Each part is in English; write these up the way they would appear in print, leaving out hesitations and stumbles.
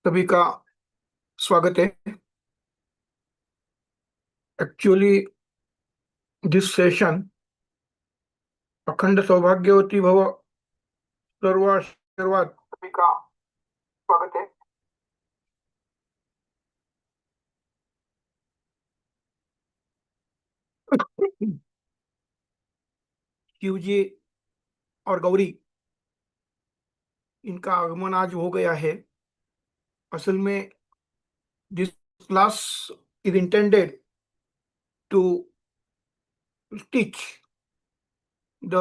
सभी का स्वागत है। एक्चुअली दिस सेशन अखंड सौभाग्यवती भव सर्वाशीर्वाद सभी का स्वागत है। शिव जी और गौरी इनका आगमन आज हो गया है। असल में this class is intended to teach the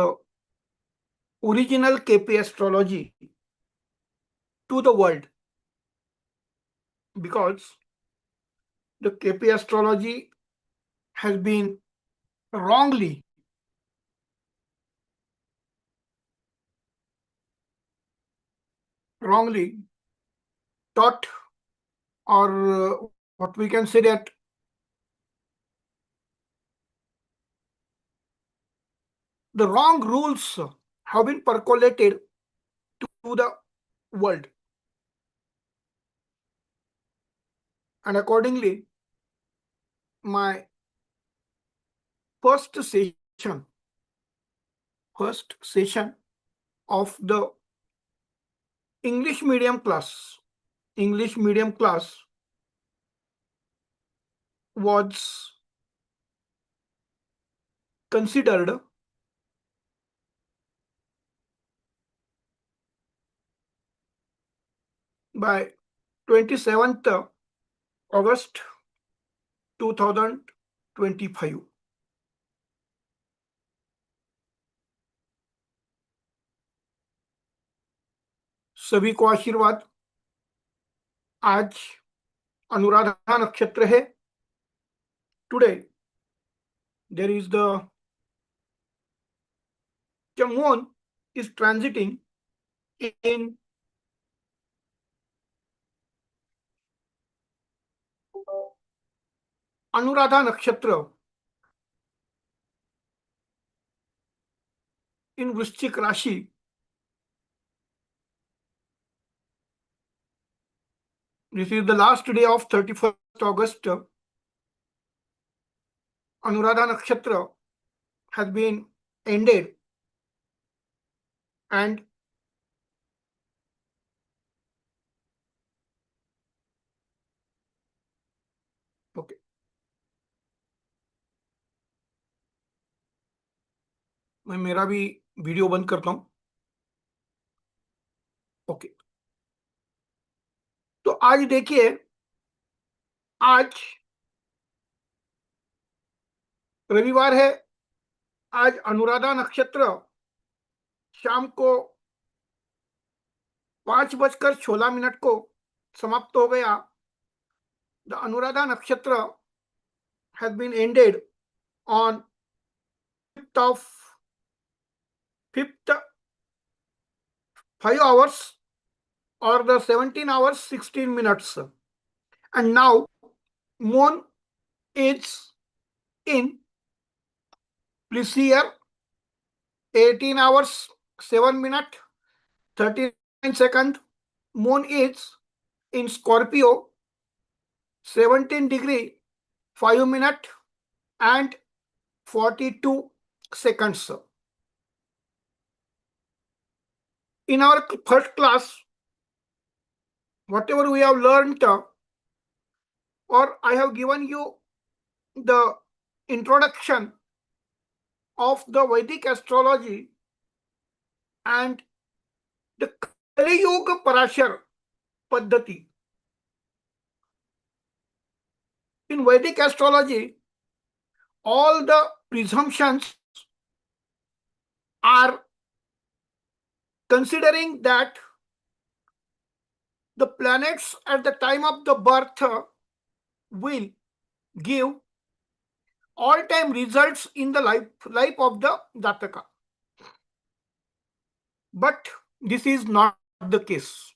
original KP astrology to the world, because the KP astrology has been wrongly taught, or what we can say that the wrong rules have been percolated to the world, and accordingly my first session of the English medium class was considered by 27th August 2025. सभी को आशीर्वाद। आज अनुराधा नक्षत्र है। Today there is the moon is transiting in Anuradha Nakshatra in Vrishchik Rashi. This is the last day of 31st August. Anuradha Nakshatra has been ended, and okay, मैं मेरा भी video बंद करता हूं। ओके, तो आज देखिए, आज रविवार है। आज अनुराधा नक्षत्र शाम को 5:16 को समाप्त हो गया। द अनुराधा नक्षत्र has been ended on 5th 5 hours or the 17 hours 16 minutes, and now moon is in Pleasier 18 hours 7 minutes 39 seconds. Moon is in Scorpio 17 degree 5 minutes and 42 seconds. In our first class, whatever we have learned, or I have given you the introduction of the Vedic astrology and the Kali Yuga Parashar Padhati. In Vedic astrology, all the presumptions are considering that the planets at the time of the birth will give all-time results in the life of the Jataka. But this is not the case.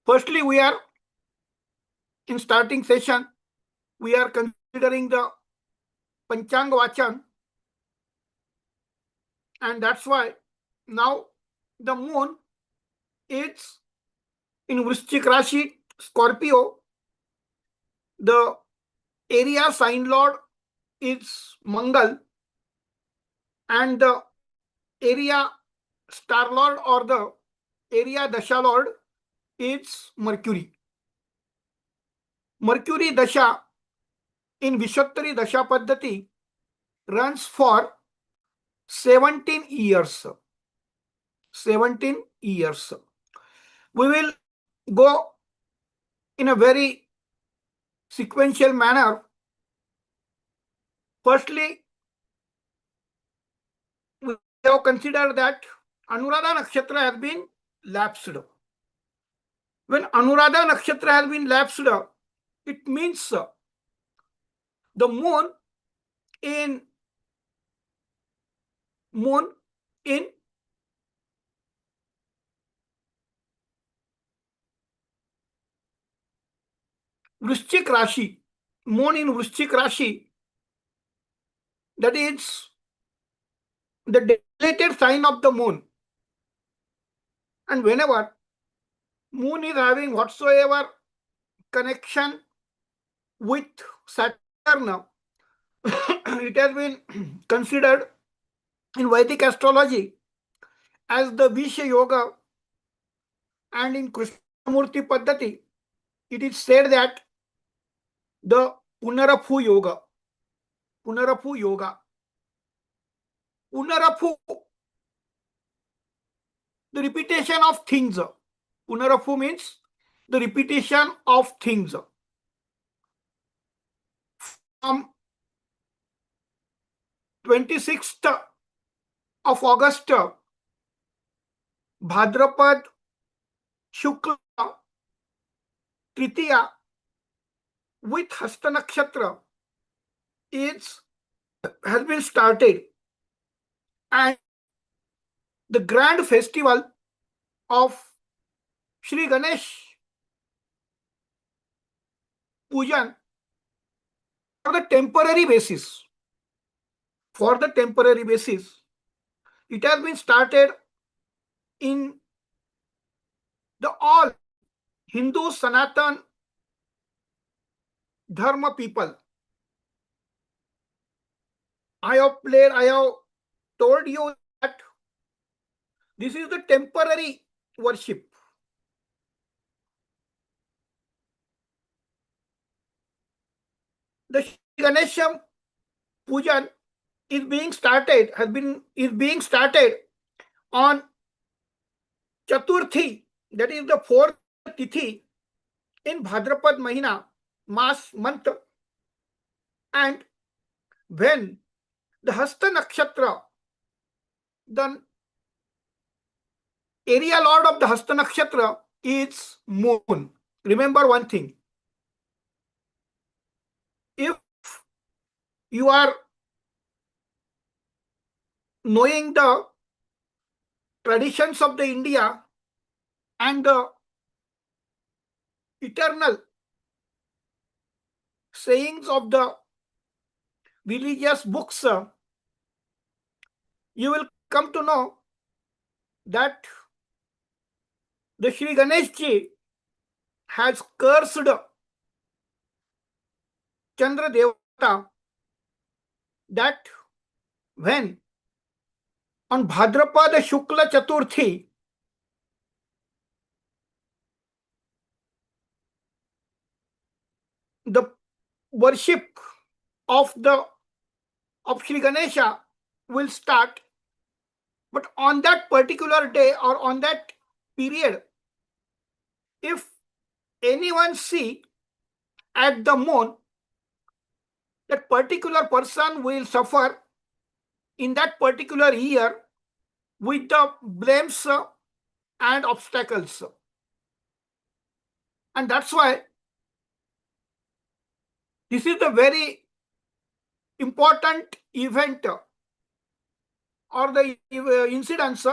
Firstly, we are in starting session, we are considering the Panchang Vachan, and that's why now the moon is in Vrishchik Rashi, Scorpio. The area sign lord is Mangal, and the area star lord or the area dasha lord is Mercury. Mercury dasha in Vimshotari Dasa Padhati runs for 17 years. 17 years. We will go in a very sequential manner. Firstly, we have considered that Anuradha Nakshatra has been lapsed. When Anuradha Nakshatra has been lapsed, it means the moon in Vrishchik Rashi, moon in Vrishchik Rashi, that is the designated sign of the moon. And whenever moon is having whatsoever connection with Saturn, it has been considered in Vedic astrology as the Visha Yoga, and in Krishnamurti Padhati, it is said that the Punarapu Yoga. Punarapu Yoga. Punarapu, the repetition of things. Punarapu means the repetition of things. From 26th of August, Bhadrapad Shukla Tritiya with Hasta Nakshatra has been started, and the grand festival of Shri Ganesh Pujan for the temporary basis. It has been started in the all Hindu Sanatan Dharma people. I have told you that this is the temporary worship. The Ganesha Pujan is being started on Chaturthi, that is the fourth tithi in Bhadrapad Mahina, month, and when the Hasta Nakshatra, the area lord of the Hasta Nakshatra is moon. Remember one thing, if you are knowing the traditions of the India and the eternal sayings of the religious books, you will come to know that the Shri Ganesh Ji has cursed Chandra Devata, that when on Bhadrapada Shukla Chaturthi, the worship of Shri Ganesha will start, but on that particular day or on that period, if anyone see at the moon, that particular person will suffer in that particular year with the blames and obstacles. And that's why this is the very important event or the incidents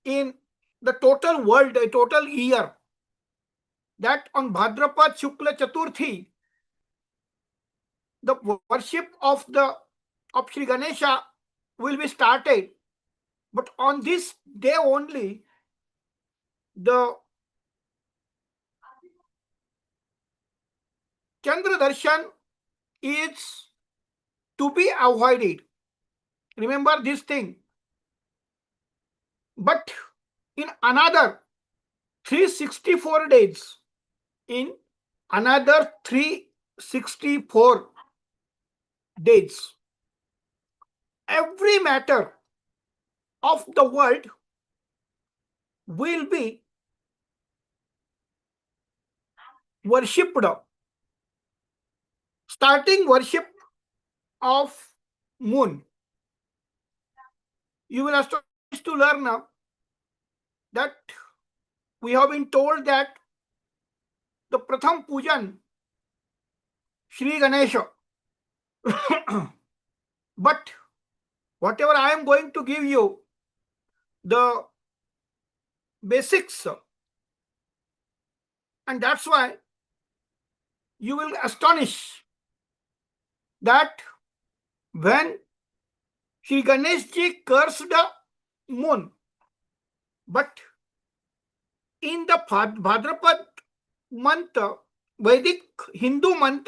in the total world, a total year, that on Bhadrapad Shukla Chaturthi, the worship of Shri Ganesha will be started. But on this day only, the Chandra Darshan is to be avoided. Remember this thing. But in another 364 days, in another 364 days, every matter of the world will be worshipped. Starting worship of moon. You will have to learn now that we have been told that the Pratham Pujan, Shri Ganesha. But whatever I am going to give you, the basics, and that's why you will astonish that when Shri Ganesh ji cursed the moon, but in the Bhadrapad month, Vedic Hindu month,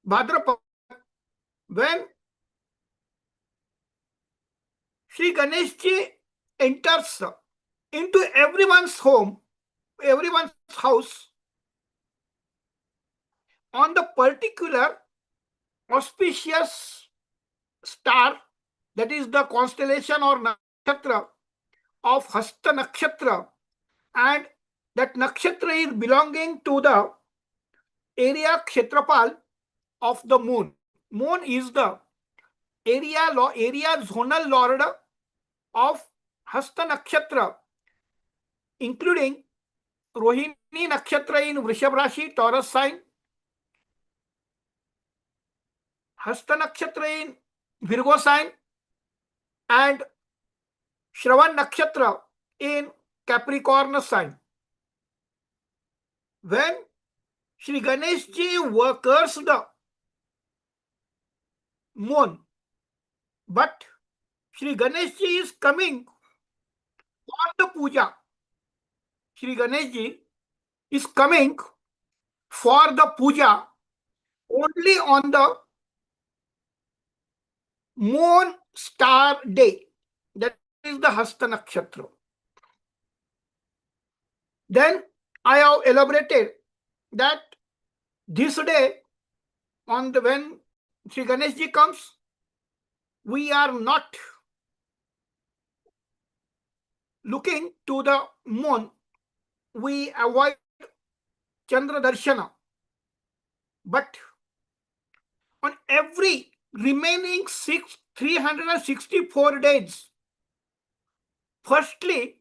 Bhadrapad, when Shri Ganesh ji enters into everyone's home, everyone's house, on the particular auspicious star, that is the constellation or nakshatra of Hasta Nakshatra, and that nakshatra is belonging to the area Kshetrapal of the moon. Moon is the area zonal lord of Hasta Nakshatra, including Rohini Nakshatra in Vrishab Rashi, Taurus sign, Hasta Nakshatra in Virgo sign, and Shravan Nakshatra in Capricorn sign. When Shri Ganesh ji cursed the moon, but Shri Ganesh ji is coming for the puja. Shri Ganesh ji is coming for the puja only on the moon star day. That is the Hasta Nakshatra. Then I have elaborated that this day, on the when Shri Ganesh ji comes, we are not looking to the moon. We avoid Chandra Darshana. But on every remaining 364 days, firstly,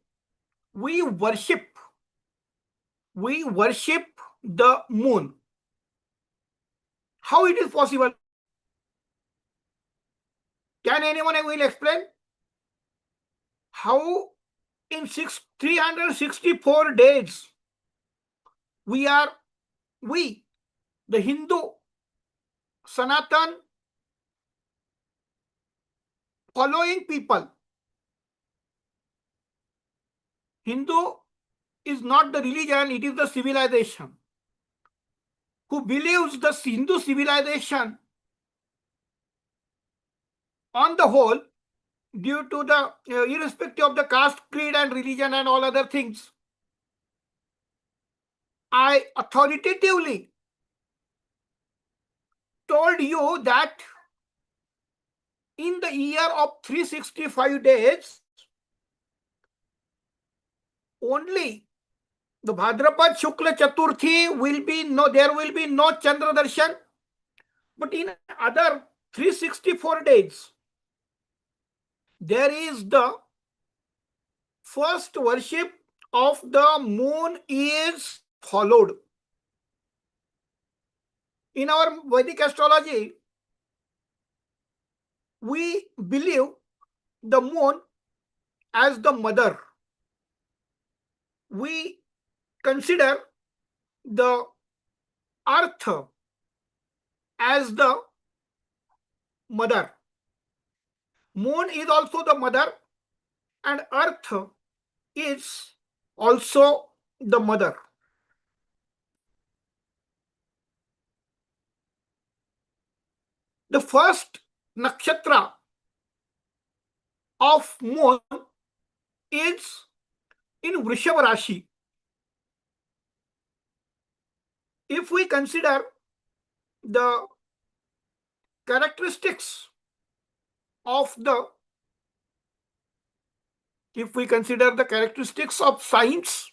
we worship the moon. How it is possible? Can anyone will explain? How in 364 days we, the Hindu Sanatan following people. Hindu is not the religion, it is the civilization. Who believes the Hindu civilization on the whole, due to the irrespective of the caste, creed and religion and all other things, I authoritatively told you that in the year of 365 days, only the Bhadrapad Shukla Chaturthi will be there will be no Chandra Darshan, but in other 364 days, there is the first worship of the moon is followed. In our Vedic astrology, we believe the moon as the mother. We consider the earth as the mother. Moon is also the mother, and earth is also the mother. The first nakshatra of moon is in Vrishab Rashi. If we consider the characteristics of signs,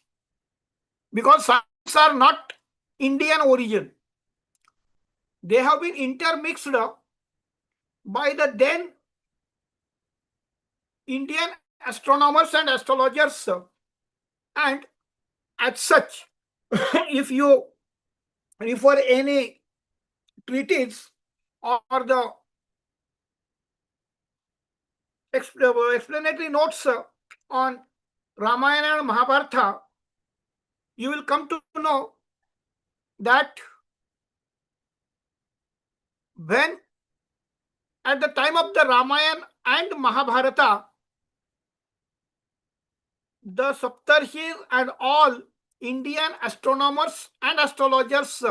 because signs are not Indian origin, they have been intermixed by the then Indian astronomers and astrologers, and as such, if you refer any treatise or the explanatory notes on Ramayana and Mahabharata, you will come to know that when at the time of the Ramayana and Mahabharata, the Saptarshis and all Indian astronomers and astrologers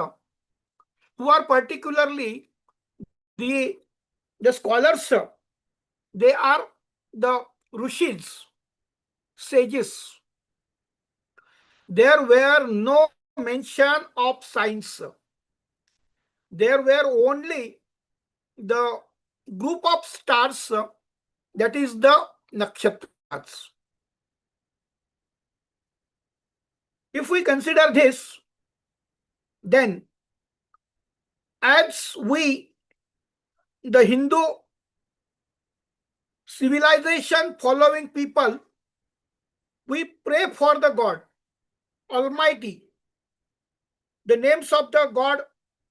who are particularly the scholars, they are the Rishis, sages. There were no mention of signs. There were only the group of stars, that is the nakshatras. If we consider this, then as we, the Hindu civilization following people, we pray for the God Almighty. The names of the God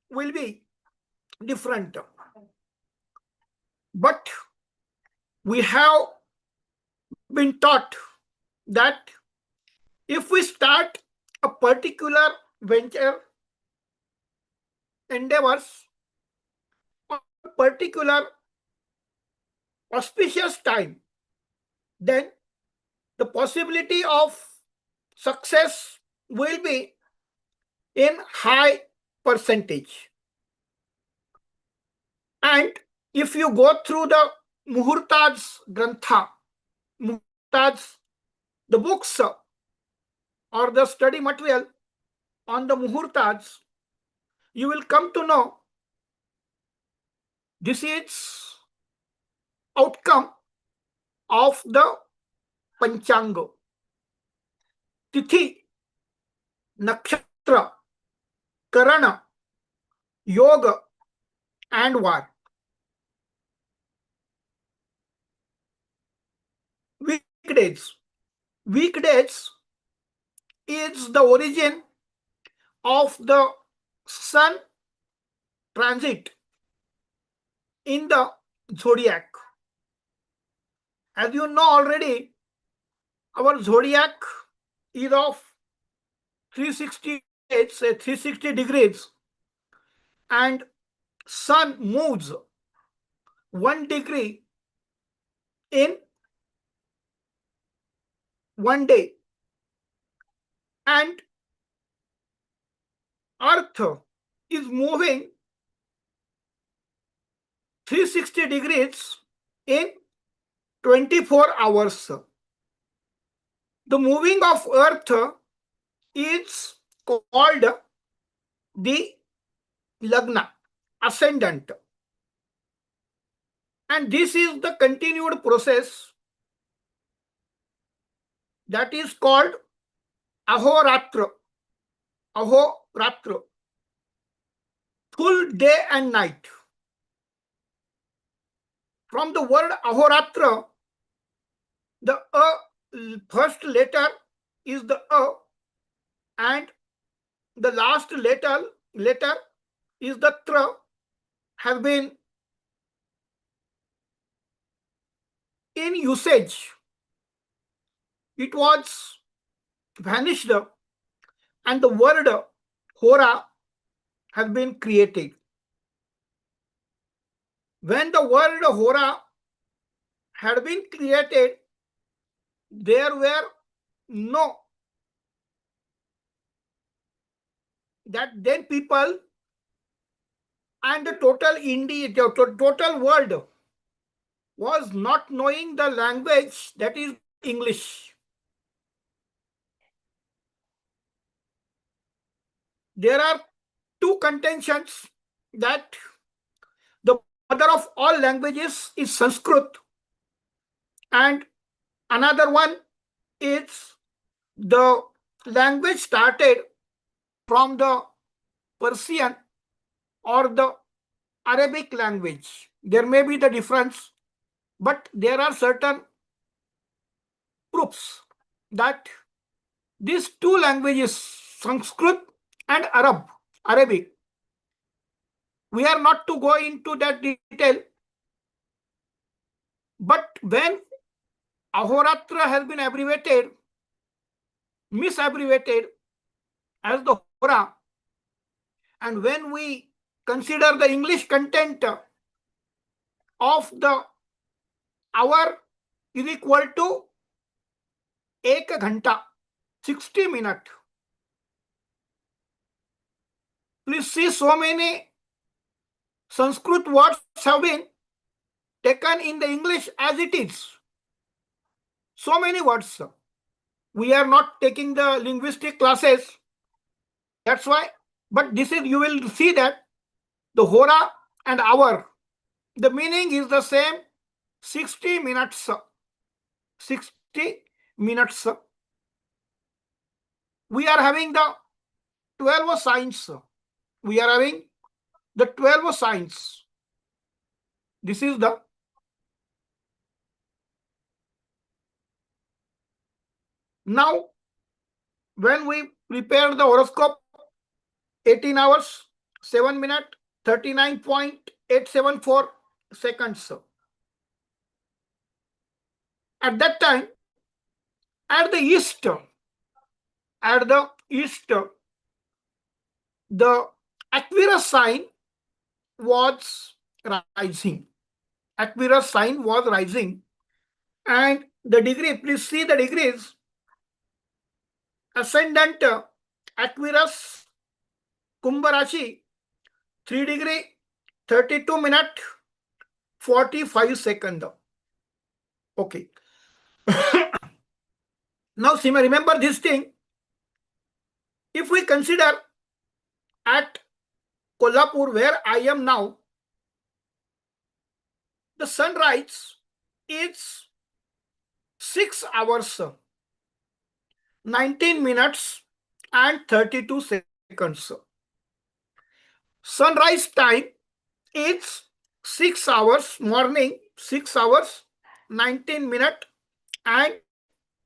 will be different. But we have been taught that if we start a particular venture, endeavors, on a particular auspicious time, then the possibility of success will be in high percentage. And if you go through the Muhurta's Grantha, Muhurta's, the books or the study material on the Muhurtas, you will come to know this is outcome of the Panchanga. Tithi, Nakshatra, Karana, Yoga, and Var. Weekdays. Weekdays is the origin of the sun transit in the zodiac. As you know already, our zodiac is of 360 degrees, and sun moves 1 degree in 1 day, and Earth is moving 360 degrees in 24 hours. The moving of Earth is called the Lagna, ascendant. And this is the continued process that is called Ahoratra. Ahoratra. Full day and night. From the word Ahoratra, the first letter is the A, and the last letter is the Tra, have been in usage. It was vanished, and the word Hora has been created. When the word Hora had been created, there were no that then people and the total India, the total world was not knowing the language that is English. There are two contentions that the mother of all languages is Sanskrit, and another one is the language started from the Persian or the Arabic language. There may be the difference, but there are certain proofs that these two languages, Sanskrit and Arabic, we are not to go into that detail, but when Ahoratra has been misabbreviated as the Hora, and when we consider the English content of the hour is equal to 1 ghanta, 60 minutes. Please see, so many Sanskrit words have been taken in the English as it is. So many words. We are not taking the linguistic classes. That's why. But this is, you will see that the hora and hour, the meaning is the same. 60 minutes. 60 minutes. We are having the 12 signs. We are having the 12 signs. This is the now when we prepare the horoscope, 18 hours, 7 minutes, 39.874 seconds. At that time, at the east, the Aquarius sign was rising. Aquarius sign was rising. And the degree, please see the degrees. Ascendant Aquarius Kumbha Rashi, 3 degree, 32 minutes, 45 seconds. Okay. Now, Sima, remember this thing. If we consider at Kolhapur, where I am now, the sunrise is 6 hours, 19 minutes and 32 seconds. Sunrise time is 6 hours, morning 6 hours, 19 minutes and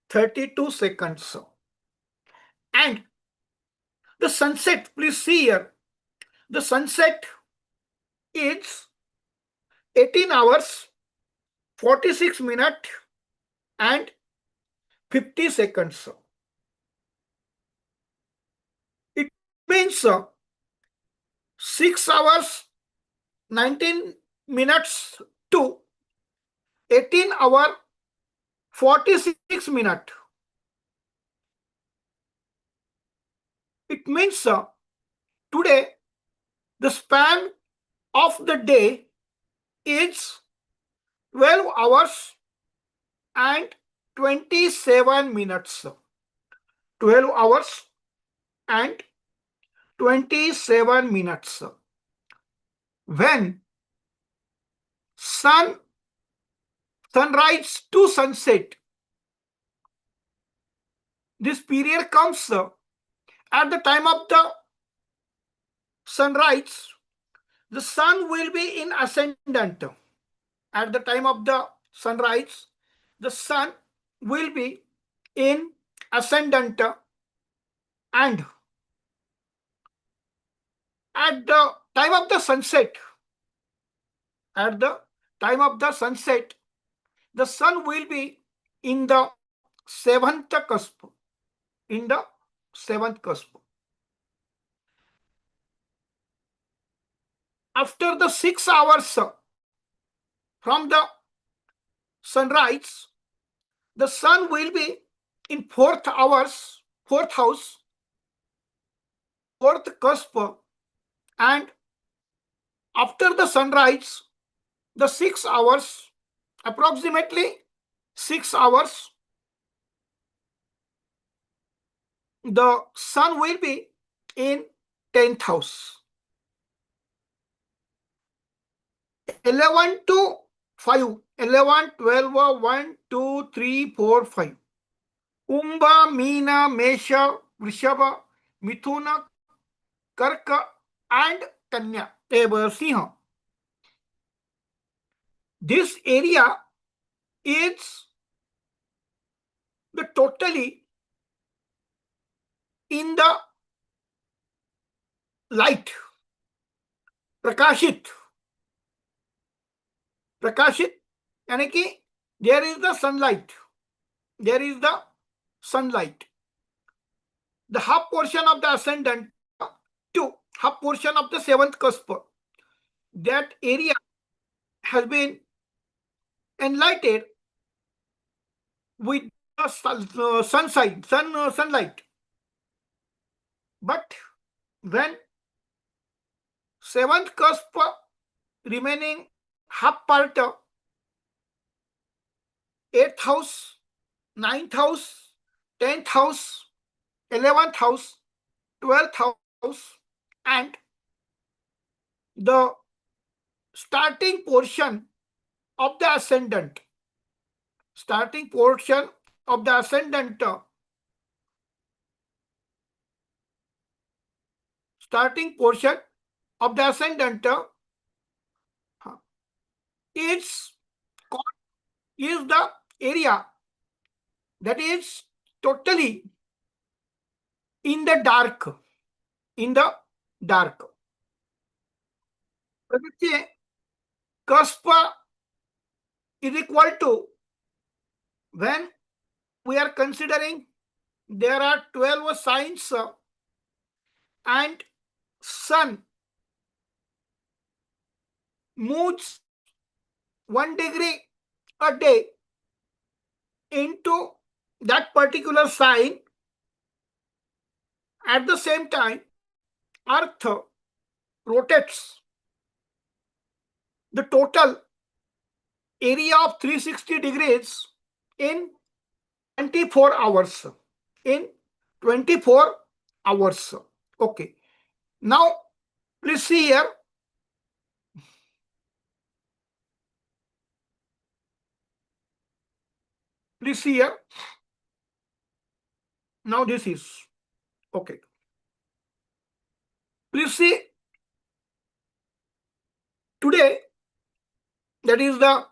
32 seconds. And the sunset, please see here, the sunset is 18 hours, 46 minutes and 50 seconds. It means 6 hours, 19 minutes to 18 hours, 46 minutes. It means today the span of the day is 12 hours and 27 minutes. 12 hours and 27 minutes. When sunrise to sunset, this period comes at the time of the sunrise, the sun will be in ascendant. At the time of the sunrise, the sun will be in ascendant, and at the time of the sunset, the sun will be in the seventh cusp. In the seventh cusp. After the 6 hours from the sunrise, the sun will be in fourth house, fourth cusp, and after the sunrise, the 6 hours, approximately 6 hours, the sun will be in 10th house. 11 to 5, 11, 12, 1, 2, 3, 4, 5. Kumbha, Meena, Mesha, Vrishaba, Mithuna, Karka, and Kanya, Sinha. This area is the totally in the light, Prakashit. Prakashit, यानी कि there is the sunlight. There is the sunlight. The half portion of the ascendant to half portion of the seventh cusp, that area has been enlightened with the sunlight. But when seventh cusp remaining half part, 8th house, 9th house, 10th house, 11th house, 12th house, and the starting portion of the ascendant. Starting portion of the ascendant. Starting portion of the ascendant is the area that is totally in the dark. In the dark. Cusp is equal to, when we are considering there are 12 signs and sun moves 1 degree a day into that particular sign. At the same time, Earth rotates the total area of 360 degrees in 24 hours. In 24 hours. Okay. Now, please see here. Please see here. Now this is okay. Please see. Today, that is the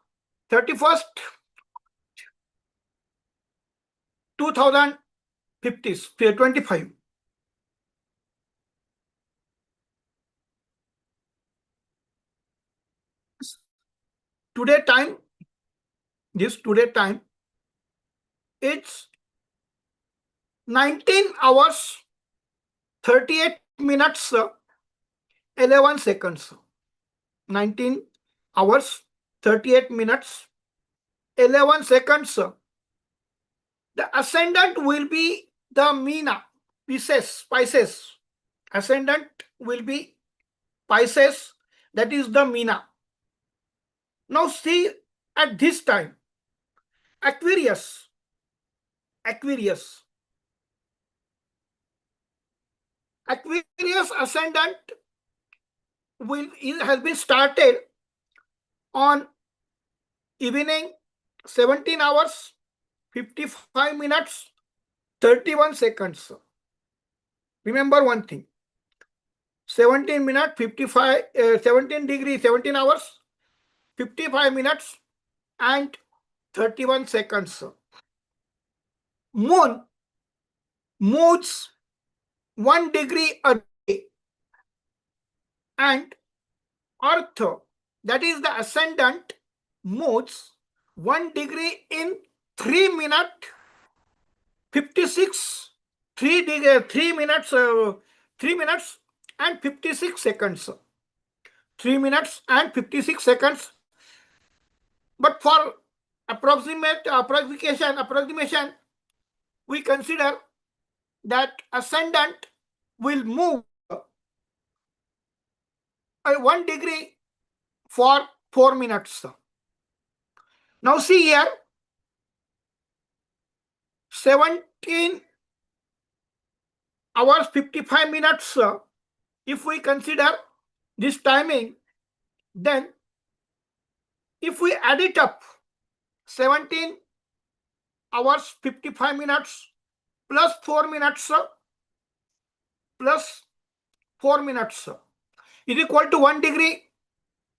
31st, 2025. Today time, it's 19 hours, 38 minutes, 11 seconds. 19 hours, 38 minutes, 11 seconds. The ascendant will be the Meena, Pisces. Ascendant will be Pisces, that is the Meena. Now see, at this time, Aquarius ascendant has been started on evening 17 hours, 55 minutes, 31 seconds. Remember one thing, 17 minutes, 55, 17 degrees, 17 hours, 55 minutes, and 31 seconds. Moon moves 1 degree a day, and Earth, that is the ascendant, moves 1 degree in 3 minutes, 56, 3 minutes and 56 seconds. 3 minutes and 56 seconds. But for approximation, we consider that ascendant will move 1 degree for 4 minutes. Now see here, 17 hours 55 minutes. If we consider this timing, then if we add it up, 17 hours 55 minutes plus 4 minutes plus 4 minutes is equal to 1 degree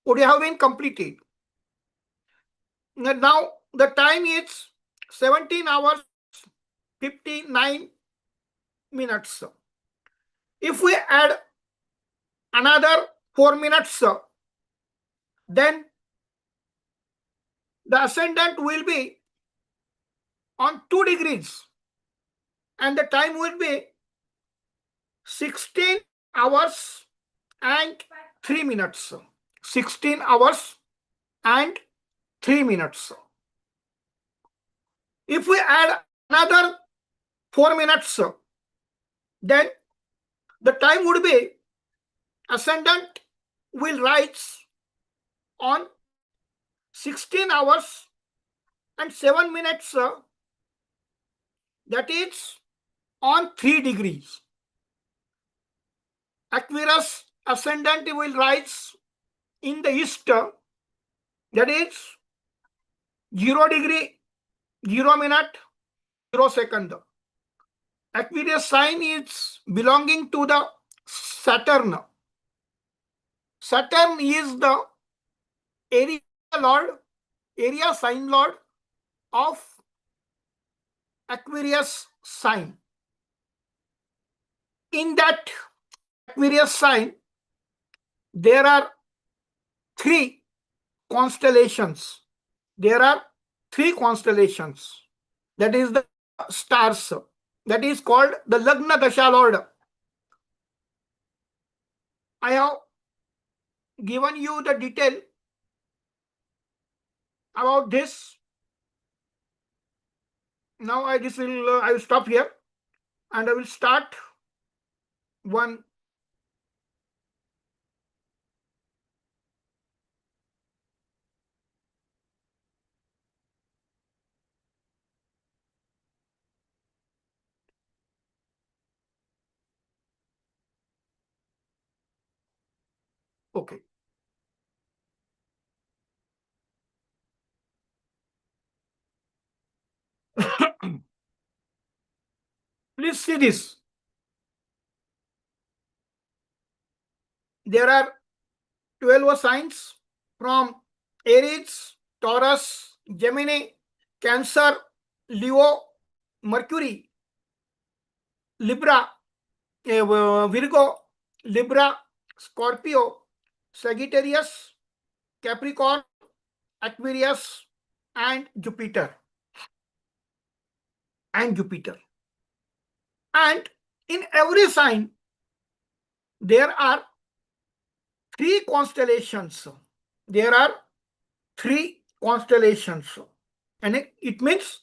would have been completed. Now the time is 17 hours 59 minutes. If we add another 4 minutes, then the ascendant will be on 2 degrees and the time will be 16 hours and 3 minutes. 16 hours and 3 minutes. If we add another 4 minutes, then the time would be ascendant will rise on 16 hours and 7 minutes, that is on 3 degrees. Aquarius ascendant will rise in the east, that is 0 degree, 0 minute, 0 second. Aquarius sign is belonging to the Saturn. Saturn is the area lord, area sign lord of Aquarius sign. In that Aquarius sign, there are 3 constellations. There are 3 constellations. That is the stars. That is called the Lagna Dasha Lord. I have given you the detail about this. Now I will stop here and I will start one. Okay. Please see this. There are 12 signs from Aries, Taurus, Gemini, Cancer, Leo, Mercury, Libra, Virgo, Libra, Scorpio, Sagittarius, Capricorn, Aquarius, and Jupiter. And in every sign, there are 3 constellations. There are 3 constellations. And it means,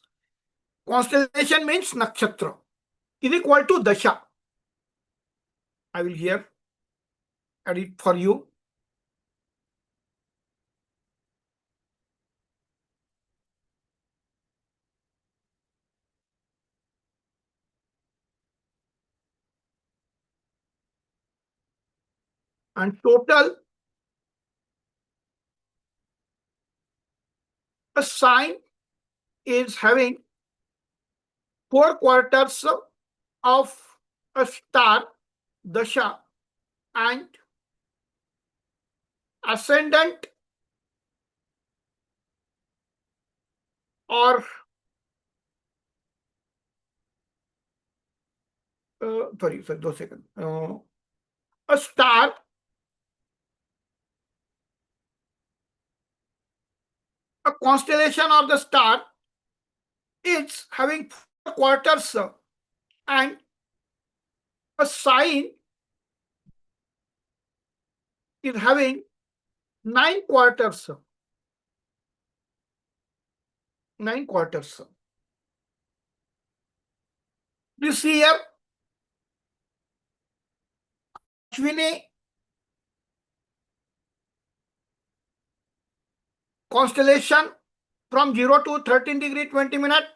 constellation means nakshatra, is equal to dasha. I will here add it for you. And total, a sign is having 4 quarters of a star, dasha, and ascendant or sorry, 2 seconds. A star, a constellation or the star is having 4 quarters and a sign is having 9 quarters. 9 quarters. This here, Ashwini constellation from 0 to 13 degree 20 minutes,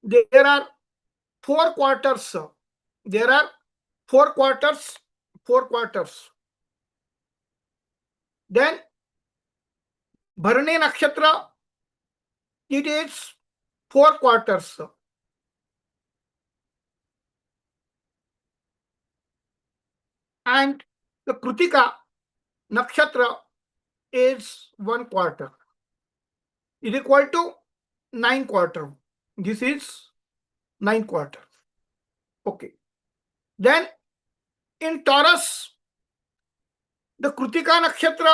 there are 4 quarters. There are 4 quarters. 4 quarters. Then Bharani Nakshatra, it is 4 quarters. And the Kritika Nakshatra is 1 quarter. Is equal to 9 quarter. This is 9 quarter. Okay. Then in Taurus, the Kritika Nakshatra,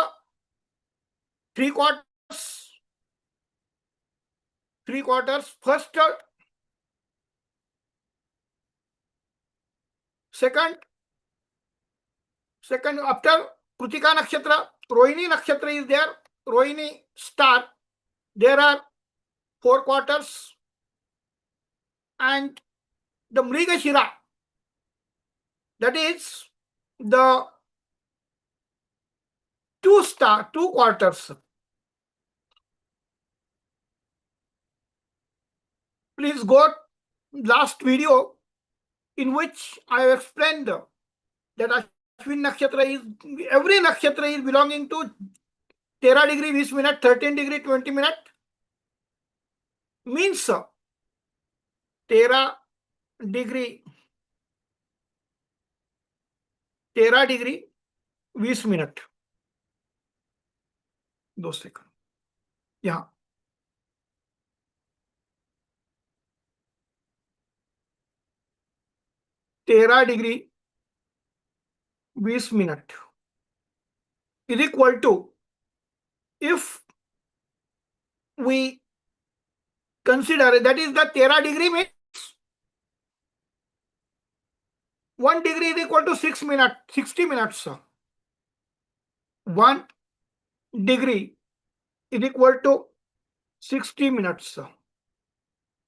3 quarters. 3 quarters. First, second after Kritika Nakshatra, Rohini Nakshatra is there. Rohini star. There are 4 quarters. And the Mrigashira, that is the 2 quarters. Please go last video in which I have explained that Ashwin Nakshatra is, every Nakshatra is belonging to 13 degree 20 minutes, 13 degree 20 minutes. Means 13 degree 20 minutes. 2 second यहाँ 13 degree 20 minutes is equal to, if we consider that is the 13 degree means 1 degree is equal to 6 minutes, 60 minutes. 1 degree is equal to 60 minutes.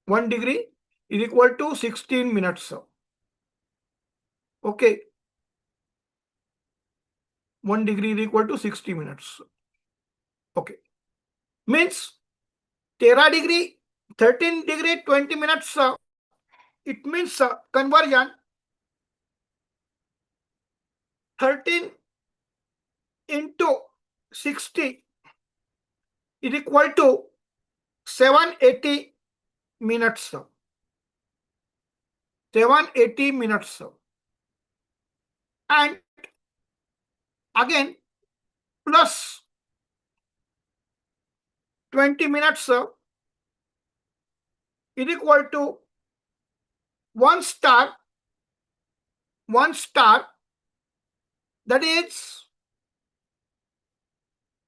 1 degree is equal to 16 minutes. Okay. 1 degree is equal to 60 minutes. Okay. Means 13 degree 20 minutes. It means conversion 13 into 60 is equal to 780 minutes. 780 minutes. And again plus 20 minutes is equal to 1 star. 1 star, that is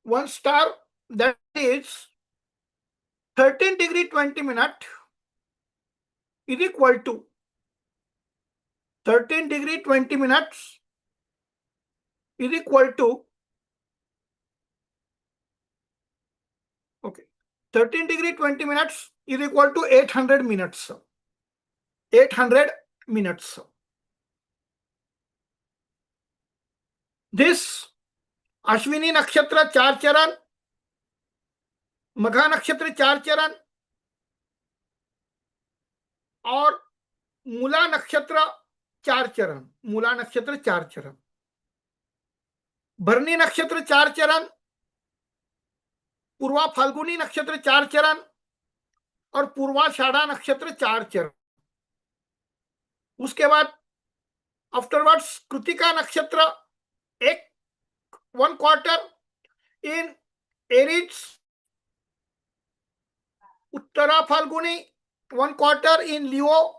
1 star, that is 13 degree 20 minutes is equal to 13 degree 20 minutes is equal to, okay, 13 degree 20 minutes is equal to 800 minutes. 800 minutes. This Ashwini Nakshatra 4 charan, Magha Nakshatra 4 charan, और मूला नक्षत्र 4 चरण. मूला नक्षत्र 4 चरण. भरणी नक्षत्र 4 चरण, पूर्वा फाल्गुनी नक्षत्र 4 चरण और पूर्वाषाढ़ा नक्षत्र 4 चरण. उसके बाद आफ्टरवर्ड्स कृतिका नक्षत्र 1 quarter in Aries, Uttara Falguni 1 quarter in Leo,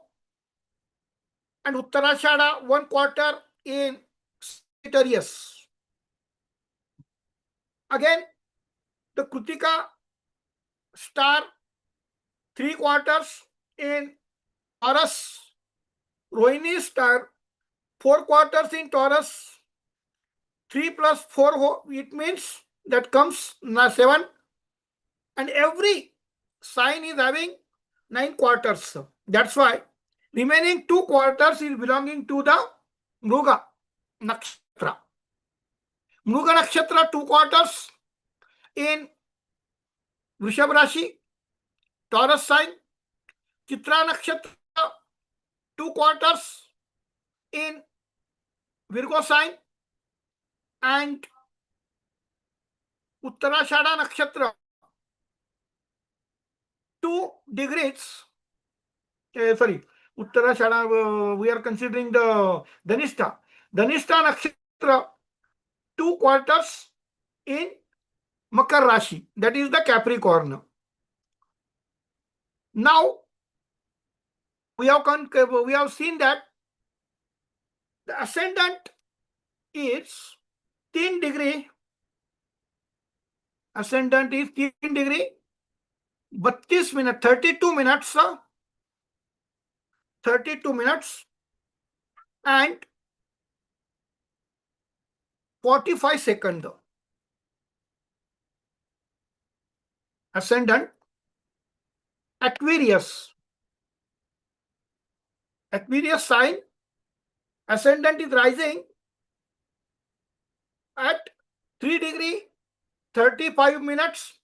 and Uttarashada 1 quarter in Sagittarius. Again, the Kritika star 3 quarters in Taurus, Rohini star 4 quarters in Taurus, 3 plus 4, it means that comes 7, and every sign is having 9 quarters. That's why remaining 2 quarters is belonging to the Mruga Nakshatra. Mruga Nakshatra 2 quarters in Vrishabh Rashi, Taurus sign, Chitra Nakshatra, 2 quarters in Virgo sign, and Uttarashada Nakshatra, 2 degrees. Uttarashada, we are considering the Dhanishta. Dhanishta Nakshatra, 2 quarters in Makar Rashi, that is the Capricorn. Now, we have seen that the ascendant is 3 degree. Ascendant is 3 degree, 32 minutes, 32 minutes and 45 seconds. Ascendant, Aquarius sign, ascendant is rising at 3 degree, 35 minutes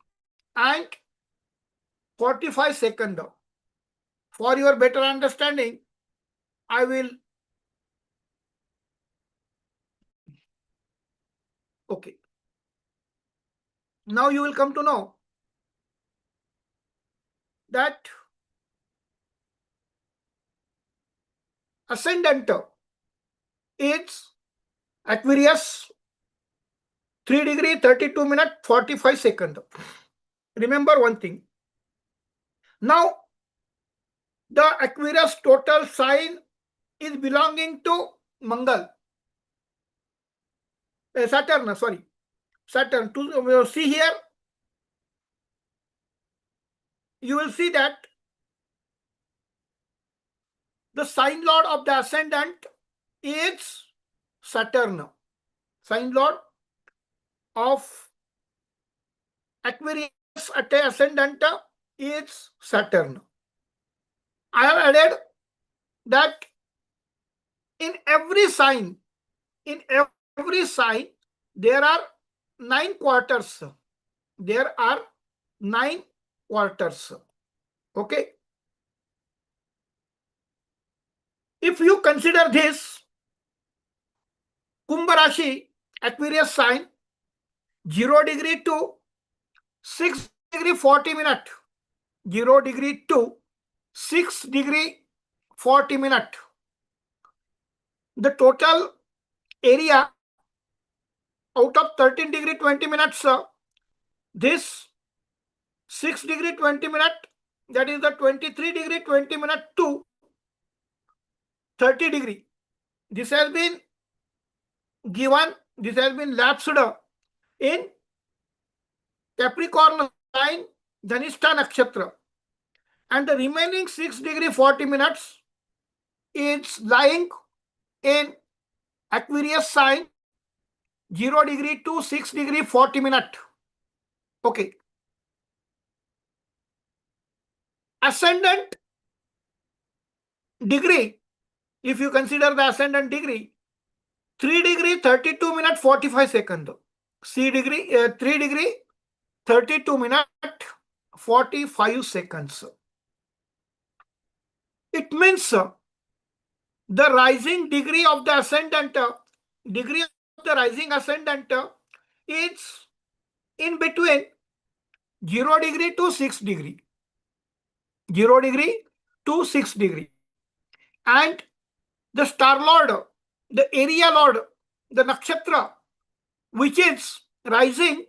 and 45 seconds. For your better understanding, I will. Okay. Now you will come to know that ascendant is Aquarius, 3 degree, 32 minutes, 45 seconds. Remember one thing. Now, the Aquarius total sign is belonging to Mangal. Saturn, sorry. Saturn. To see here, you will see that the sign lord of the ascendant is Saturn. Sign lord of Aquarius at ascendant is Saturn. I have added that in every sign, there are 9 quarters. There are 9 quarters. Okay. If you consider this, Kumbh Rashi, Aquarius sign, 0 degree to 6 degree 40 minutes. 0 degree to 6 degree 40 minutes. The total area out of 13 degree 20 minutes, this 6 degree 20 minutes, that is the 23 degree 20 minutes to 30 degree. This has been given, this has been lapsed in Capricorn sign, Dhanishta Nakshatra. And the remaining 6 degree 40 minutes is lying in Aquarius sign, 0 degree to 6 degree 40 minutes. Okay. Ascendant degree, if you consider the ascendant degree, 3 degree 32 minutes 45 seconds. 3 degree 32 minutes 45 seconds. It means the rising degree of the ascendant, is in between 0 degree to 6 degree. 0 degree to 6 degree. And the star lord, the area lord, the nakshatra, which is rising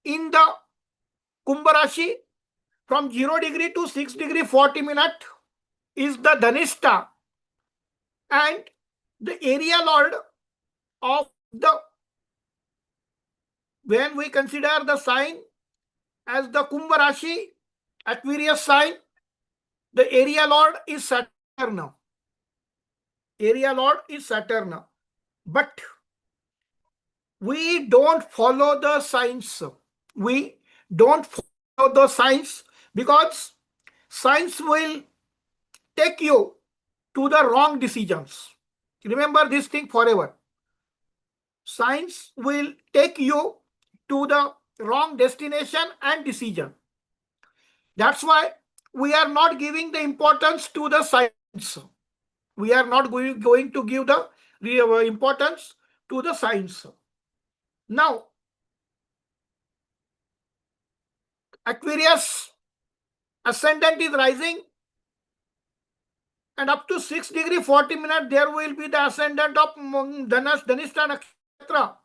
in the Kumbh Rashi from 0 degree to 6 degree 40 minutes, is the Dhanishta. And the area lord of the, when we consider the sign as the Kumbh Rashi, Aquarius sign, the area lord is Saturn. Area lord is Saturn. But we don't follow the signs. We don't follow the signs because signs will take you to the wrong decisions. Remember this thing forever. Signs will take you to the wrong destination and decision. That's why we are not giving the importance to the science. We are not going to give the importance to the science. Now, Aquarius ascendant is rising, and up to 6 degree 40 minutes there will be the ascendant of Dhanishta Nakshatra,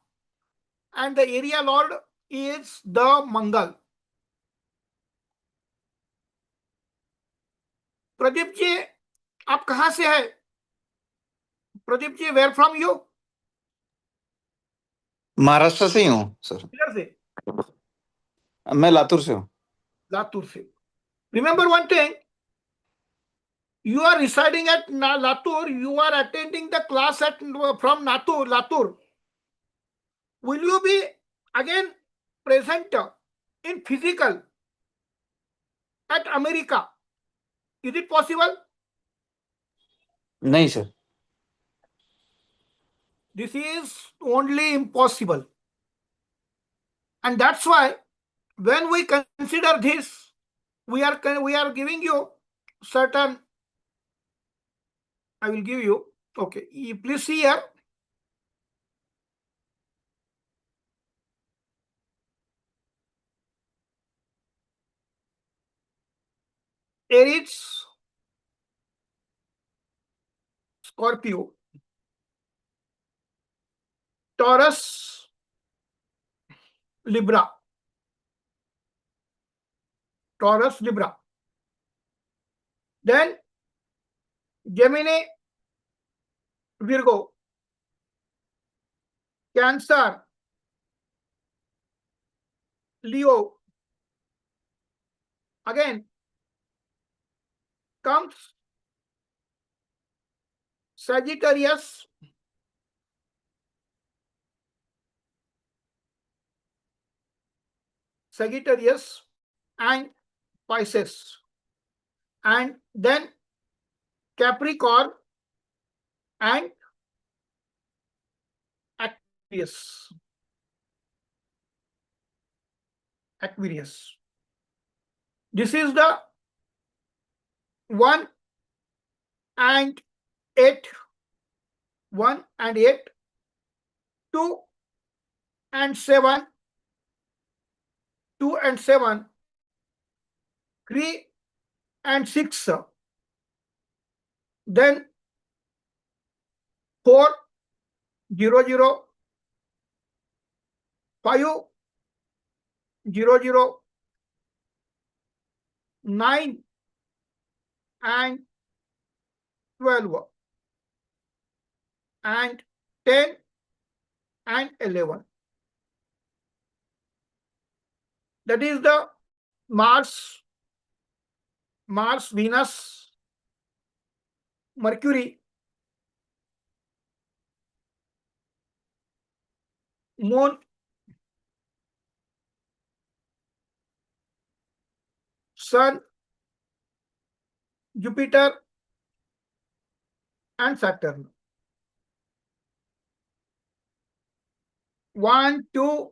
and the area lord is the Mangal. Pradeep ji, आप कहां से है? Pradeep ji, where from you? Maharashtra से ही हूँ sir. किधर से? मैं लातूर से हूँ। लातूर से। Remember one thing, you are residing at Latur, you are attending the class from Latur. Will you be again present in physical at America? Is it possible? नहीं sir. This is only impossible. And that's why when we consider this, we are giving you certain, I will give you, okay, please see here. Aries, Scorpio, Taurus, Libra. Taurus, Libra. Then Gemini, Virgo, Cancer, Leo. Again comes Sagittarius, and Pisces, and then Capricorn and Aquarius. This is the 1 and 8, 1 and 8, 2 and 7, 2 and 7, 3 and 6, then 4, 0, 0, 5, 0, 0, 9 and 12, and 10 and 11. That is the Mars, Venus, Mercury, Moon, Sun, Jupiter, and Saturn. 1, 2,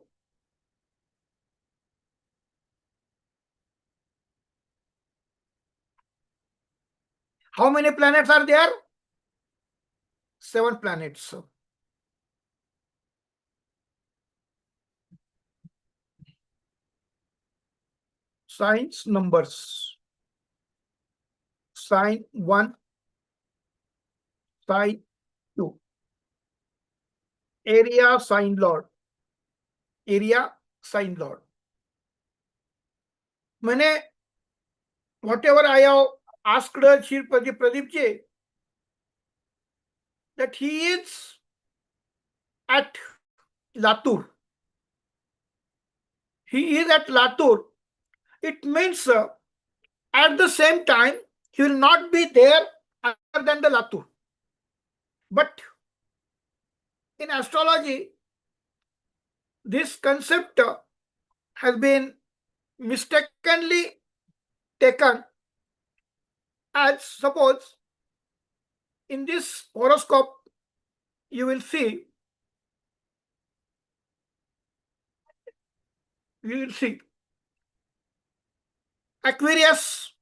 how many planets are there? 7 planets. Signs, numbers. Sign 1, sign 2. Area, sign lord. Area, sign lord. मैंने whatever I have asked Pradeep ji, that he is at Latur. He is at Latur. It means at the same time he will not be there other than the Latur. But in astrology, this concept has been mistakenly taken as, suppose in this horoscope you will see, Aquarius,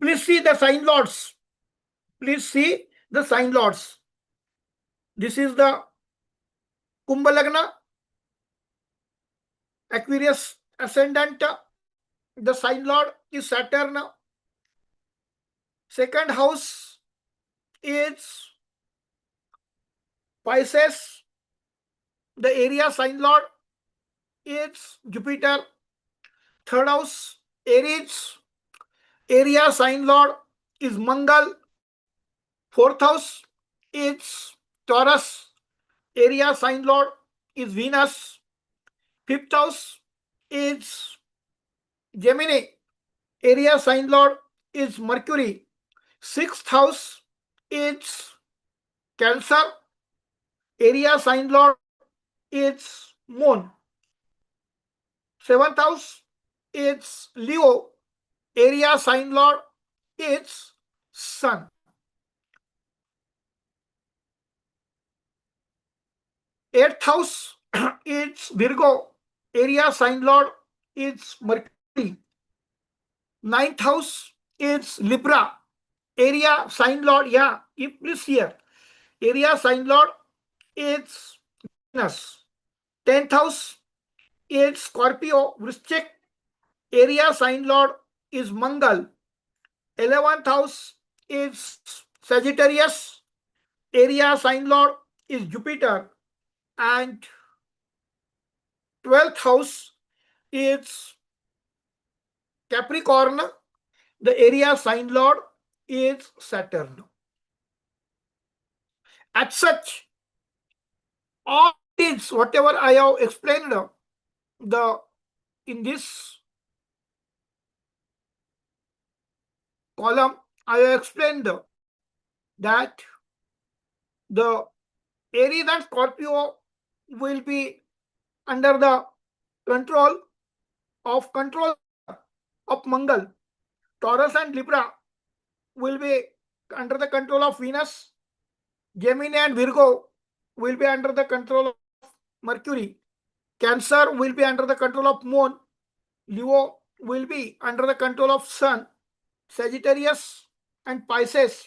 please see the sign lords. Please see the sign lords. This is the Kumbha Lagna, Aquarius ascendant. The sign lord is Saturn. Second house is Pisces. The area sign lord is Jupiter. Third house, Aries. Area sign lord is Mangal. Fourth house is Taurus. Area sign lord is Venus. Fifth house is Gemini. Area sign lord is Mercury. Sixth house is Cancer. Area sign lord is Moon. Seventh house is Leo. Area sign lord is Sun. Eighth house is Virgo. Area sign lord is Mercury. Ninth house is Libra. Area sign lord, please here. Area sign lord is Venus. 10th house is Scorpio, Vrishchik. Area sign lord is Mangal. 11th house is Sagittarius. Area sign lord is Jupiter. And 12th house is Capricorn. The area sign lord is Saturn. As such, all these, whatever I have explained, in this column, I have explained that the Aries and Scorpio will be under the control of Mangal. Taurus and Libra will be under the control of Venus. Gemini and Virgo will be under the control of Mercury. Cancer will be under the control of Moon. Leo will be under the control of Sun. Sagittarius and Pisces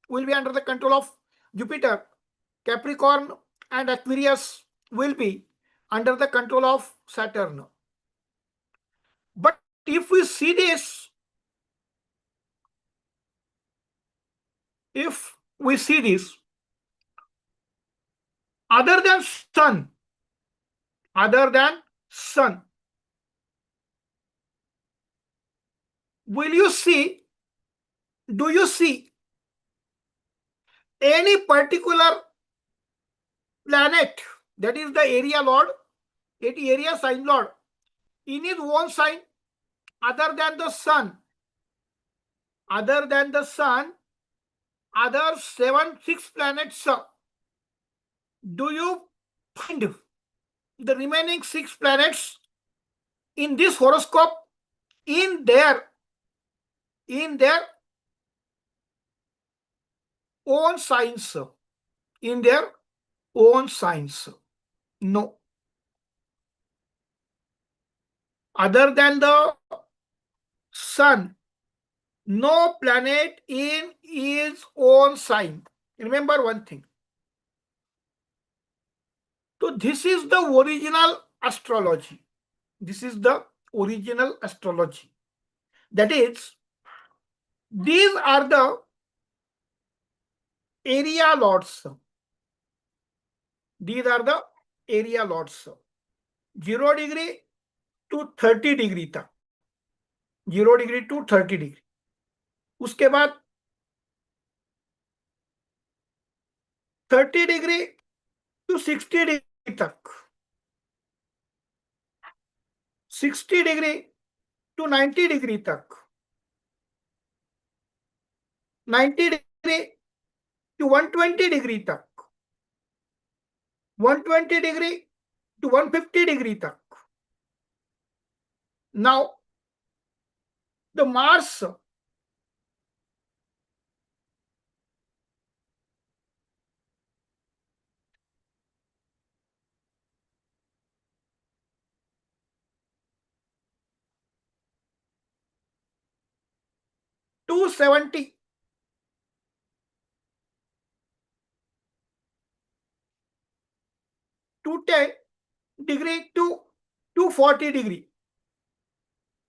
will be under the control of Jupiter. Capricorn and Aquarius will be under the control of Saturn. But if we see this, other than Sun, do you see any particular planet, that is the area sign lord, in his own sign other than the sun? Other 6 planets, do you find the remaining 6 planets in this horoscope in their own signs? In their own signs? No. Other than the sun, no planet in his own sign. Remember one thing. So this is the original astrology. That is, these are the area lords. 0 degree to 30 degree तक. 0 degree to 30 degree. उसके बाद 30 degree to 60 degree तक. 60 degree to 90 degree तक. 90 degree to 120 degree तक. 120 degree to 150 degree तक. Now, the Mars, 270 210 degree to 240 degree,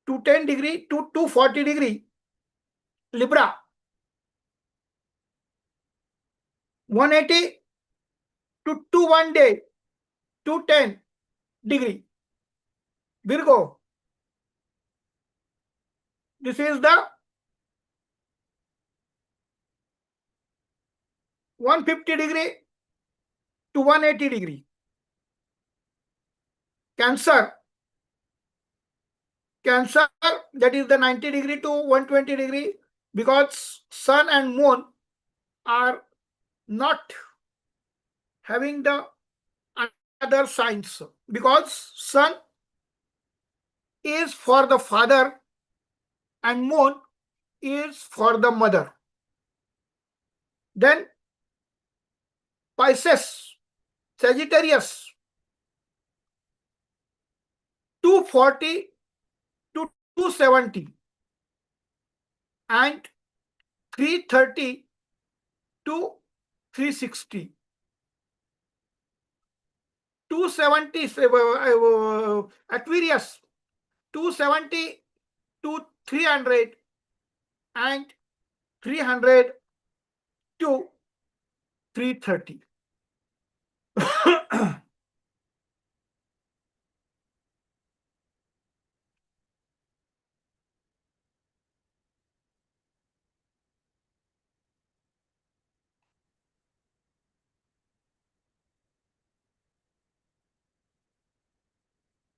210 degree to 240 degree, Libra. 180 to 21 day, 210 degree, Virgo. This is the 150 degree to 180 degree. Cancer, that is the 90 degree to 120 degree, because sun and moon are not having the other signs, because sun is for the father and moon is for the mother. Then Pisces, Sagittarius, 240 to 270 and 330 to 360. 270 Aquarius, 270 to 300 and 300 to 330.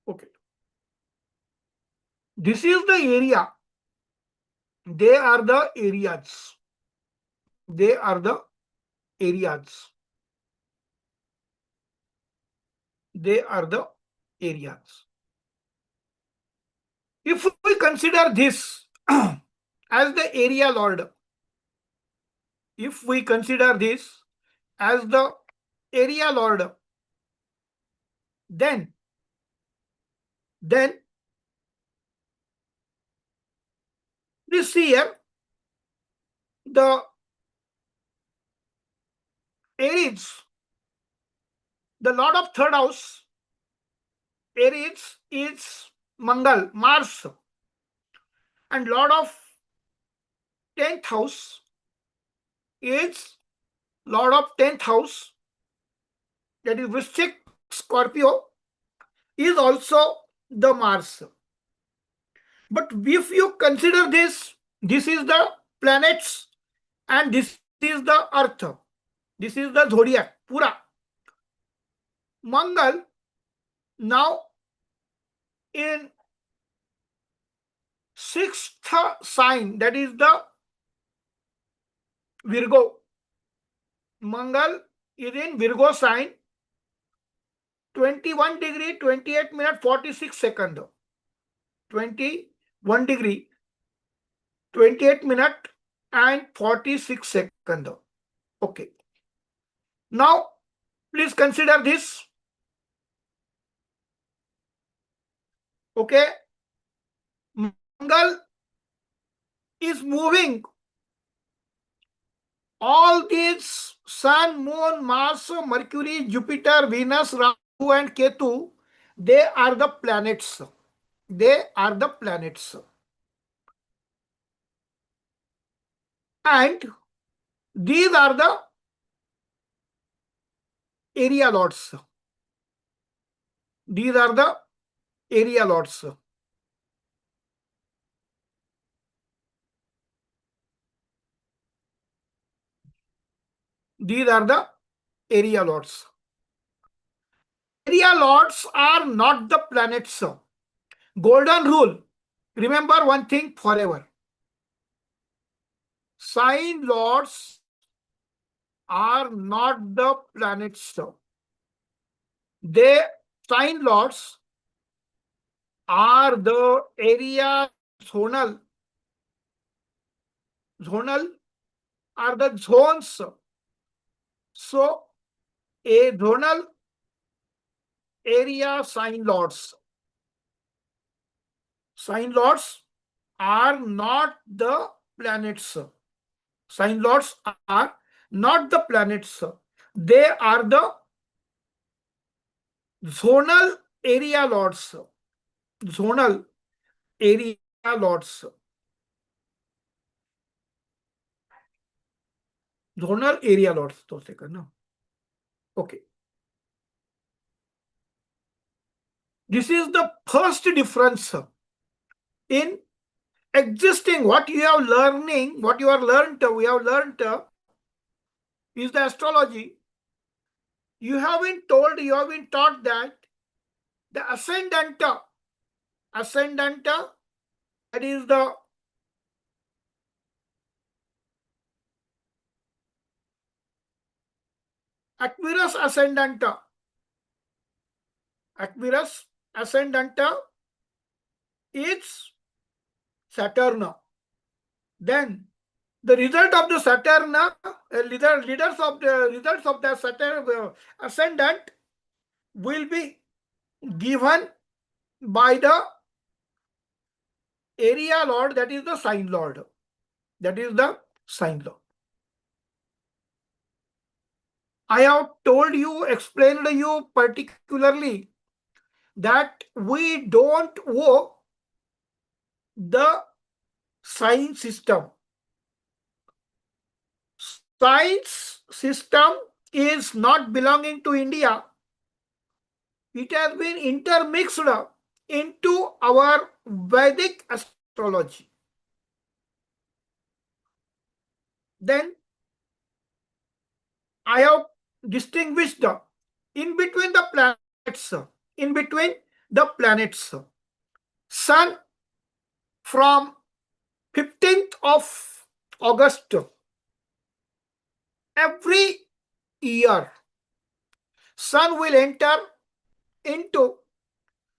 Okay. This is the area. They are the areas. They are the areas. They are the areas. If we consider this as the area lord, if we consider this as the area lord, then this year the Aries, the lord of third house, Aries is Mangal, Mars, and lord of 10th house is lord of 10th house, that is Vrishchik, Scorpio, is also the Mars. But if you consider this is the planets and this is the Earth. This is the zodiac, pura. Mangal now in sixth sign, that is the Virgo. Mangal is in Virgo sign, 21 degree, 28 minute, 46 second. 21 degree, 28 minute and 46 second. Okay. Now, please consider this. Okay. Mangal is moving all these Sun, Moon, Mars, Mercury, Jupiter, Venus, Rahu and Ketu. They are the planets. They are the planets. And these are the area lords. These are the area lords. These are the area lords. Area lords are not the planets. Golden rule. Remember one thing forever. Sign lords are not the planets. They, sign lords, are the area zonal. Zonal are the zones. So, a zonal area sign lords. Sign lords are not the planets. Sign lords are not the planets. They are the zonal area lords. Zonal area lords. Zonal area lords. तो second, no? Okay. This is the first difference in existing. What you have learning, what you are learned, we have learned is the astrology. You have been told, you have been taught that the ascendant, that is the Aquarius ascendant, is Saturn. Then the result of the Saturn, results of the Saturn ascendant will be given by the area lord, that is the sign lord. That is the sign lord. I have told you, explained you particularly that we don't owe the sign system. Science system is not belonging to India. It has been intermixed into our Vedic astrology. Then I have distinguished in between the planets, Sun from 15th of August every year, Sun will enter into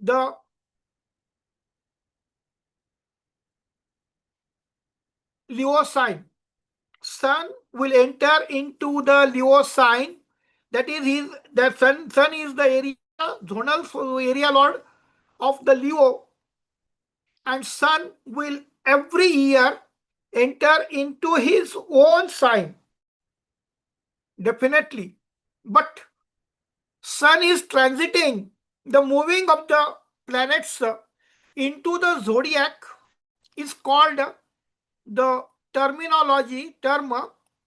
the Leo sign. Sun will enter into the Leo sign. That is Sun is the area, zonal area lord of the Leo, and Sun will every year enter into his own sign. Definitely. But Sun is transiting, the moving of the planets into the zodiac is called the term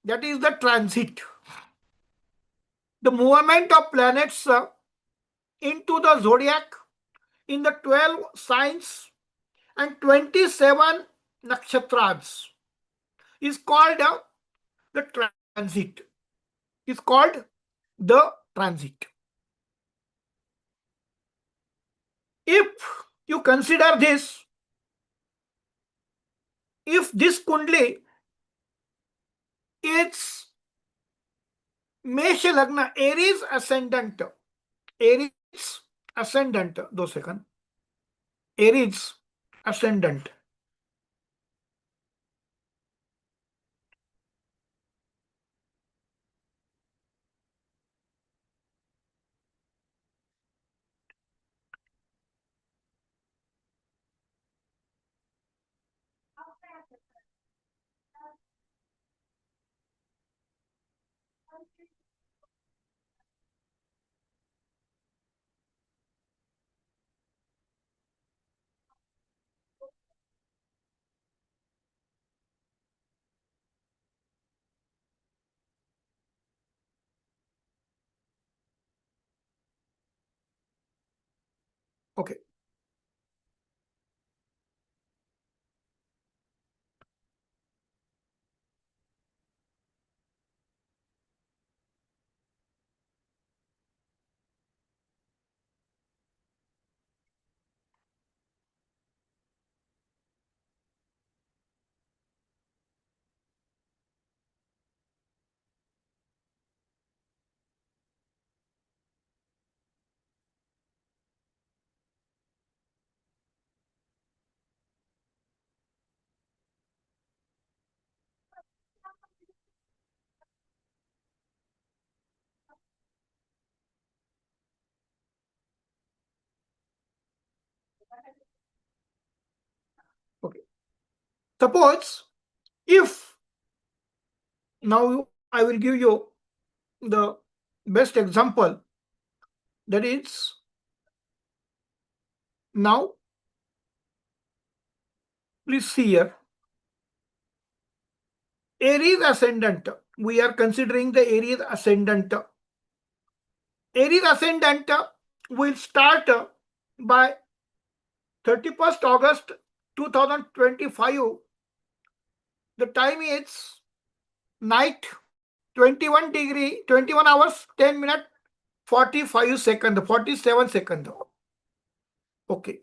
that is the transit. The movement of planets into the zodiac in the 12 signs and 27 nakshatras is called the transit. Is called the transit. If you consider this, if this kundli is Mesha Lagna, Aries ascendant, 2 second, Aries ascendant. Okay. Okay. Suppose If now I will give you the best example, that is now please see here, Aries ascendant. We are considering the Aries ascendant. Aries ascendant will start by 31st August 2025. The time is night 21 degree 21 hours 10 minutes 45 seconds 47 seconds. Okay.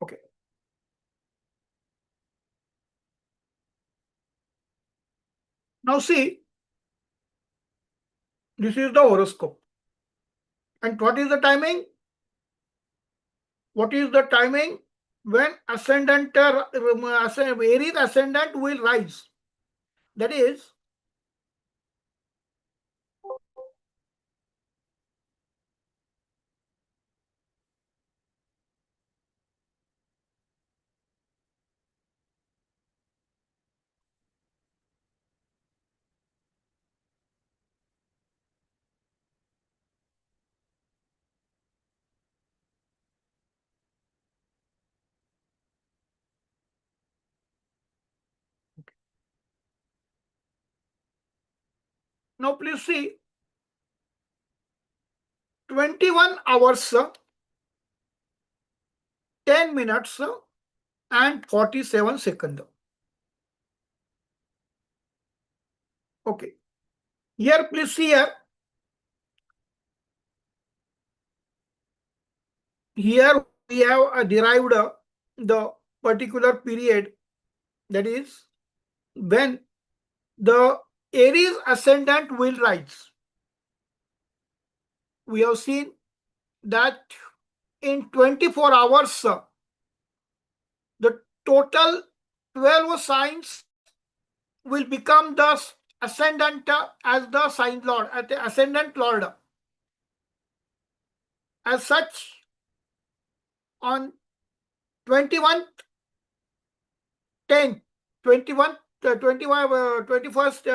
Okay. Now see, this is the horoscope. And what is the timing? What is the timing when ascendant Aries ascendant will rise? That is now please see 21 hours 10 minutes and 47 seconds. Okay. Here please see here we have derived the particular period, that is when the Aries ascendant will rise. We have seen that in 24 hours the total 12 signs will become the ascendant as the sign lord, as the ascendant lord. As such, on 21st 10 21 21 21st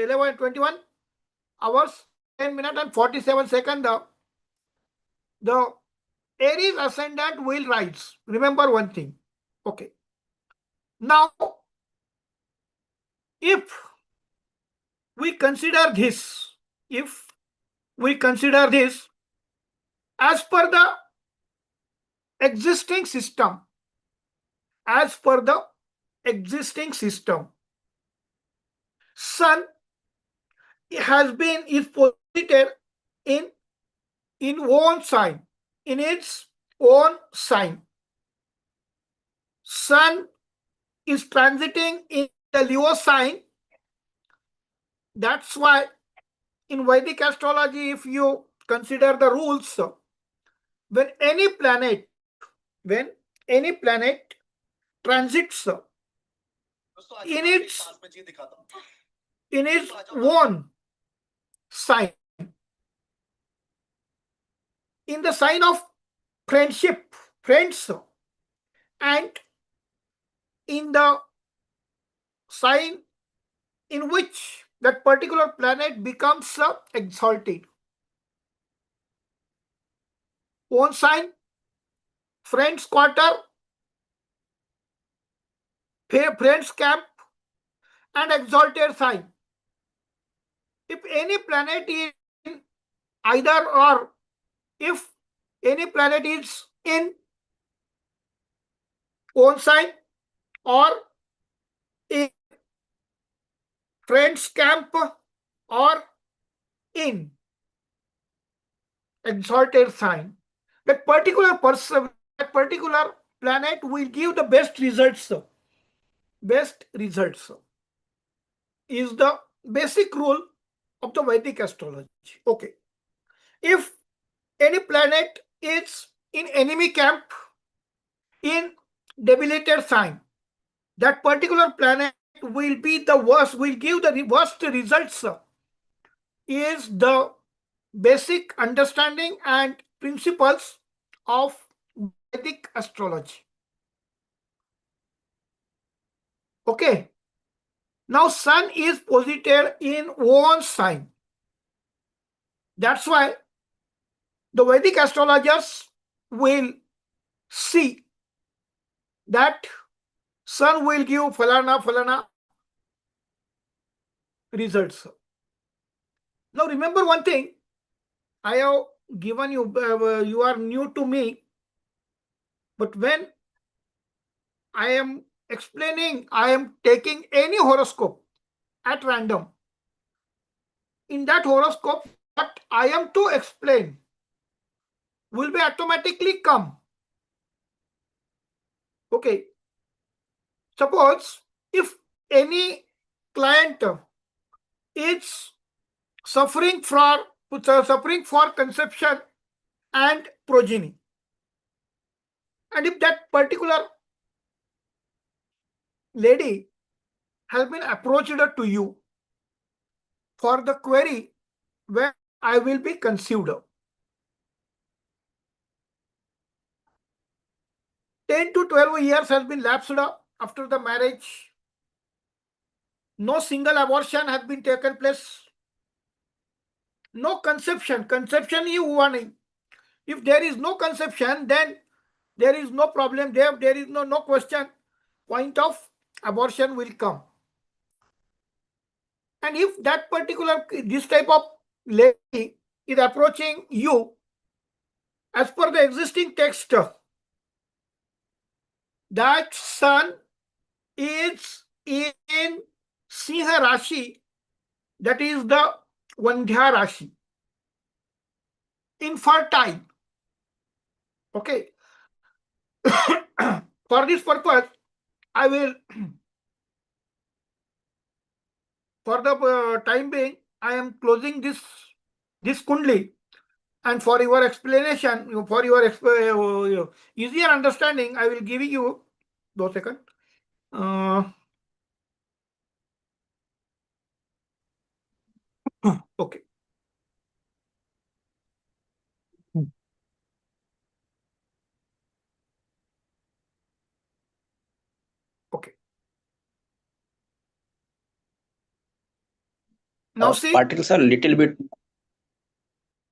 11 21 hours 10 minutes and 47 seconds the Aries ascendant will rise. Remember one thing. Okay. Now if we consider this, as per the existing system, Sun is posited in own sign, in its own sign. Sun is transiting in the Leo sign. That's why in Vedic astrology, if you consider the rules, when any planet transits in its in his own sign, in the sign of friendship, friends, and in the sign in which that particular planet becomes exalted. Own sign, friends quarter, friends camp, and exalted sign. If any planet is in either, or if any planet is in own sign or in friends camp or in exalted sign, that particular person, that particular planet will give the best results. Best results is the basic rule of the Vedic astrology. Okay. If any planet is in enemy camp, in debilitated sign, that particular planet will be the worst, will give the worst results, is the basic understanding and principles of Vedic astrology. Okay. Now, Sun is posited in own sign. That's why the Vedic astrologers will see that Sun will give falana results. Now, remember one thing. I have given you, you are new to me, but when I am explaining, I am taking any horoscope at random. In that horoscope, what I am to explain will be automatically come. Okay. Suppose if any client is suffering for conception and progeny, and if that particular lady has been approached to you for the query where I will be conceived, 10 to 12 years has been lapsed after the marriage, no single abortion has been taken place, no conception you want. If there is no conception, then there is no problem, there is no question, point of abortion will come. And if that particular, this type of lady is approaching you, as per the existing text, that Sun is in Sinha Rashi, that is the Vandhya Rashi, infertile. Okay. For this purpose, I will, for the time being, I am closing this kundli, and for your explanation, for your easier understanding, I will give you 2 seconds. Okay. Okay. Now see. Patil sir, little bit.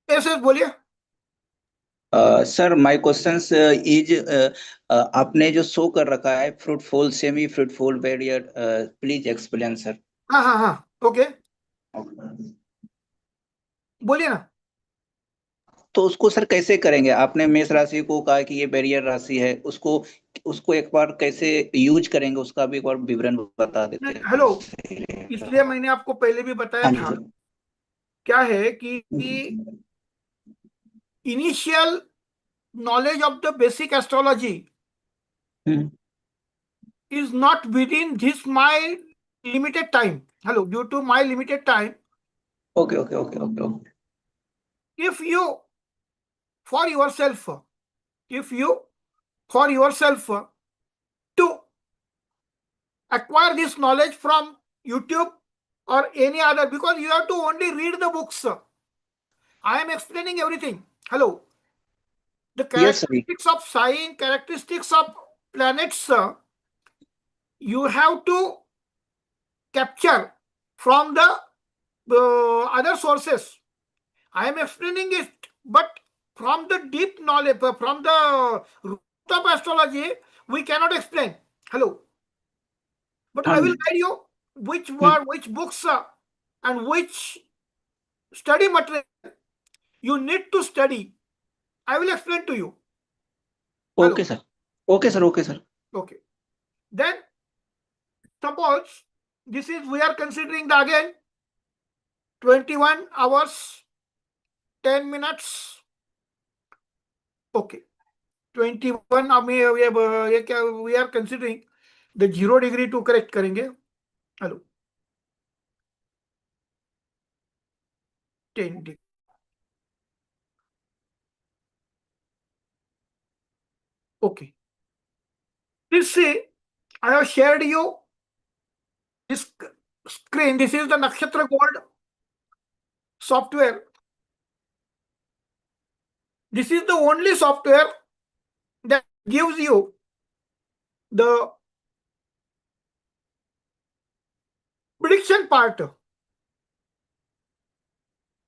Yes, बोलिए. Sir my questions is आपने जो show कर रखा है fruitful semi fruitful variate, please explain sir. हाँ okay, बोलिए ना. तो उसको सर कैसे करेंगे? आपने मेष राशि को कहा कि ये बैरियर राशि है, उसको एक बार कैसे यूज करेंगे उसका भी एक बार विवरण बता देते हैं. हेलो, इसलिए मैंने आपको पहले भी बताया था. क्या है कि initial knowledge of the basic astrology is not within this my limited time. Hello, due to my limited time. Okay. If you for yourself to acquire this knowledge from YouTube or any other, because you have to only read the books. I am explaining everything. Hello. The Yes, sir. characteristics of sign, characteristics of planets, you have to capture from the other sources. I am explaining it, but from the deep knowledge, from the root of astrology, we cannot explain. Hello. But I will guide you which books and which study material you need to study. I will explain to you. Hello. Okay, sir. Okay, sir. Okay, sir. Okay. Then suppose this is, we are considering the again 21 hours 10 minutes. Okay. 21 we are considering the 0 degree to correct करेंगे. Hello. 10 degree. Okay. Please see, I have shared you this screen. This is the Nakshatra Gold software. This is the only software that gives you the prediction part.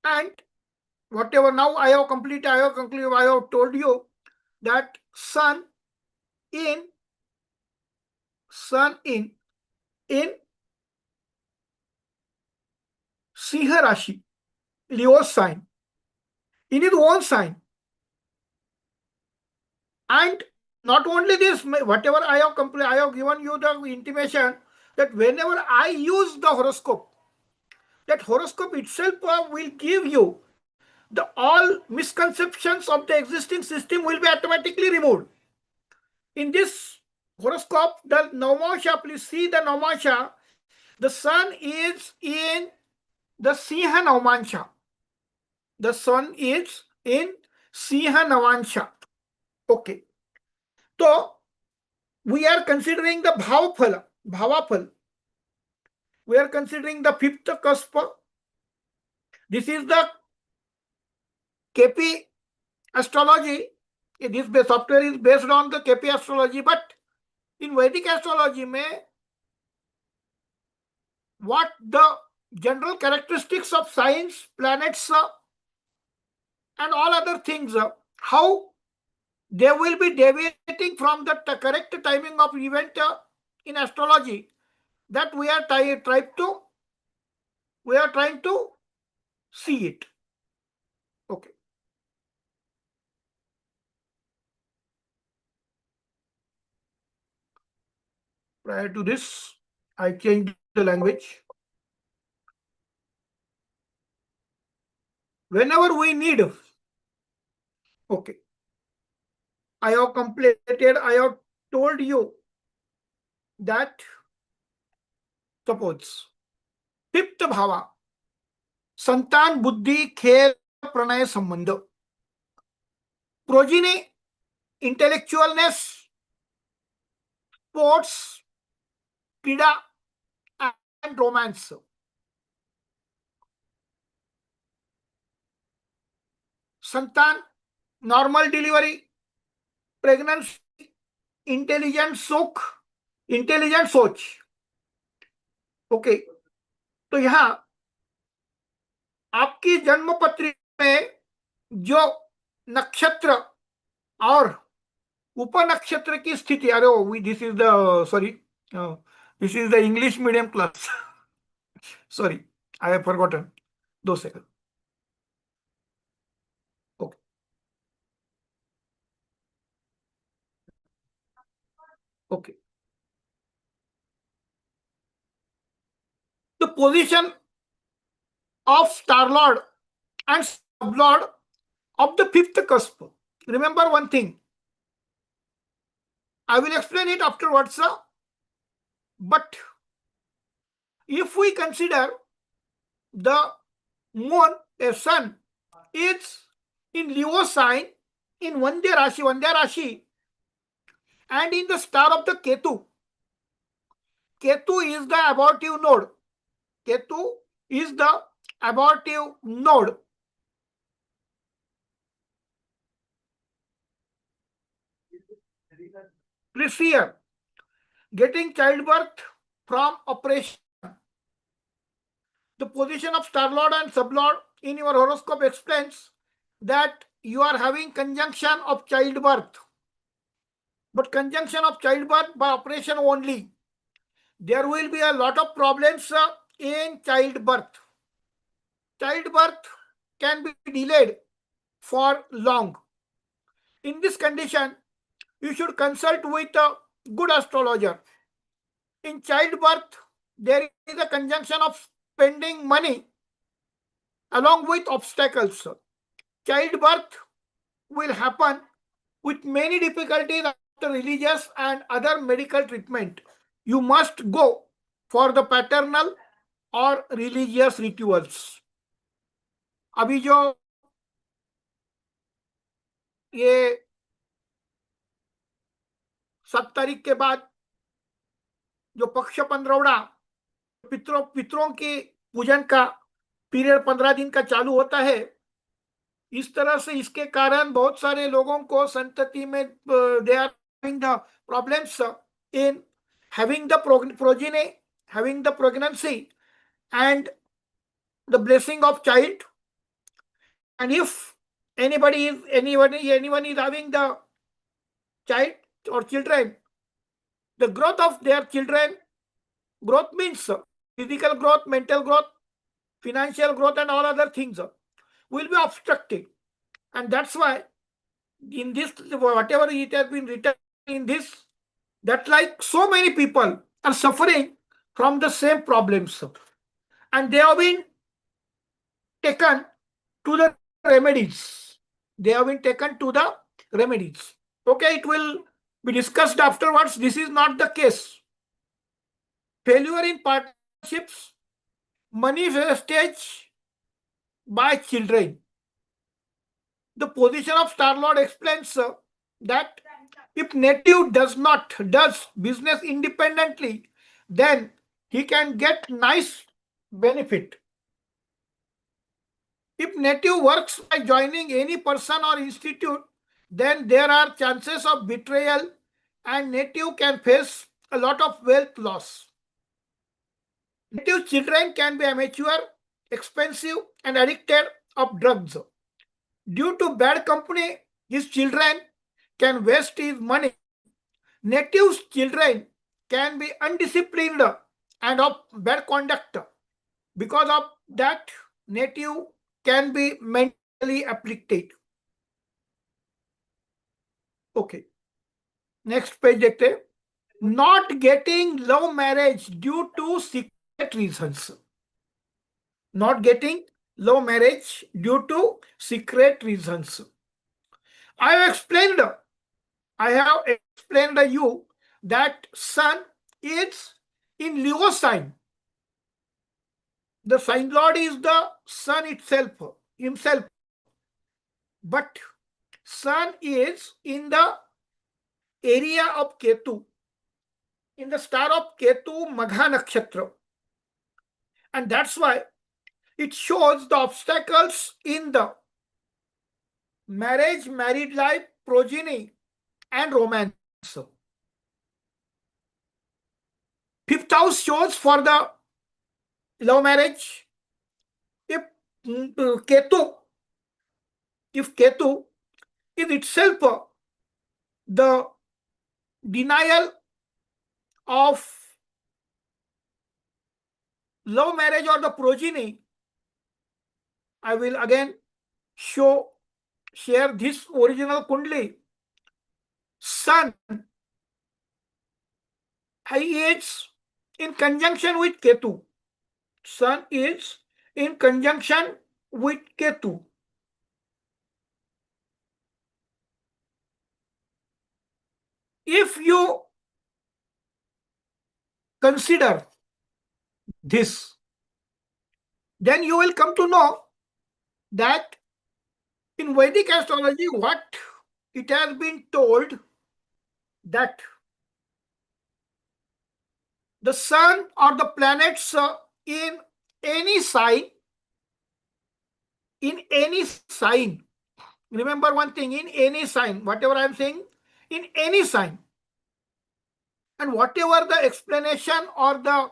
And whatever now I have completed, I have told you that sun in Sinha Rashi, Leo sign, in his own sign. And not only this, whatever I have given you the intimation that whenever I use the horoscope, that horoscope itself will give you the all misconceptions of the existing system will be automatically removed. In this horoscope, the Navamasha, please see the Navamasha, the sun is in the Sinha Navamasha. The sun is in Sinha Navamasha. Okay. So, we are considering the Bhavafal. We are considering the fifth cusp. This is the KP astrology. This software is based on the KP astrology, but in Vedic astrology, what the general characteristics of signs, planets, and all other things, how they will be deviating from the correct timing of event in astrology, that we are trying to see it. Okay. Prior to this, I changed the language. Whenever we need, okay, I have completed, I have told you that suppose fifth bhava, संतान बुद्धि खेल प्रणय संबंध, progeny, intellectualness, sports, क्रीड़ा and romance. संतान, normal delivery, pregnancy, intelligent सुख, intelligent सोच. Okay. तो यहां आपकी जन्म पत्रिका में जो नक्षत्र और उपनक्षत्र की स्थिति, अरे this is the this is the English medium class. Sorry, I have forgotten. 2 second. Okay. Okay. The position of Star Lord and Sub Lord of the fifth cusp. Remember one thing. I will explain it afterwards. But if we consider the moon, a sun, is in Leo sign, in Vandya Rashi, and in the star of the Ketu. Ketu is the abortive node. Ketu is the abortive node. This year, getting childbirth from operation. The position of star lord and sublord in your horoscope explains that you are having conjunction of childbirth, but conjunction of childbirth by operation only. There will be a lot of problems in childbirth. Childbirth can be delayed for long. In this condition, you should consult with a good astrologer. In childbirth, there is a conjunction of spending money along with obstacles. Childbirth will happen with many difficulties after religious and other medical treatment. You must go for the paternal और religious rituals. अभी जो ये 7 तारीख के बाद जो पक्ष पंद्रवड़ा पितरों के पूजन का पीरियड 15 दिन का चालू होता है, इस तरह से इसके कारण बहुत सारे लोगों को संतति में they are having the problems in having the progeny, having the pregnancy and the blessing of child. And if anyone is having the child or children, the growth of their children, growth means physical growth, mental growth, financial growth, and all other things will be obstructed. And that's why in this, whatever it has been written in this, that like so many people are suffering from the same problems, and they have been taken to the remedies. They have been taken to the remedies. Okay, it will be discussed afterwards. This is not the case. Failure in partnerships, money wastage by children. The position of Star Lord explains that if native does business independently, then he can get nice benefit. If native works by joining any person or institute, then there are chances of betrayal and native can face a lot of wealth loss. Native children can be immature, expensive, and addicted of drugs. Due to bad company, his children can waste his money. Native's children can be undisciplined and of bad conduct. Because of that, native can be mentally afflicted. Okay. Next page देखते हैं. Not getting love marriage due to secret reasons. Not getting love marriage due to secret reasons. I have explained you that Sun is in Leo sign. The sign lord is the Sun himself. But Sun is in the area of Ketu, in the star of Ketu, Magha Nakshatra. And that's why it shows the obstacles in the marriage, married life, progeny, and romance. Fifth house shows for the love marriage. If Ketu is itself the denial of love marriage or the progeny, I will again share this original Kundli. Sun is in conjunction with Ketu. Sun is in conjunction with Ketu. If you consider this, then you will come to know that in Vedic astrology, what it has been told that the sun or the planets in any sign, remember one thing, in any sign, whatever I am saying, in any sign, and whatever the explanation or the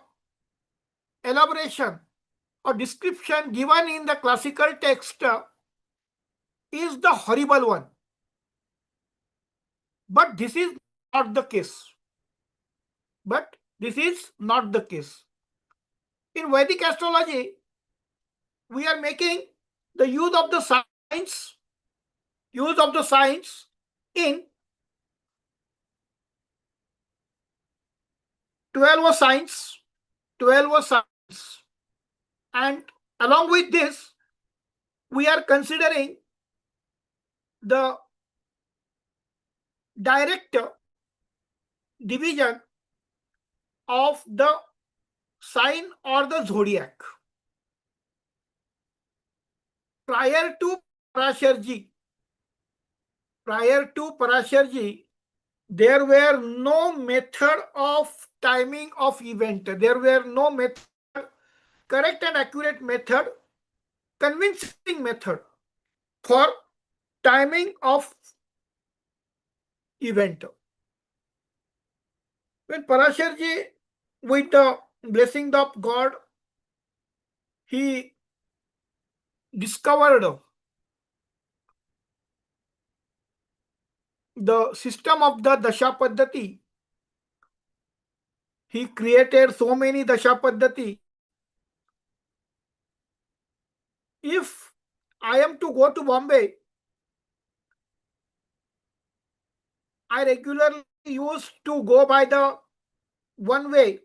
elaboration or description given in the classical text is the horrible one. But this is not the case. In Vedic astrology, we are making the use of the signs in 12 signs, and along with this, we are considering the direct division of the sign or the zodiac. Prior to Parasharji, there were no method of timing of event. There were no method, correct and accurate method, convincing method for timing of event. When Parasharji, with the blessing of God, he discovered the system of the Dasha Padhati. He created so many Dasha Padhati. If I am to go to Bombay, I regularly used to go by the one way,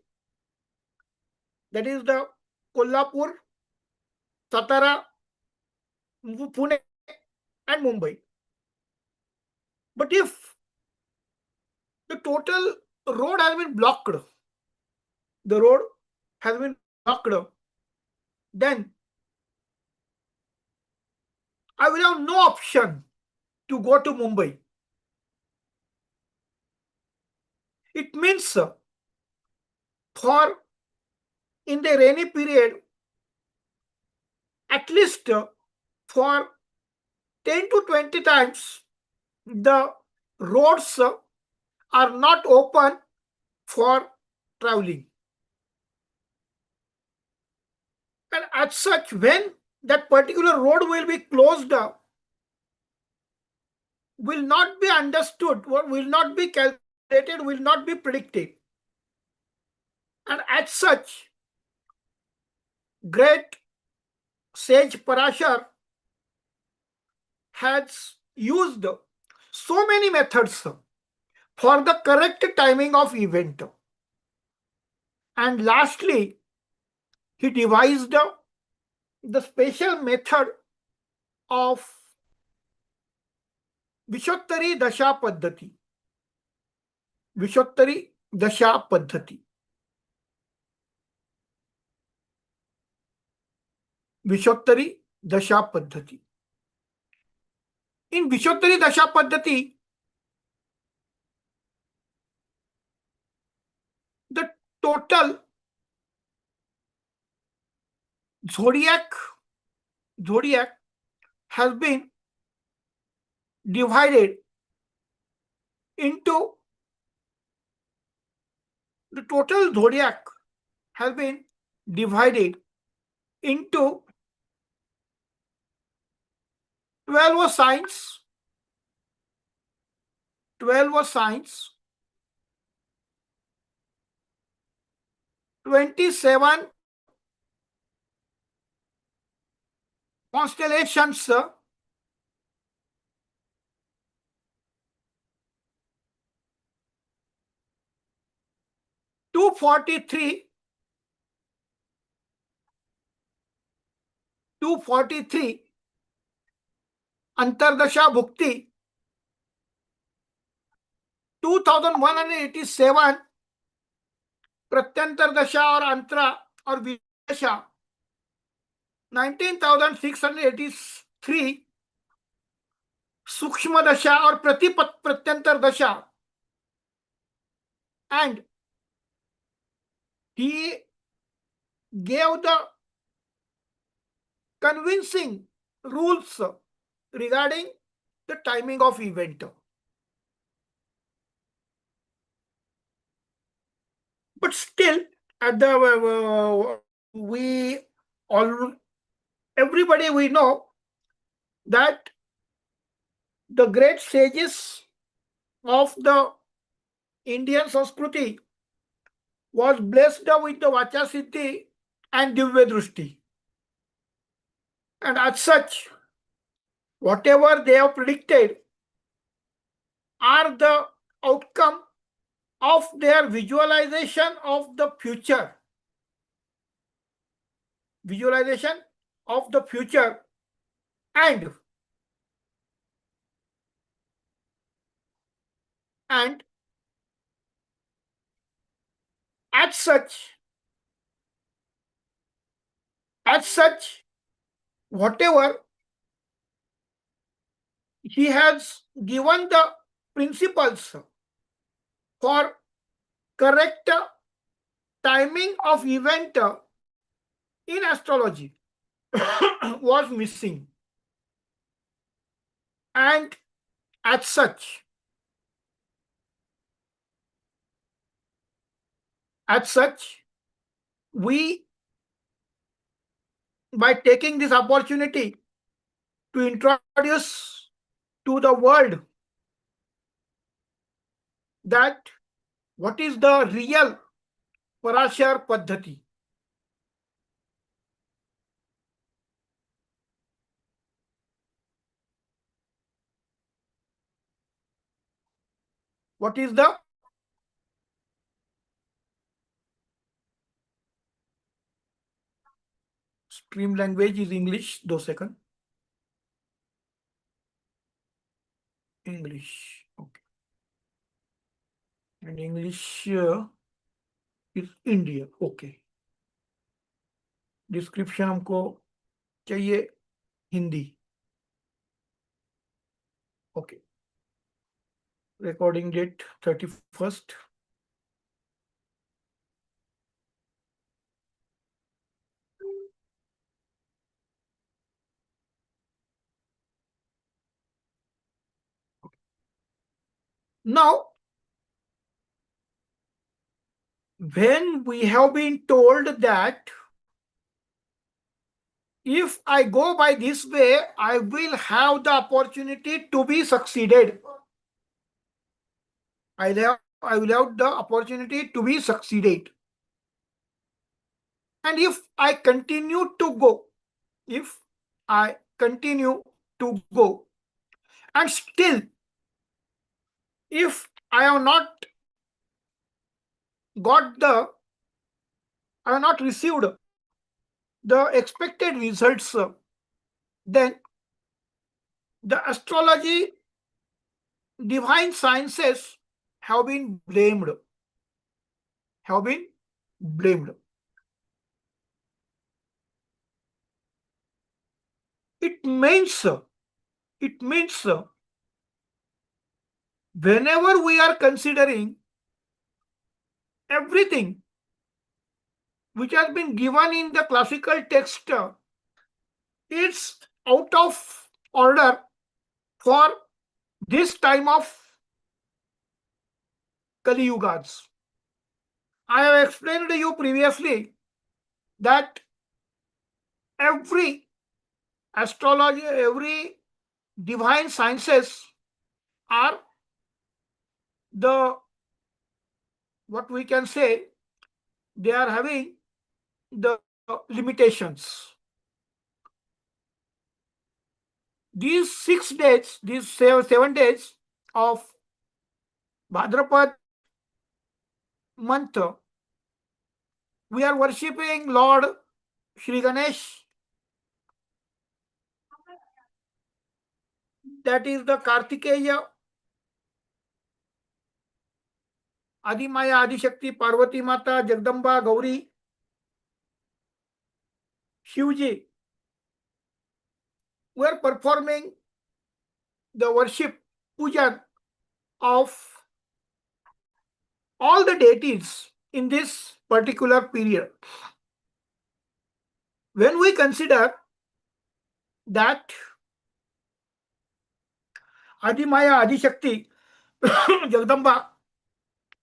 that is the Kolhapur, Satara, Pune and Mumbai. But if the total road has been blocked, then I will have no option to go to Mumbai. It means for in the rainy period, at least for 10 to 20 times, the roads are not open for traveling. And as such, when that particular road will be closed, will not be understood, or will not be calculated, will not be predicted. And as such, great sage Parashar has used so many methods for the correct timing of event. And lastly, he devised the special method of Vimshotari Dasa Padhati. Vimshotari Dasa Padhati. Vimshotari Dasa Padhati. In Vimshotari Dasa Padhati, the total zodiac has been divided into the total zodiac has been divided into 12 signs, 27 constellations, 243 Antardasha Bhukti, 2187 प्रत्यंतर दशा और अंतरा और विदशा, 19,683 सूक्ष्म दशा और प्रत्यंतर दशा, and he gave the convincing rules regarding the timing of event. But still, at the we all everybody we know that the great sages of the Indian Sanskriti was blessed with the Vacha Siddhi and Divya Drushti. And as such, whatever they have predicted are the outcome of their visualization of the future. Visualization of the future, and as such, whatever he has given the principles for correct timing of event in astrology was missing. And as such, we, by taking this opportunity to introduce to the world that what is the real Parashar Padhati. What is the stream language is English, 2 seconds. English, okay. And English is India, okay. Description हमको चाहिए Hindi, okay. Recording date 31st. Now, when we have been told that if I go by this way, I will have the opportunity to be succeeded. I will have the opportunity to be succeeded. And if I continue to go, and still, if I have not received the expected results, then the astrology, divine sciences have been blamed. It means whenever we are considering everything which has been given in the classical text, it's out of order for this time of Kali Yugas. I have explained to you previously that every astrology, every divine sciences are the, what we can say, they are having the limitations. These 6 days, these 7 days of Bhadrapad month, we are worshipping Lord Shri Ganesh. That is the Kartikeya, Adi Maya, Adi Shakti, Parvati Mata, Jagdamba, Gauri, Shivji. We are performing the worship, puja of all the deities in this particular period. When we consider that Adimaya Adishakti Jagdamba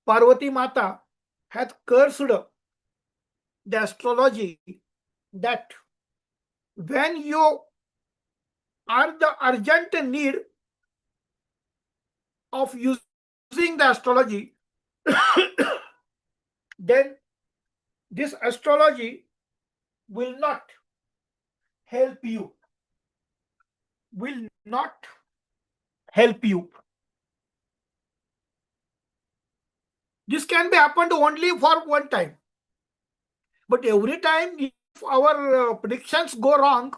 Parvati Mata has cursed the astrology that when you are the urgent need of using the astrology, then this astrology will not help you. Will not help you. This can be happened only for one time. But every time if our predictions go wrong,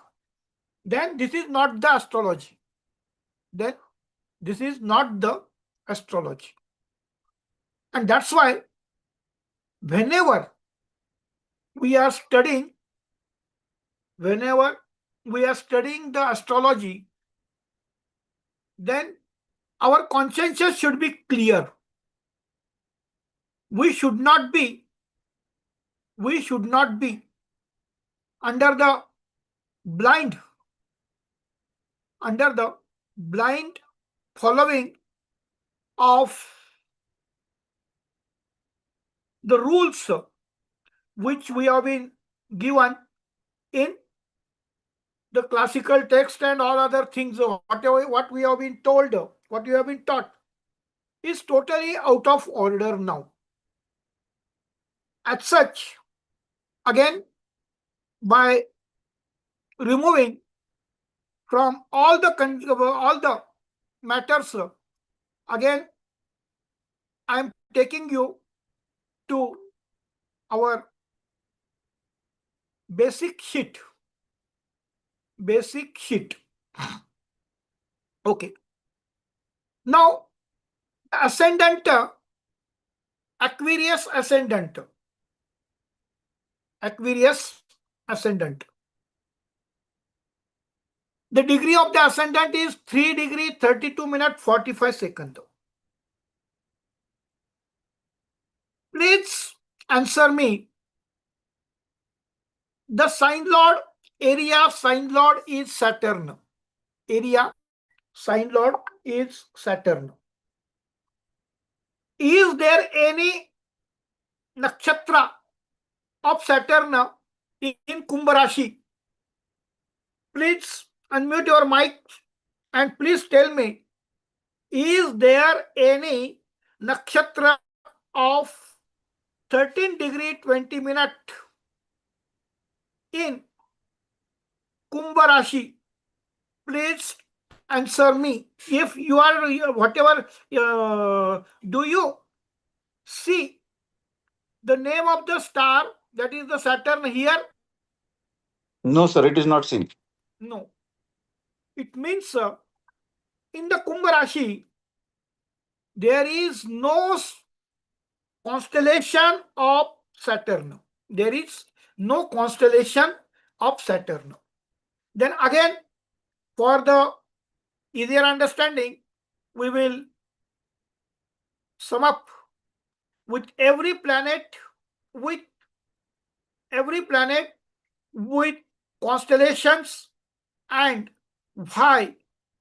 then this is not the astrology. Then this is not the astrology. And that's why whenever we are studying the astrology, then our consciences should be clear. We should not be under the blind following of the rules which we have been given in the classical text and all other things. What we have been told, what we have been taught is totally out of order now. As such, again, by removing from all the matters, again, I am taking you to our basic sheet. Okay. Now, ascendant, Aquarius ascendant. The degree of the ascendant is 3 degree 32 minute 45 second. Please answer me. The sign lord, area sign lord is Saturn. Area sign lord is Saturn. Is there any nakshatra of Saturn in Kumbh Rashi? Please unmute your mic and please tell me, is there any nakshatra of 13 degree 20 minute in Kumbh Rashi? Please answer me. If you are whatever, do you see the name of the star that is the Saturn here? No, sir, it is not seen. No. It means in the Kumbh Rashi, there is no constellation of Saturn. There is no constellation of Saturn. Then again, for the easier understanding, we will sum up with every planet with constellations and why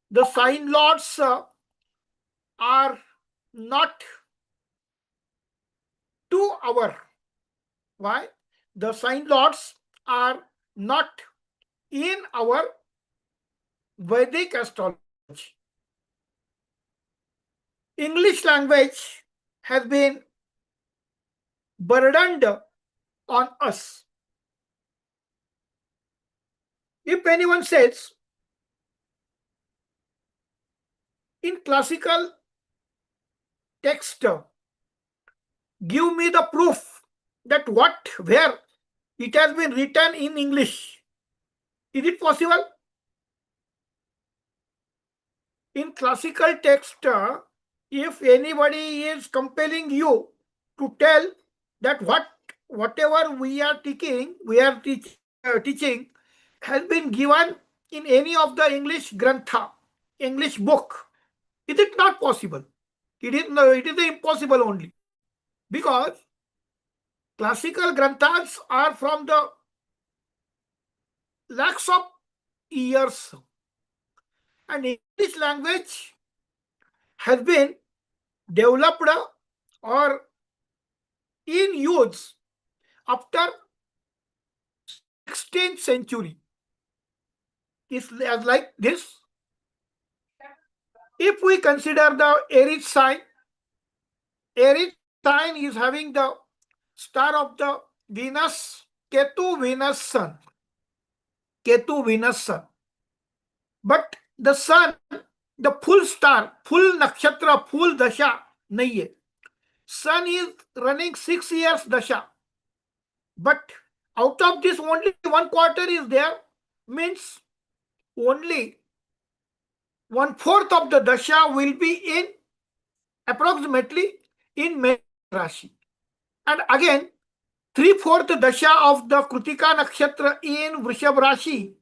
the sign lords are not to our, why the sign lords are not in our Vedic astrology. English language has been burdened on us. If anyone says in classical text, give me the proof that where it has been written in English, is it possible? In classical text, if anybody is compelling you to tell that whatever we are teaching has been given in any of the English grantha, English book, is it not possible? It is impossible only, because classical granthas are from the lakhs of years. And English language has been developed or in use after 16th century. It's like this. If we consider the Aries sign is having the star of the Venus, Ketu, Venus, Sun. Ketu, Venus, Sun. But the Sun, the full star, full nakshatra, full dasha, nahi hai. Sun is running 6 years dasha. But out of this, only 1/4 is there, means only 1/4 of the dasha will be in approximately in Mekha Rashi. And again, 3/4 dasha of the Kritika nakshatra in Vrishab Rashi,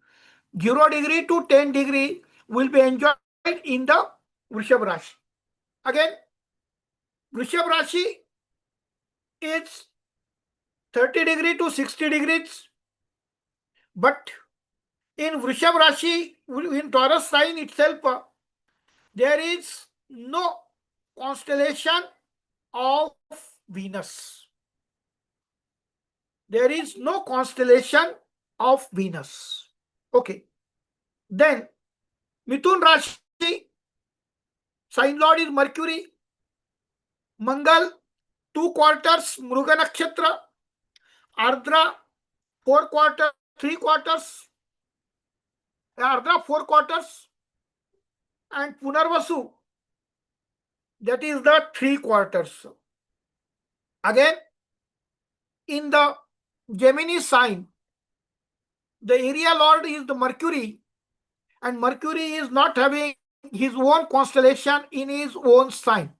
0 degree to 10 degree, will be enjoyed in the Vrishab Rashi. Again, Vrishab Rashi is 30 degree to 60 degrees. But in Vrishab Rashi, in Taurus sign itself, there is no constellation of Venus. There is no constellation of Venus. Okay. Then, Mithun Rashi, sign lord is Mercury. Mangal, 2 quarters, Mruga Nakshatra. Ardra, 4 quarters, 3 quarters. Ardra, 4 quarters. And Punarvasu, that is the 3 quarters. Again, in the Gemini sign, the area lord is the Mercury, and Mercury is not having his own constellation in his own sign.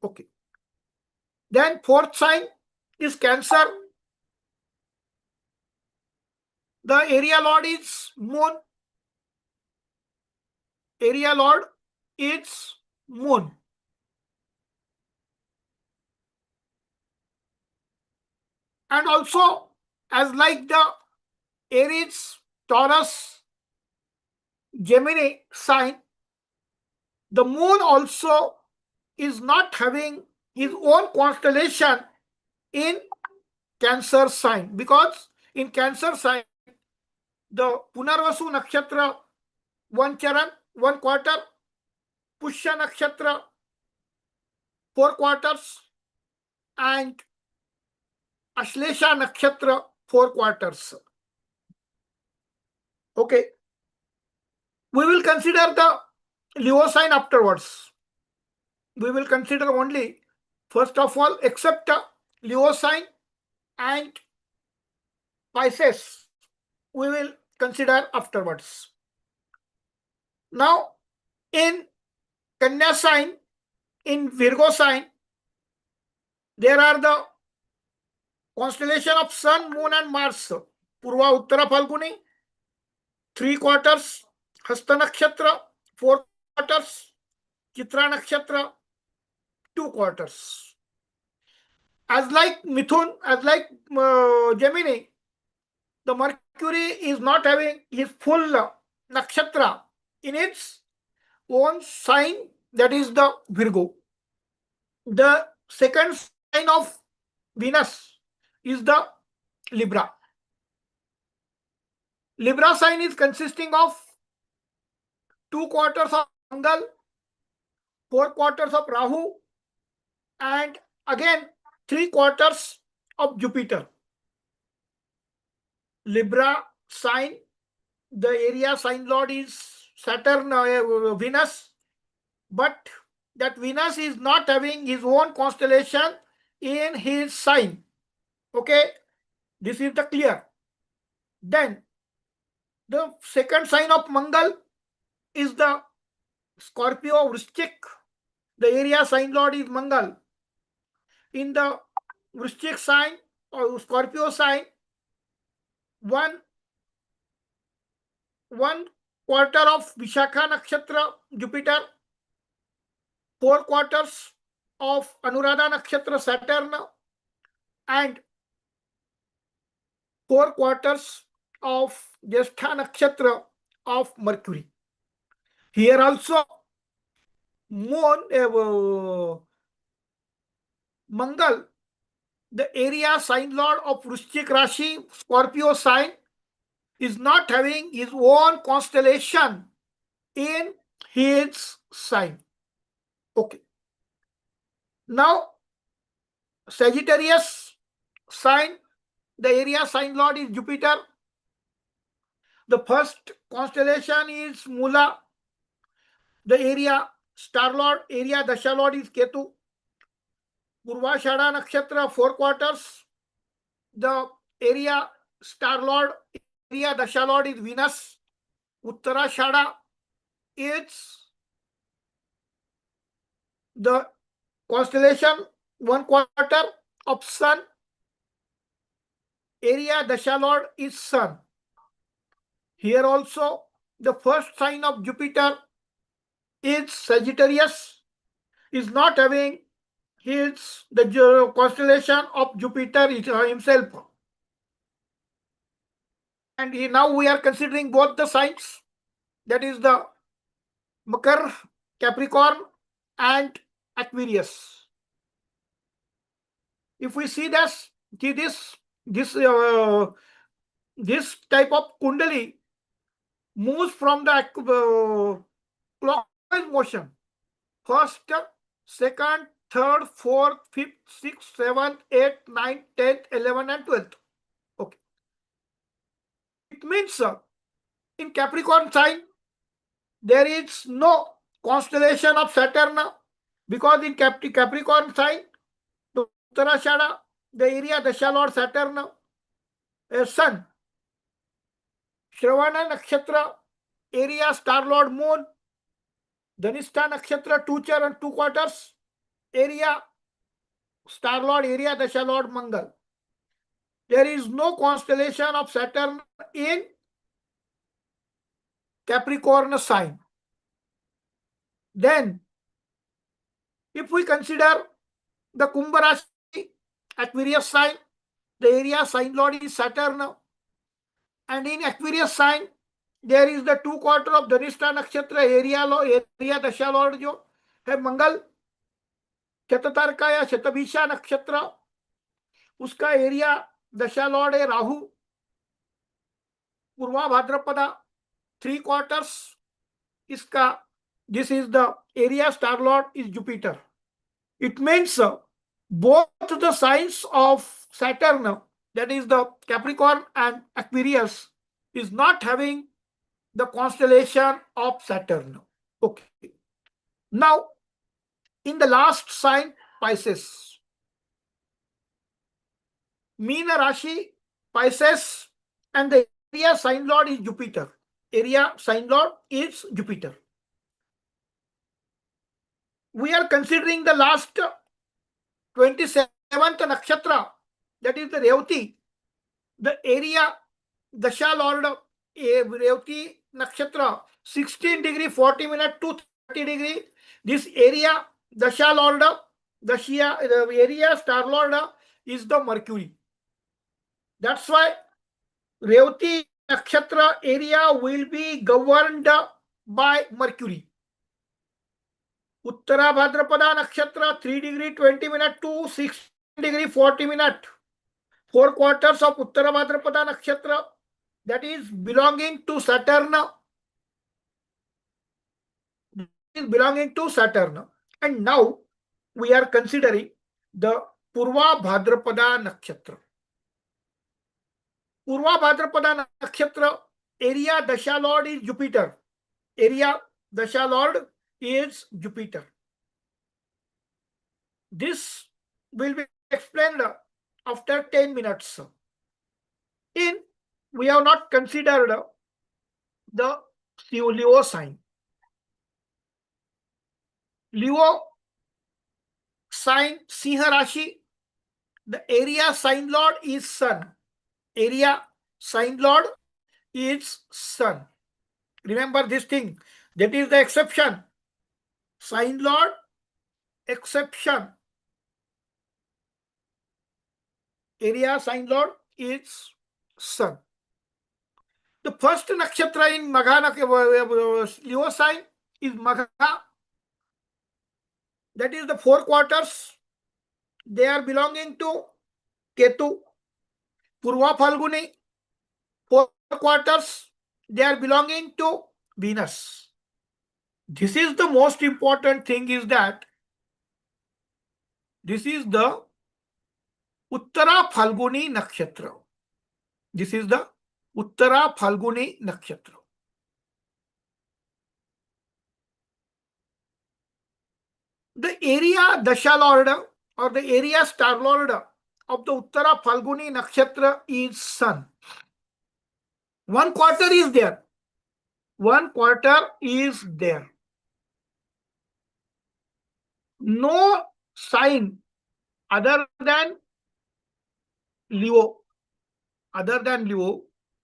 Okay. Then 4th sign is Cancer. The area lord is Moon. Area lord is Moon. And also, as like the Aries, Taurus, Gemini sign, the Moon also is not having his own constellation in Cancer sign, because in Cancer sign, the Punarvasu nakshatra, 1 charan, 1 quarter, Pushya nakshatra, 4 quarters, and Ashlesha nakshatra, 4 quarters. Okay. We will consider the Leo sign afterwards. We will consider only, first of all, except Leo sign and Pisces, we will consider afterwards. Now, in Kanya sign, in Virgo sign, there are the constellation of Sun, Moon, and Mars. Purva Uttara Phalguni, 3 quarters, Hasta Nakshatra, 4 quarters, Chitra Nakshatra, 2 quarters. As like Mithun, as like Gemini, the Mercury is not having his full nakshatra in its own sign, that is the Virgo. The second sign of Venus is the Libra. Libra sign is consisting of 2 quarters of Mangal, 4 quarters of Rahu, and again 3 quarters of Jupiter. Libra sign, the area sign lord is Saturn, Venus, but that Venus is not having his own constellation in his sign. Okay, this is the clear. Then the second sign of Mangal is the Scorpio Vrishchik. The area sign lord is Mangal. In the Vrishchik sign or Scorpio sign, 1 quarter of Vishakha Nakshatra, Jupiter, 4 quarters of Anuradha Nakshatra, Saturn, and 4 quarters of Jyeshtha Nakshatra, of Mercury. Here also Moon, Mangal, the area sign lord of Vrishchik Rashi, Scorpio sign, is not having his own constellation in his sign. Okay. Now, Sagittarius sign, the area sign lord is Jupiter. The first constellation is Mula. The area star lord, area dasha lord is Ketu. Purvashada nakshatra, 4 quarters. The area star lord, area dasha lord is Venus. Uttarashada is the constellation 1 quarter of Sun. Area dasha lord is Sun. Here also the first sign of Jupiter is Sagittarius, is not having the constellation of Jupiter himself. And now we are considering both the signs, that is the Makar, Capricorn and Aquarius. If we see this type of Kundali moves from the clockwise motion, first, second, third, fourth, fifth, sixth, seventh, eighth, ninth, 10th, 11th, and 12th. Okay. It means in Capricorn sign, there is no constellation of Saturn, because in Capricorn sign, the Uttarashada, the area dasha lord Saturn, Sun. Shravana nakshatra, area star lord Moon. Dhanishta nakshatra, 2 chair and 2 quarters, area star lord, area dasha lord Mangal. There is no constellation of Saturn in Capricorn sign. Then, if we consider the Kumbha Rashi, Aquarius sign, the area sign lord is Saturn, and in Aquarius sign, there is the 2 quarter of Dhanishta nakshatra, area dasha lord जो है मंगल. शततारका या शतभिषा नक्षत्र, उसका area दशा Lord है राहु. पूर्वा Bhadrapada 3 quarters, इसका this is the area star lord is Jupiter. It means both the signs of Saturn, that is the Capricorn and Aquarius, is not having the constellation of Saturn. Okay. Now, in the last sign, Pisces. Meena Rashi, Pisces, and the area sign lord is Jupiter. Area sign lord is Jupiter. We are considering the last 27th nakshatra, that is the Revati. The area dasha lord Revati nakshatra, 16 degree 40 minute to 30 degree. This area dasha lord, the area star lord is the Mercury. That's why Revati nakshatra area will be governed by Mercury. Uttara Bhadrapada nakshatra 3 degree 20 minute to 6 degree 40 minute. 4 quarters of Uttara Bhadrapada nakshatra, that is belonging to Saturn. And now we are considering the Purva Bhadrapada nakshatra. Purva Bhadrapada nakshatra, area dasha lord is Jupiter. Area dasha lord is Jupiter. This will be explained after 10 minutes. We have not considered the Leo sign. Leo sign, Sinha Rashi, the area sign lord is Sun. Area sign lord is Sun. Remember this thing. That is the exception. Sign lord, exception. Area sign lord is Sun. The first nakshatra in Leo sign is Magha. That is the 4 quarters. They are belonging to Ketu. Purva Phalguni, 4 quarters. They are belonging to Venus. This is the most important thing, is that this is the Uttara Phalguni nakshatra. This is the Uttara Phalguni nakshatra. The area Dasha Lord or the area star lord of the Uttara Phalguni nakshatra is Sun. 1 quarter is there. 1 quarter is there. No sign other than Leo,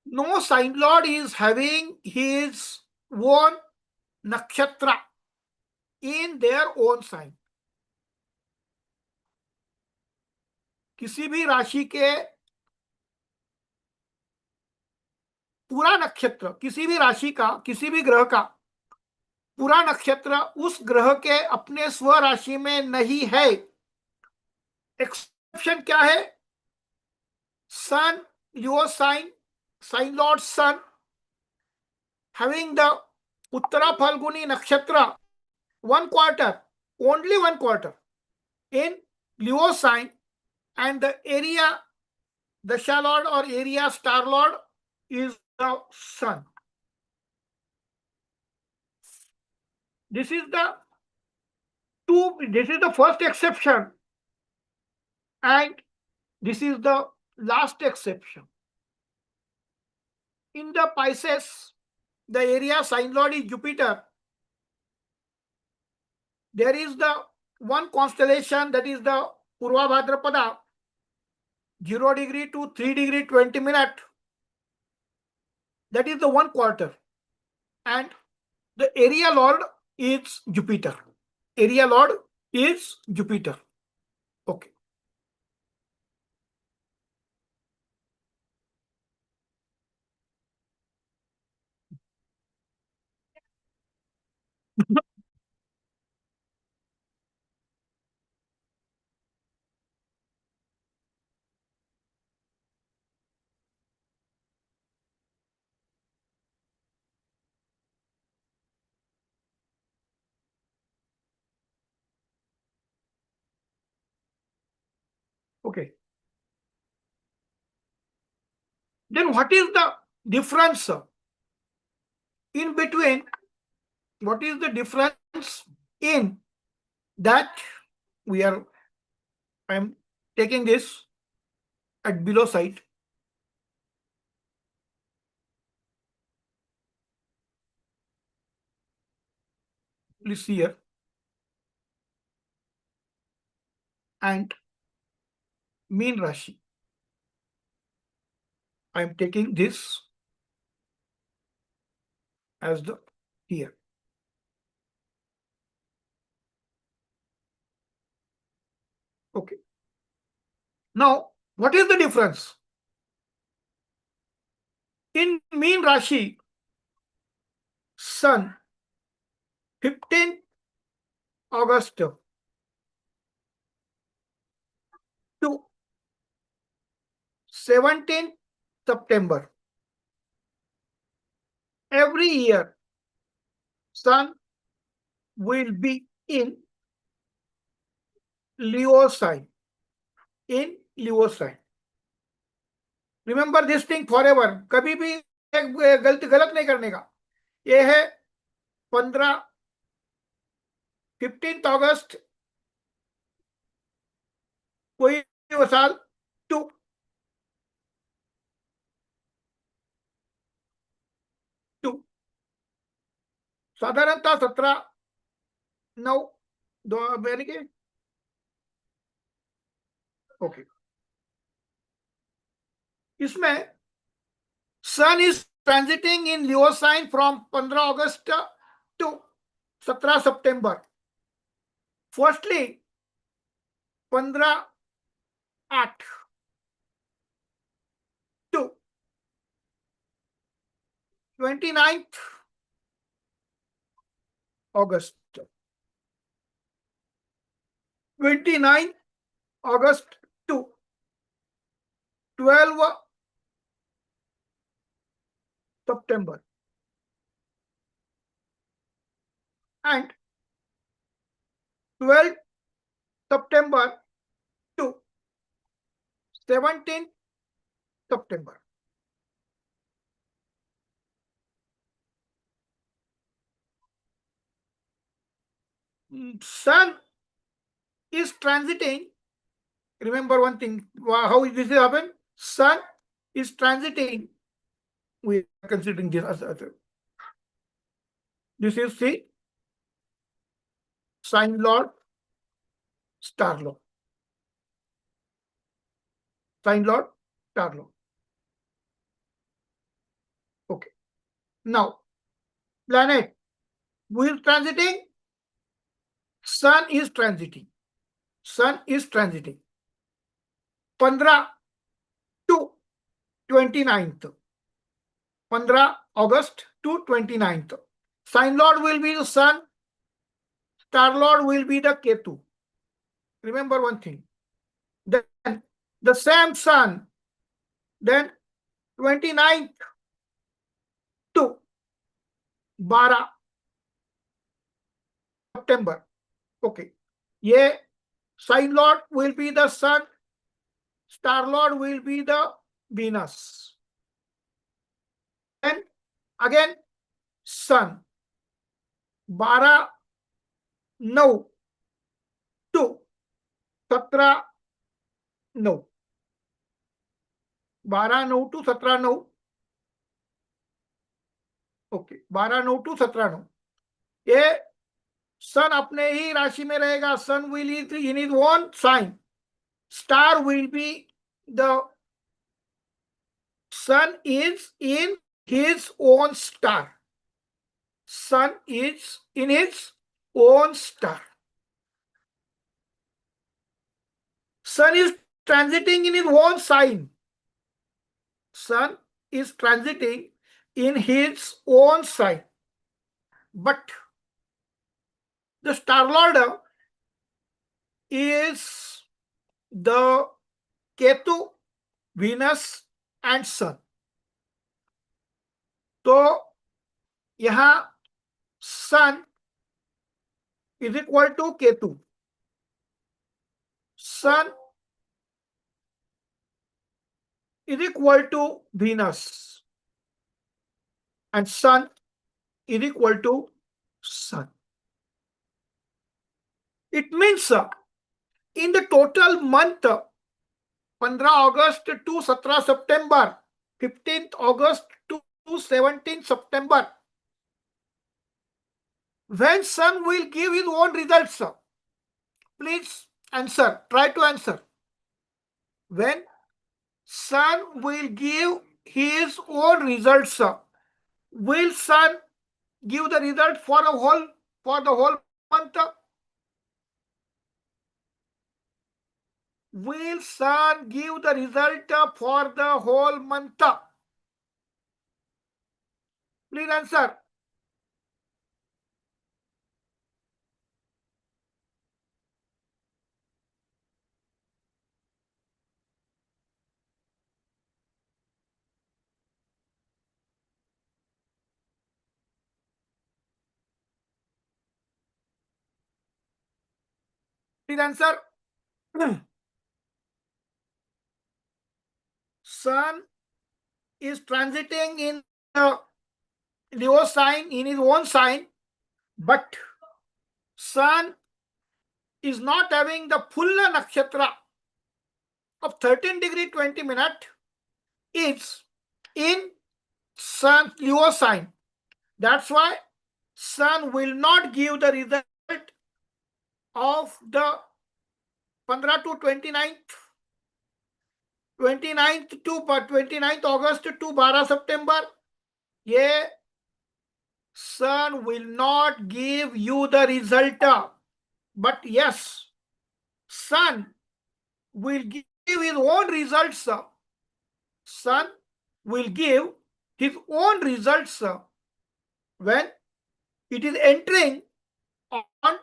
no sign lord is having his own nakshatra in their own sign. किसी भी राशि के पूरा नक्षत्र, किसी भी राशि का, किसी भी ग्रह का पूरा नक्षत्र उस ग्रह के अपने स्व राशि में नहीं है. एक्सेप्शन क्या है? Sun, your sign lord sun having the Uttara Phalguni nakshatra 1 quarter, only 1 quarter in Leo sign, and the area Dasha Lord or area star lord is the Sun. This is the first exception, and this is the last exception. In the Pisces, the area sign lord is Jupiter. There is the one constellation, that is the Purva Bhadrapada, 0 degree to 3 degree 20 minutes. That is the 1 quarter. And the area lord is Jupiter. Area lord is Jupiter. Okay. Okay. Then what is the difference in between? What is the difference in that? I am taking this at below side. Please see here. And Meen Rashi. I am taking this as the here. Okay. Now, what is the difference? In Meen Rashi, Sun, 15th August to 17th September. Every year, Sun will be in Leo sign. In Leo sign. Remember this thing forever. कभी भी गलत नहीं करने का. ये है 15th August कोई साल 2 साधारणतः 17/9 यानी कि ओके. इसमें sun is transiting in Leo sign from 15 August to 17 September. Firstly 15/8 to 29th August. 29th August to 12 September. And 12 September to 17 September. Sun is transiting. Remember one thing, how this happen? Sun is transiting. We are considering this as this is the sign lord, star lord. Sign lord, star lord. Okay. Now, planet who is transiting? Sun is transiting. Sun is transiting. 15 to 29th. 15 August to 29th. Sign lord will be the Sun. Star lord will be the Ketu. Remember one thing. Then the same Sun. Then 29th to 12 September. Okay. Yeah. Sign lord will be the Sun. Star lord will be the Venus. Then again Sun. 12 9 to 17 9. 12 9 to 17 9. Okay 12 9 to 17 9. ये सन अपने ही राशि में रहेगा. सन will be in his own sign. Star will be the sun is in his own star. Sun is in his own star. Sun is transiting in his own sign. Sun is transiting in his own sign. But the star lord is the Ketu, Venus and Sun. तो यहाँ Sun is equal to Ketu. Sun is equal to Venus. And Sun is equal to Sun. It means in the total month 15 August to 17 September, 15th August to 17 September, when Sun will give his own results, please answer, try to answer. When Sun will give his own results, will Sun give the result for the whole month? Will Sun give the result for the whole month? Please answer. Please answer. Sun is transiting in Leo sign, in his own sign, but Sun is not having the full nakshatra of 13 degree 20 minute. It's in Sun Leo sign. That's why Sun will not give the result of the 15 to 29th, 29th to 29th August to 12 September. Yeah, Sun will not give you the result. But yes, Sun will give his own results. Sun will give his own results when it is entering on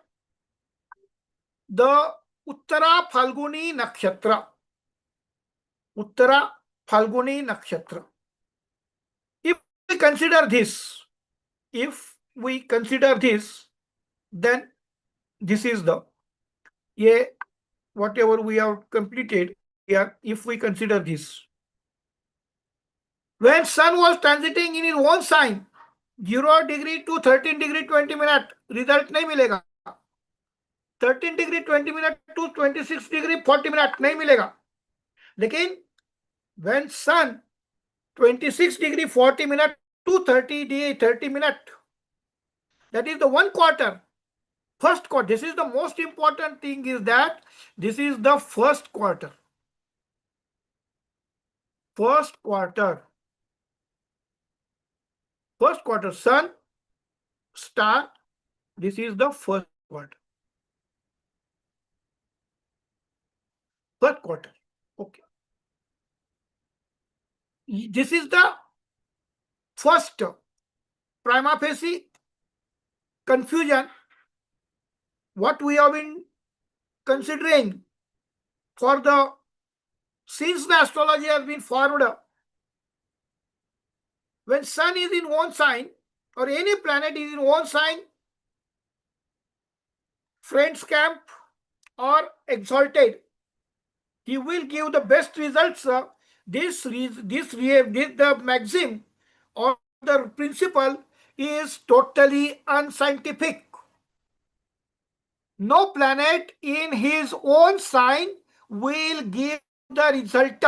the Uttara Phalguni Nakshatra. Uttara Phalguni Nakshatra. If we consider this, then this is the whatever we have completed here. If we consider this, when Sun was transiting in his own sign, 0 degree to 13 degree 20 minute, result नहीं मिलेगा. 13 degree 20 minute to 26 degree 40 minute नहीं मिलेगा. लेकिन when Sun 26 degree 40 minute to 30 minute, that is the 1 quarter. First quarter. This is the most important thing, is that this is the first quarter. First quarter. First quarter. Sun, star. This is the first quarter. First quarter. Okay. This is the first prima facie confusion what we have been considering for the, since the astrology has been formed. When Sun is in one sign or any planet is in one sign, friends camp or exalted, he will give the best results. The maxim or the principle is totally unscientific. No planet in his own sign will give the result.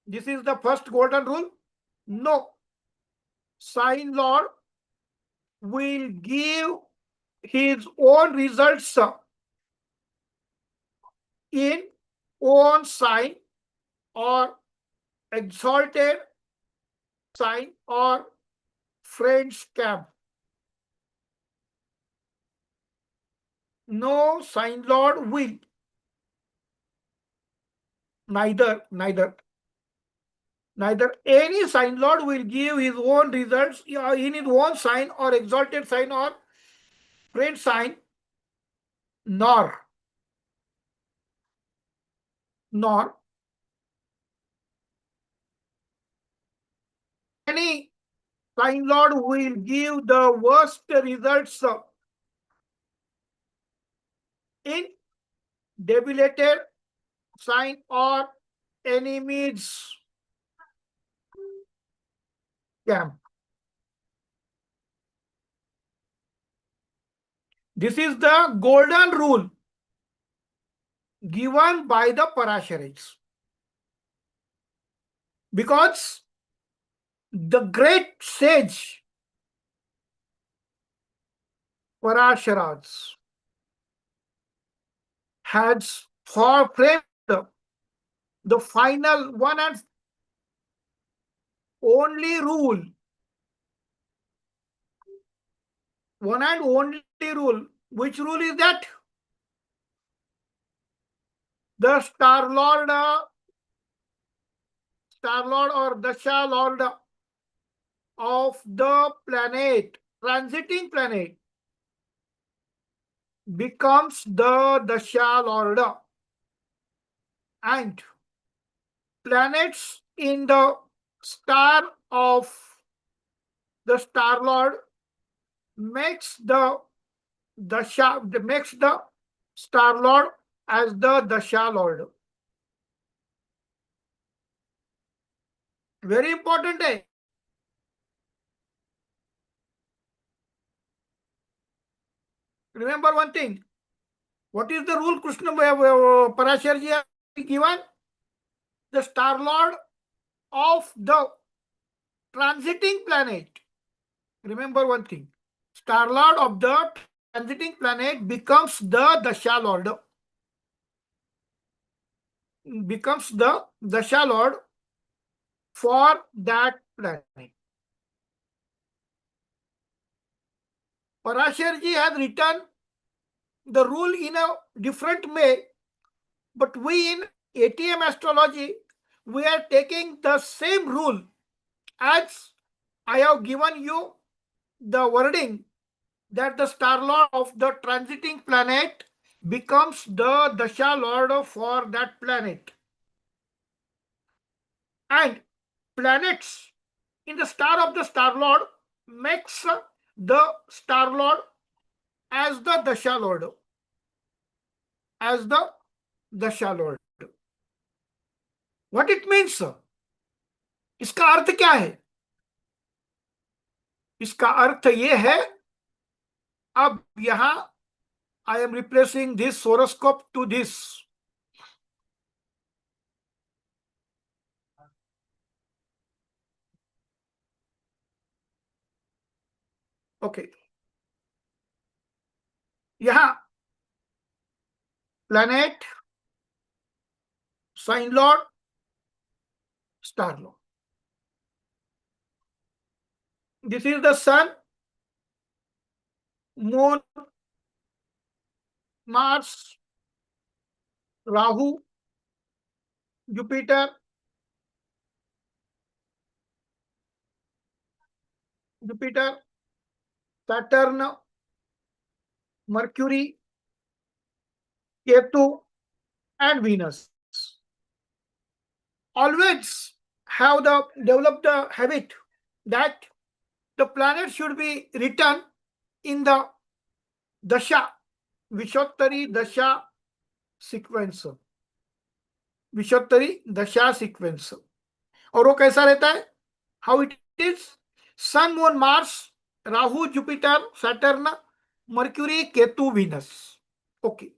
This is the first golden rule. No sign lord will give his own results in own sign or exalted sign or friends camp. No sign lord will. Neither any sign lord will give his own results in his own sign or exalted sign or friend sign, nor any sign lord will give the worst results in debilitated sign or enemies camp. This is the golden rule given by the Parasharas. Because the great sage Parasharas has framed the final one and only rule. One and only rule. Which rule is that? The star lord or Dasha lord of the planet, transiting planet, becomes the Dasha lord, and planets in the star of the star lord makes the star lord as the Dasha lord. Very important. Remember one thing. What is the rule Krishna Parashar ji has given? The star lord of the transiting planet. Remember one thing. Star lord of the transiting planet becomes the Dasha lord. Becomes the Dasha lord for that planet. Parashar ji has written the rule in a different way, but we in ATM astrology, we are taking the same rule as I have given you the wording that the star lord of the transiting planet becomes the dasha lord for that planet. And planets in the star of the star lord makes the star lord as the dasha lord. As the dasha lord. What it means? इसका अर्थ क्या है? इसका अर्थ ये है, अब यहां I am replacing this horoscope to this. Okay. यहां planet, sign lord, star lord. This is the sun, moon, Mars, Rahu, Jupiter, Saturn, Mercury, Ketu, and Venus. Always have developed the habit that the planet should be written in the dasha, Vimshotari Dasa sequence. Vimshotari Dasa sequence. और वो कैसा रहता है? How it is? Sun, Moon, Mars, Rahu, Jupiter, Saturn, Mercury, Ketu, Venus. Okay.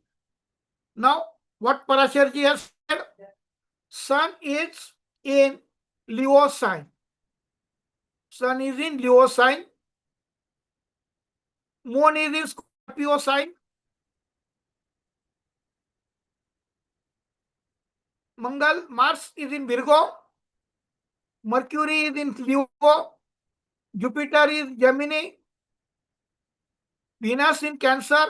Now, what Parashar ji has said? Sun is in Leo sign. Sun is in Leo sign. Moon is in Scorpio sign. Mangal, Mars is in Virgo. Mercury is in Leo. Jupiter is Gemini. Venus in Cancer.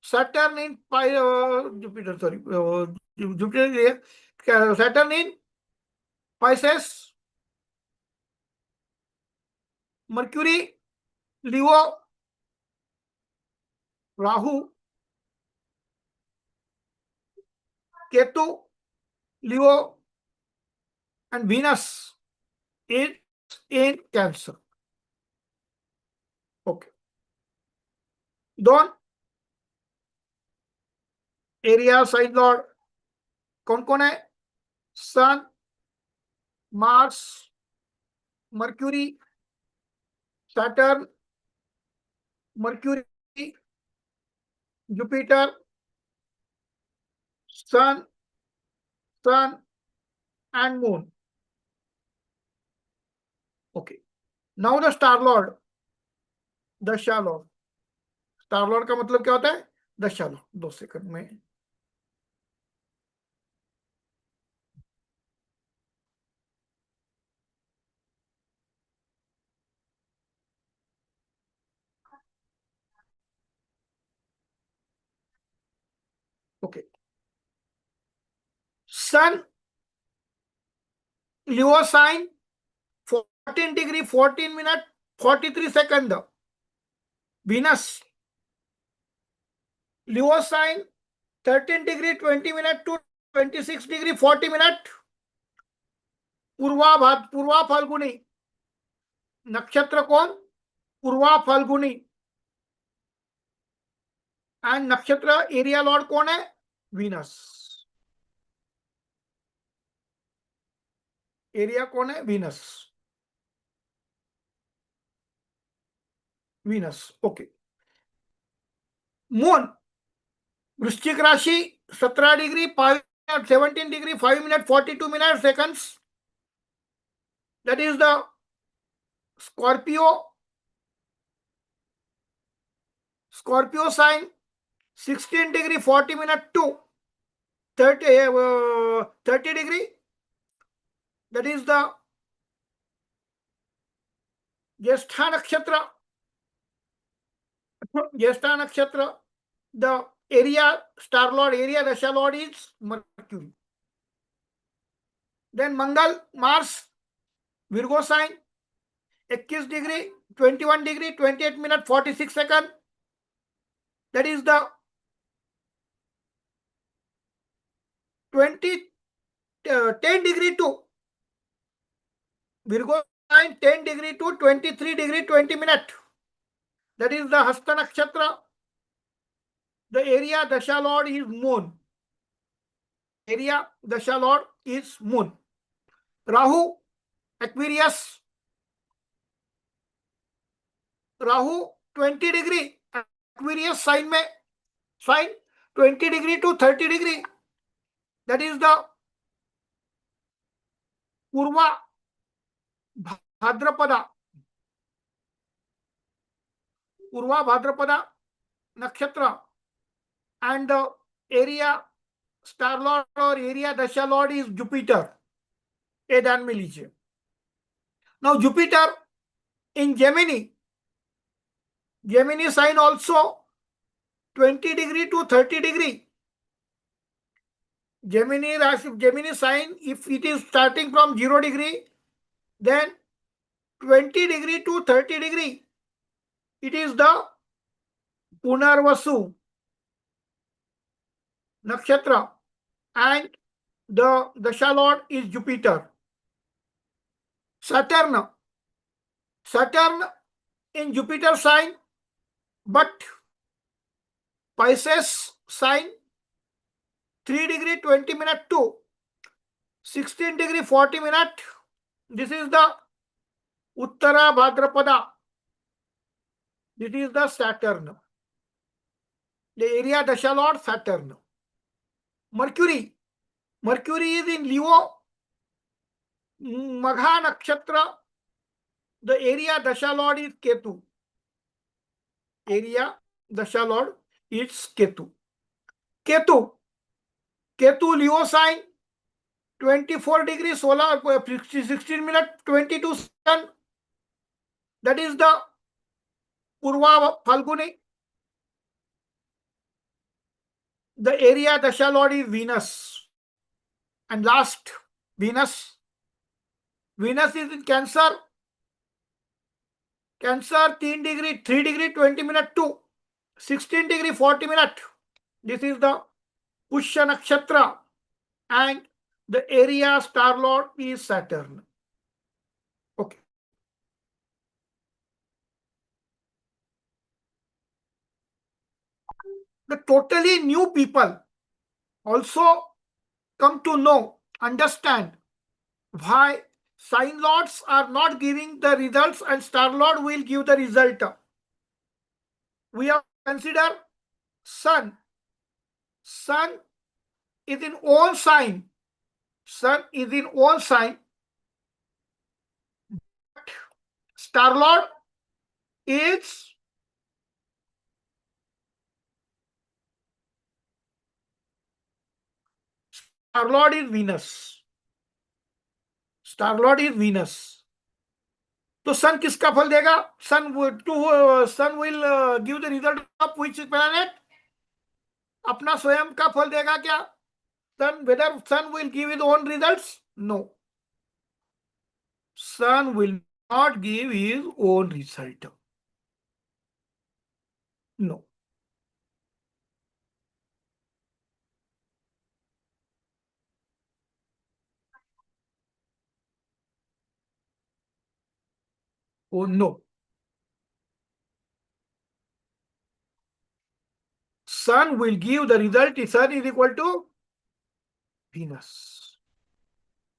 Saturn in Saturn in Pisces. Mercury, Leo, Rahu, Ketu, Leo, and Venus is in Cancer. Okay. Don't area sign lord कौन कौन है? Sun, Mars, Mercury, Saturn, Mercury, Jupiter, sun and moon. Okay. Now the star lord, dasha lord. Star lord का मतलब क्या होता है? Dasha lord. 2 second में. Okay. Sun, Leo sign, 14 degree 14 minute 43 second. Venus, Leo sign, 13 degree 20 minute to 26 degree 40 minute. पूर्वा फाल्गुनी. नक्षत्र कौन? पूर्वा Falguni. And नक्षत्र area Lord कौन है? वीनस. एरिया कौन है? वीनस. ओके. मून, वृश्चिक राशि, 17 degree 5 minute 17 degree 5 minute 42 minute seconds. That is the Scorpio sign, 16 degree 40 minute to 30 degree. That is the Jyeshtha nakshatra. The area star lord, area dasha lord is Mercury. Then Mangal, Mars, Virgo sign 21 degree 21 degree 28 minute 46 second. That is the 10 degree to Virgo sign 10 degree to 23 degree 20 minute. That is the Hasta Nakshatra. The area Dasha Lord is Moon. Area Dasha Lord is Moon. Rahu, Aquarius. Rahu 20 degree Aquarius sign में sign 20 degree to 30 degree. That is the Purva Bhadrapada. Purva Bhadrapada Nakshatra. And the area Star Lord or area Dasha Lord is Jupiter. ये ध्यान में लीजिए. Now Jupiter in Gemini sign also 20 degree to 30 degree. Gemini sign, if it is starting from 0 degree, then 20 degree to 30 degree. It is the Punarvasu Nakshatra, and the Dasha Lord is Jupiter. Saturn in Jupiter sign, but Pisces sign 3 degree 20 minute to 16 degree 40 minute. This is the Uttara Bhadrapada. This is the Saturn. The area Dasha Lord Saturn. Mercury is in Leo, Magha Nakshatra. The area Dasha Lord is Ketu. Area Dasha Lord is Ketu. Ketu Leo sign 24 degree 16 minute 22 second. That is the Purva Phalguni. The area Dasha Lord is Venus. And last, Venus is in Cancer. Cancer 3 degree 20 minute to 16 degree 40 minute. This is the Pushya Nakshatra, and the area Star Lord is Saturn. Okay. The totally new people also come to know, understand why sign lords are not giving the results and Star Lord will give the result. We have considered Sun. Sun is in own sign. Sun is in own sign. Star Lord is Venus. Star Lord is Venus. तो सन किसका फल देगा? Sun will give the result of which planet? अपना स्वयं का फल देगा क्या? Whether Sun will give his own results? No. Sun will not give his own result. No. Oh no. Sun will give the result. Sun is equal to Venus.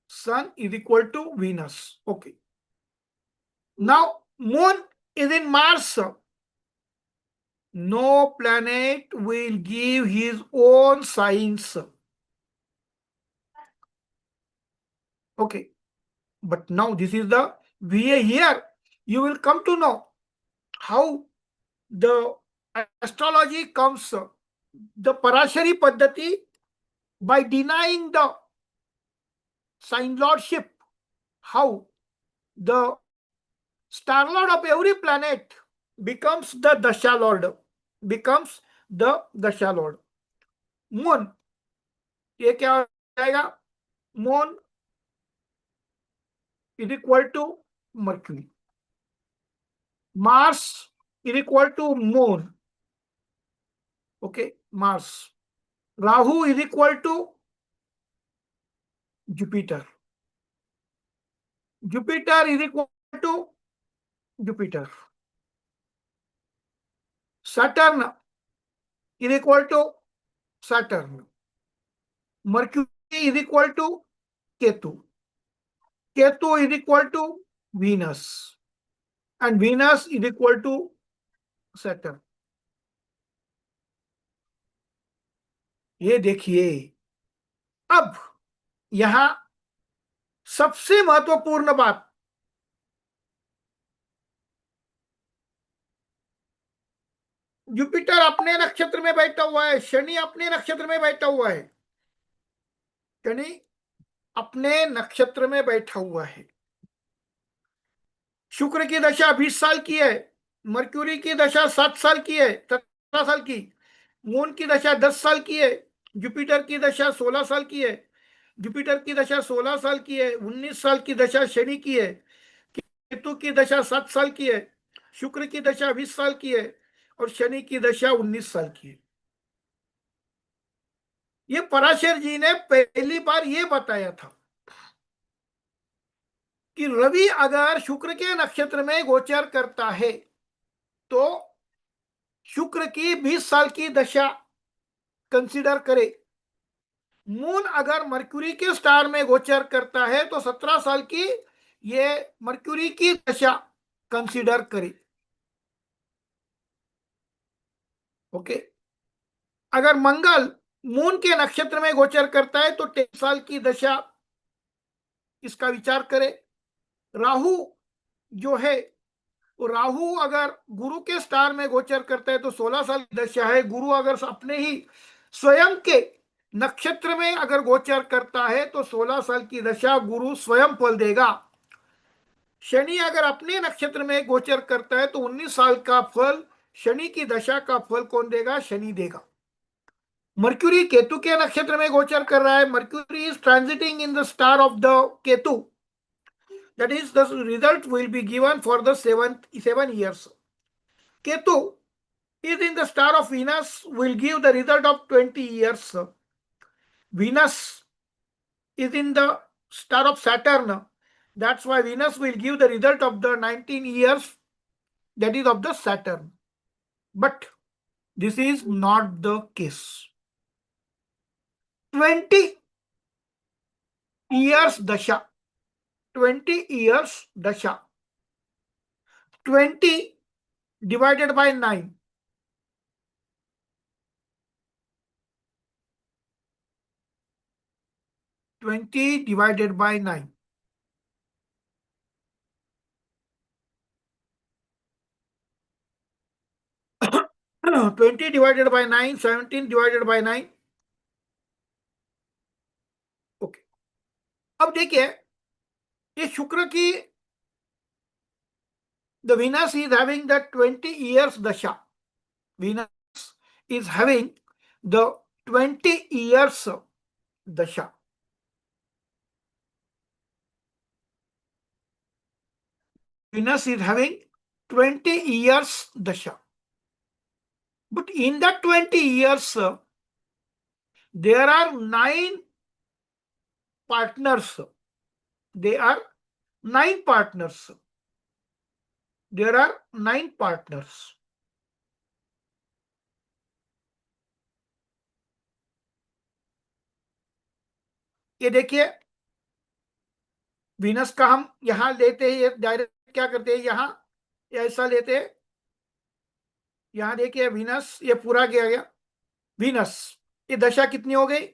Sun is equal to Venus. Okay. Now, Moon is in Mars. No planet will give his own signs. Okay. But now this is the VA here. You will come to know how the astrology comes, the Parashari Padhati, by denying the sign lordship, how the star lord of every planet becomes the Dasha Lord. Moon, ये क्या हो जाएगा? Moon is equal to Mercury. Mars is equal to Moon. Okay, Mars. Rahu is equal to Jupiter. Jupiter is equal to Jupiter. Saturn is equal to Saturn. Mercury is equal to Ketu. Ketu is equal to Venus. And Venus is equal to Saturn. ये देखिए, अब यहां सबसे महत्वपूर्ण बात, Jupiter अपने नक्षत्र में बैठा हुआ है, शनि अपने नक्षत्र में बैठा हुआ है, शनि अपने नक्षत्र में बैठा हुआ है। शुक्र की दशा 20 साल की है, मरक्यूरी की दशा 7 साल की है, 17 साल की, मून की दशा 10 साल की है, जुपिटर की दशा 16 साल की है, जुपिटर की दशा 16 साल की है, 19 साल की दशा शनि की है, केतु की दशा 7 साल की है, शुक्र की दशा 20 साल की है और शनि की दशा 19 साल की है। ये पराशर जी ने पहली बार ये बताया था कि रवि अगर शुक्र के नक्षत्र में गोचर करता है तो शुक्र की 20 साल की दशा कंसीडर करे, मून अगर मरक्यूरी के स्टार में गोचर करता है तो 17 साल की ये मरक्यूरी की दशा कंसीडर करे। ओके, अगर मंगल मून के नक्षत्र में गोचर करता है तो 23 साल की दशा इसका विचार करे। राहु जो है, तो राहु अगर गुरु के स्टार में गोचर करता है तो 16 साल की दशा है। गुरु अगर अपने ही स्वयं के नक्षत्र में अगर गोचर करता है तो 16 साल की दशा गुरु स्वयं फल देगा। शनि अगर अपने नक्षत्र में गोचर करता है तो 19 साल का फल, शनि की दशा का फल कौन देगा? शनि देगा। मर्क्यूरी केतु के नक्षत्र में गोचर कर रहा है, mercury is transiting in the star of the Ketu, that is the result will be given for the 7 years. Ketu is in the star of Venus, will give the result of 20 years. Venus is in the star of Saturn, that's why Venus will give the result of the 19 years, that is of the Saturn. But this is not the case. 20 years dasha, 20 years dasha, 20 divided by 9, 20 divided by 9, 20 divided by 9, 17 divided by 9. Okay, अब देखिए, ये शुक्र की the Venus is having the 20 years dasha. Venus is having the 20 years dasha. Venus is having 20 years dasha. But in that 20 years, there are 9 partners. There are 9 partners. There are 9 partners. ये देखिए, Venus का हम यहां लेते हैं, ये direct क्या करते हैं, यहां ऐसा लेते हैं, यहां देखिए वीनस, ये पूरा गया। वीनस ये दशा कितनी हो गई?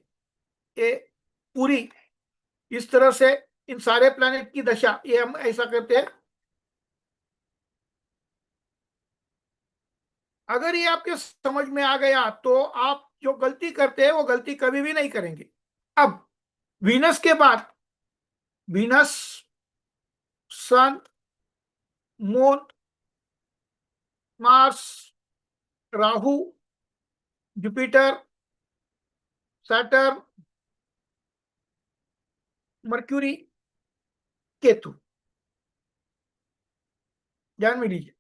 ये पूरी इस तरह से इन सारे प्लैनेट की दशा, ये हम ऐसा करते हैं। अगर ये आपके समझ में आ गया तो आप जो गलती करते हैं वो गलती कभी भी नहीं करेंगे। अब वीनस के बाद Venus, sun, moon, Mars, Rahu, Jupiter, Saturn, Mercury, Ketu, ध्यान में लीजिए।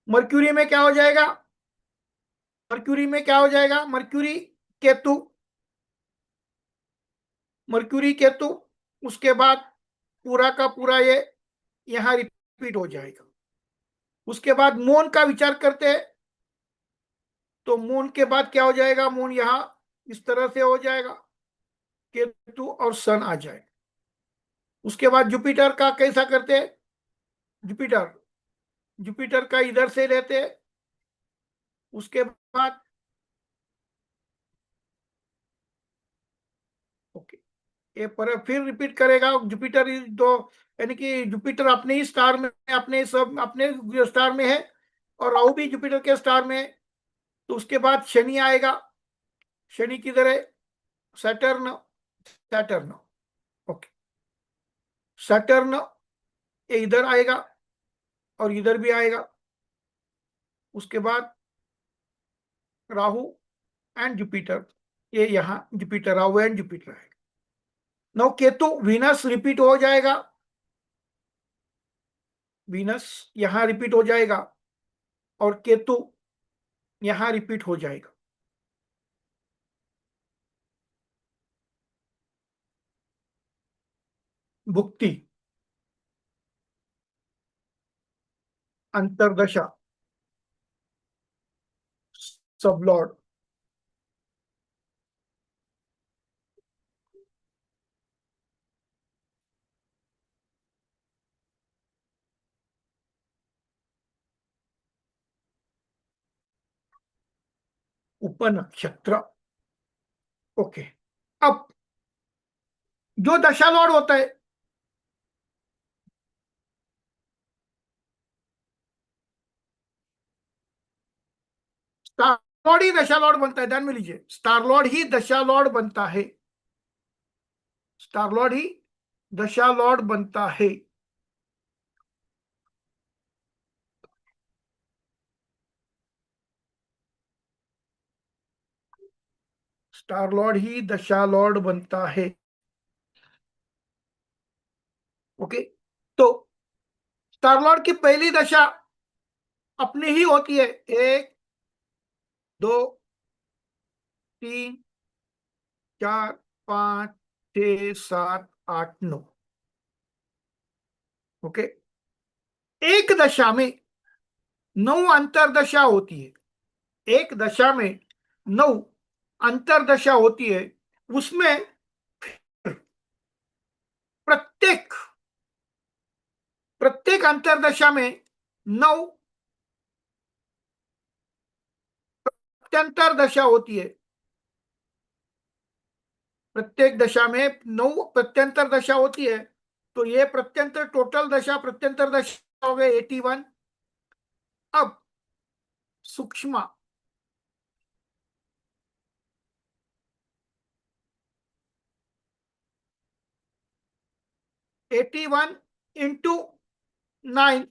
मर्क्यूरी में क्या हो जाएगा? मर्क्यूरी में क्या हो जाएगा? मर्क्यूरी केतु, मर्क्यूरी केतु, उसके बाद पूरा का पूरा ये यहां रिपीट हो जाएगा। उसके बाद मून का विचार करते हैं तो मून के बाद क्या हो जाएगा? मून यहां इस तरह से हो जाएगा, केतु और सन आ जाएगा। उसके बाद जुपिटर का कैसा करते हैं? जुपिटर, जुपिटर का इधर से लेते हैं। उसके बाद ओके, ये पर फिर रिपीट करेगा जुपिटर दो, यानी कि जुपिटर अपने ही स्टार में, अपने सब अपने स्टार में है, और राहु भी जुपिटर के स्टार में है। तो उसके बाद शनि आएगा, शनि किधर है? सैटर्न, सैटर्न, ओके, सैटर्न ये इधर आएगा और इधर भी आएगा। उसके बाद राहु एंड जुपिटर, ये यहां जुपिटर, राहु एंड जुपिटर आएगा। नौ केतु वीनस रिपीट हो जाएगा, वीनस यहां रिपीट हो जाएगा और केतु यहां रिपीट हो जाएगा। भुक्ति, अंतरदशा, सबलॉर्ड, उपनक्षत्र, ओके। अब जो दशा लॉर्ड होता है, स्टार लॉर्ड ही दशा लॉर्ड बनता है। ध्यान में लीजिए, स्टार लॉर्ड ही दशा लॉर्ड बनता है, स्टार लॉर्ड ही दशा लॉर्ड बनता है। स्टार लॉर्ड ही दशा लॉर्ड बनता है, ओके। तो स्टार लॉर्ड की पहली दशा अपनी ही होती है, 1 2 3 4 5 6 7 8 9, ओके। एक दशा में 9 अंतरदशा होती है, एक दशा में 9 अंतरदशा होती है। उसमें प्रत्येक प्रत्येक अंतरदशा में 9 प्रत्यंतर दशा होती है, प्रत्येक दशा में 9 प्रत्यंतर दशा होती है। तो ये प्रत्यंतर, टोटल दशा प्रत्यंतर दशा हो गए 81। अब सूक्ष्म, एटी वन इंटू 9,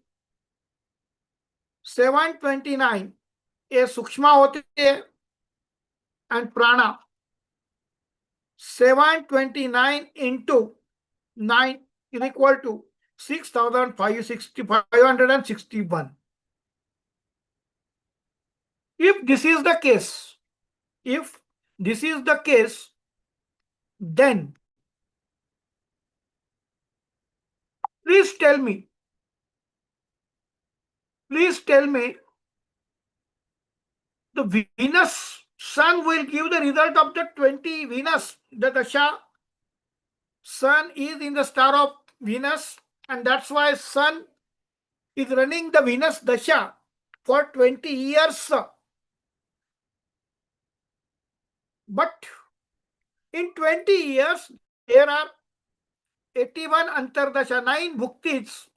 729 ये सूक्ष्म होते हैं। एंड प्राणा 729 into 9 is equal to 6,561. If this is the case, if this is the case, then please tell me, the Venus Sun will give the result of the 20 Venus. The Dasha Sun is in the star of Venus, and that's why Sun is running the Venus Dasha for 20 years. But in 20 years, there are 81 Antardasha, 9 Bhuktis,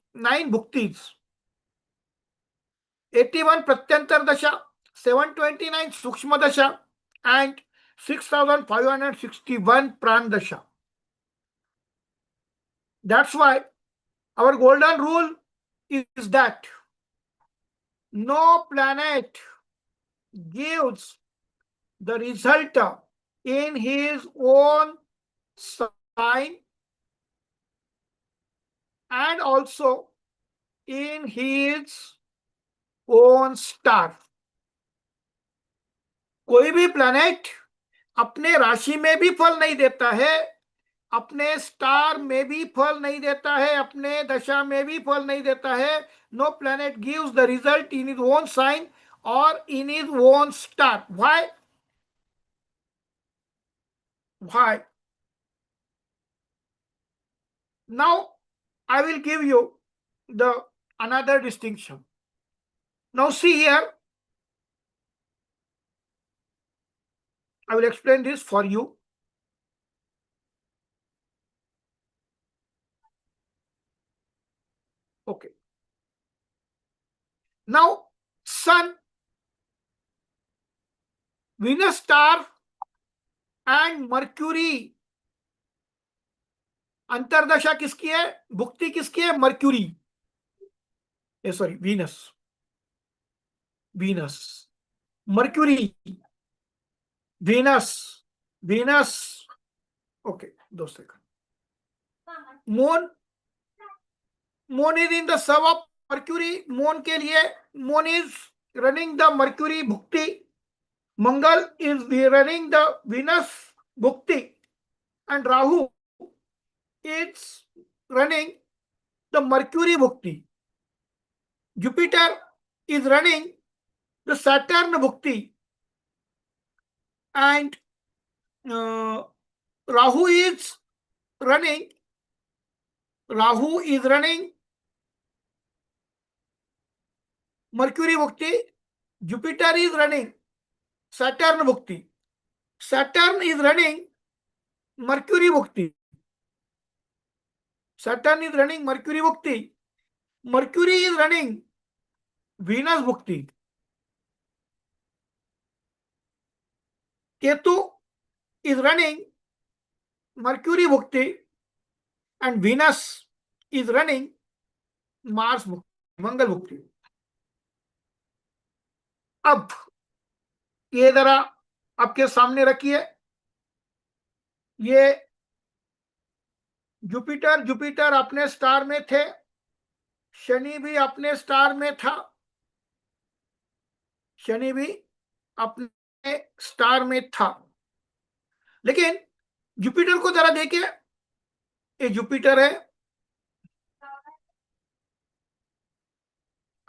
81 Pratyantar Dasha, 729 Sukshma Dasha, and 6,561 Pran Dasha. That's why our golden rule is that no planet gives the result in his own sign, and also in his own star. कोई भी planet अपने राशि में भी फल नहीं देता है, अपने स्टार में भी फल नहीं देता है, अपने दशा में भी फल नहीं देता है. No planet gives the result in his own sign और in his own star. Why? Why? Now I will give you the another distinction. Now see here, I will explain this for you. Okay. Now Sun, Venus star and Mercury, अंतरदशा किसकी है, भुक्ति किसकी है? Mercury, sorry Venus, Venus, Mercury, Venus, Venus. Okay, 2 second. Moon, moon is in the sub of Mercury. Moon के लिए, moon is running the Mercury bhukti. Mangal is running the Venus bhukti. And Rahu is running the Mercury bhukti. Jupiter is running the Saturn bhukti, and Rahu is running Mercury bhukti. Jupiter is running Saturn bhukti. Saturn is running Mercury bhukti. Saturn is running Mercury bhukti. Mercury is running Venus bhukti. Ketu is running Mercury bhukti, and Venus is running Mars bhukti, मंगल भुक्ति. अब ये जरा आपके सामने रखिए. ये Jupiter अपने star में थे, शनि भी अपने स्टार में था, शनि भी अपने स्टार में था. लेकिन जुपिटर को जरा देखिए, ये जुपिटर है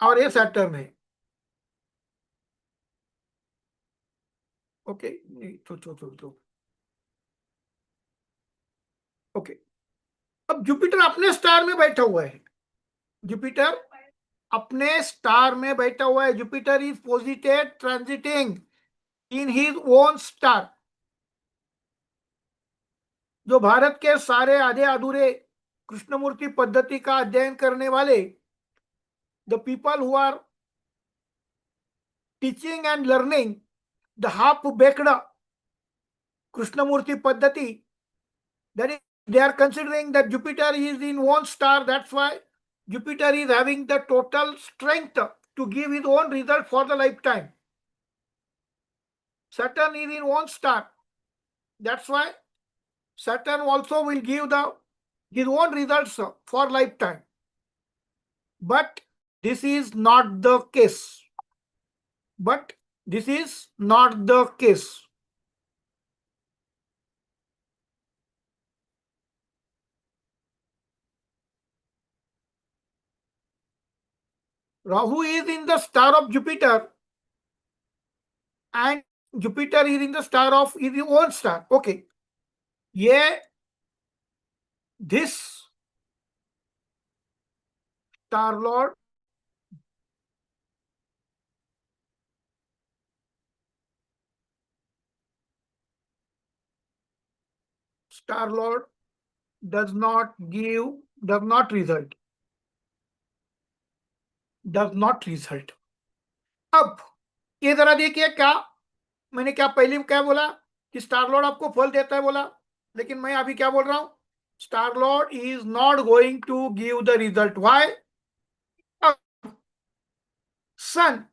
और ये सैटर्न है. ओके, तो ओके. अब जुपिटर अपने स्टार में बैठा हुआ है. जुपिटर अपने स्टार में बैठा हुआ है. Jupiter is पोजिटेड transiting in his own star. जो भारत के सारे आधे अधूरे कृष्णमूर्ति पद्धति का अध्ययन करने वाले, the people who are teaching and learning the half baked Krishnamurti Paddhati, that is, they are considering that Jupiter is in one star. That's why Jupiter is having the total strength to give his own result for the lifetime. Saturn is in one star. That's why Saturn also will give his own results for lifetime. But this is not the case. Rahu is in the star of Jupiter, and Jupiter is in the star of his own star. Okay. Yeah, this Star Lord does not result. अब ये जरा देखिए, क्या मैंने पहले क्या बोला कि स्टार लॉर्ड आपको फल देता है बोला, लेकिन मैं अभी क्या बोल रहा हूं, star lord is not going to give the result. Why? Sun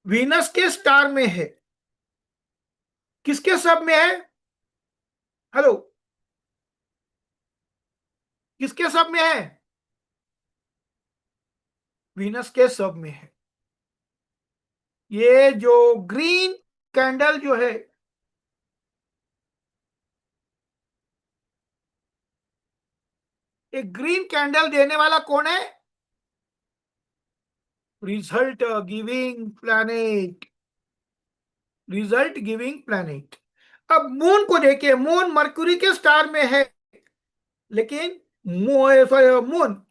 Venus के स्टार में है, किसके सब में है? हेलो, किसके सब में है? वीनस के सब में है। ये जो ग्रीन कैंडल जो है, एक ग्रीन कैंडल देने वाला कौन है? Result giving planet, result giving planet. अब मून को देखिए, मून मरक्यूरी के स्टार में है, लेकिन मून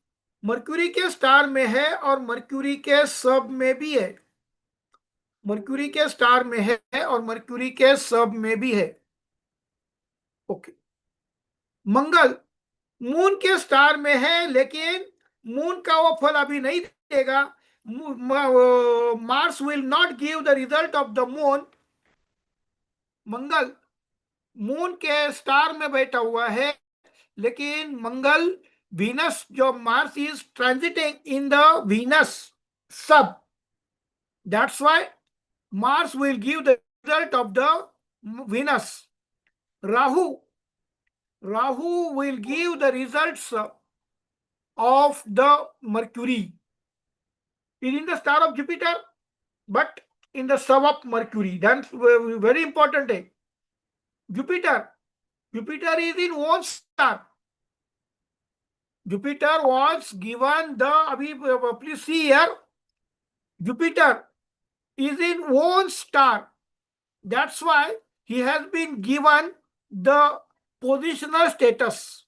मरक्यूरी के स्टार में है और मरक्यूरी के सब में भी है, मरक्यूरी के स्टार में है और मरक्यूरी के सब में भी है। ओके। मंगल मून के स्टार में है, लेकिन मून का वो फल अभी नहीं देगा। Mars will not give the result of the moon. Mangal moon के स्टार में बैठा हुआ है, लेकिन मंगल वीनस, जो Mars is transiting in the Venus sub, that's why Mars will give the result of the Venus. Rahu, Rahu will give the results of the Mercury. It is in the star of Jupiter, but in the sub of Mercury. That's very important. Jupiter, Jupiter is in one star. Jupiter was given the, please see here, Jupiter is in one star. That's why he has been given the positional status.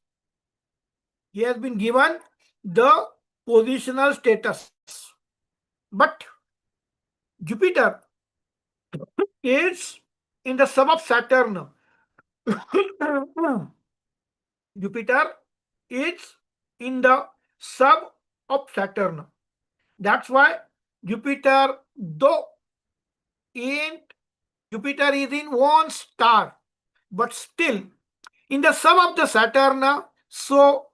He has been given the positional status. But Jupiter is in the sub of Saturn. Jupiter is in the sub of Saturn. That's why Jupiter, though in Jupiter is in one star, but still in the sub of the Saturn, so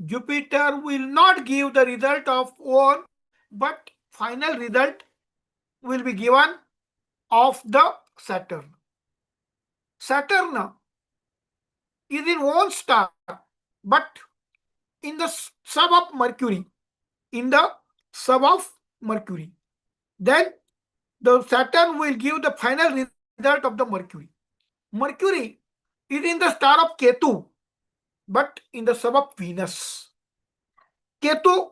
Jupiter will not give the result of one, but final result will be given of the Saturn. Saturn is in one star, but in the sub of Mercury, in the sub of Mercury. Then the Saturn will give the final result of the Mercury. Mercury is in the star of Ketu, but in the sub of Venus. Ketu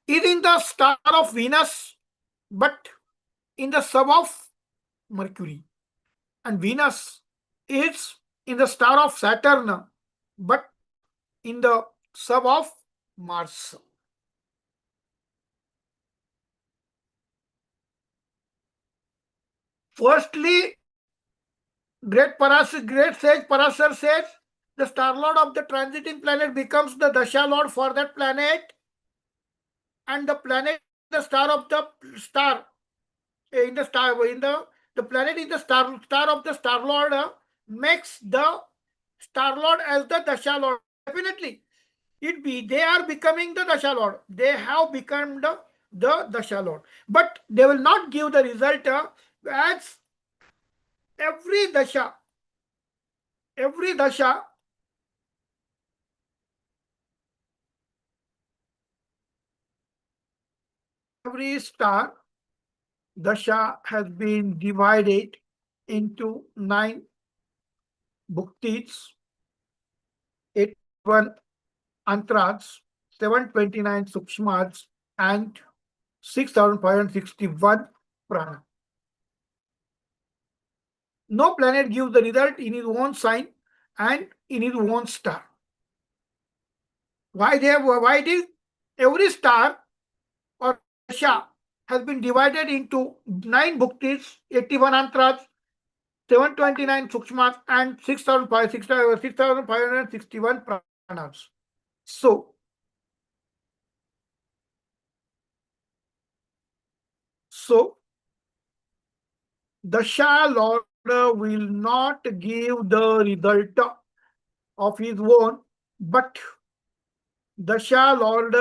is in the star of Venus, but in the sub of Mercury. And Venus is in the star of Saturn, but in the sub of Mars. Firstly, great sage Parashar says the star lord of the transiting planet becomes the dasha lord for that planet, and the planet, the star of the star, in the star, in the planet is the star of the star lord, makes the star lord as the dasha lord. Definitely, they are becoming the dasha lord. They have become the dasha lord, but they will not give the result as every dasha, every star dasha has been divided into 9 bhuktis, 81 antras, 729 sukshmas, and 6,561 prana. No planet gives the result in his own sign and in his own star. Why it is? Every star or dasha has been divided into 9 bhuktis, 81 antras, 729 sukshmas, and 6,561 pranas. So dasha lord will not give the result of his own, but dasha lord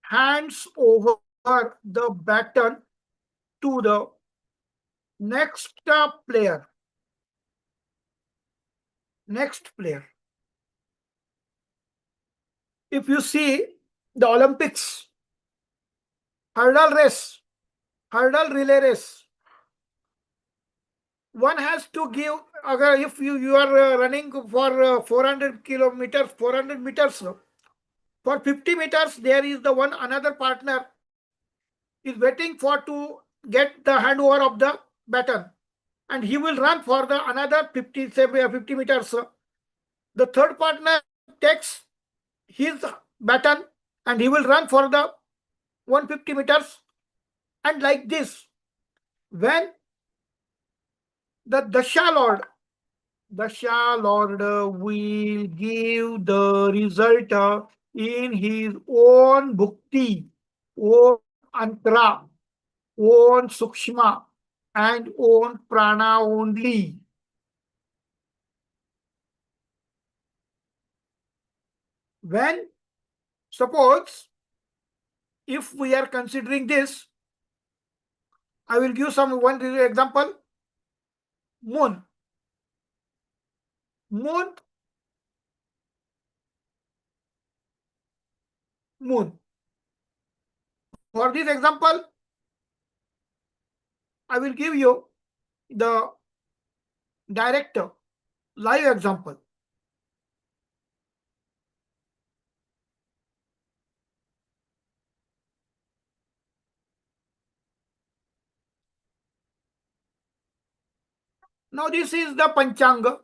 hands over the baton to the next player. If you see the Olympics, hurdle race, hurdle relay race. One has to give, if you are running for 400 kilometers, 400 meters, for 50 meters, there is the one another partner is waiting for to get the handover of the baton, and he will run for the another 50, say 50 meters. The third partner takes his baton and he will run for the 150 meters, and like this, when the Dasha Lord will give the result in his own bhukti, own antara, own sukshma, and own prana only. When, suppose, if we are considering this, I will give one example. Moon. Moon. For this example, I will give you the direct live example. Now this is the Panchanga.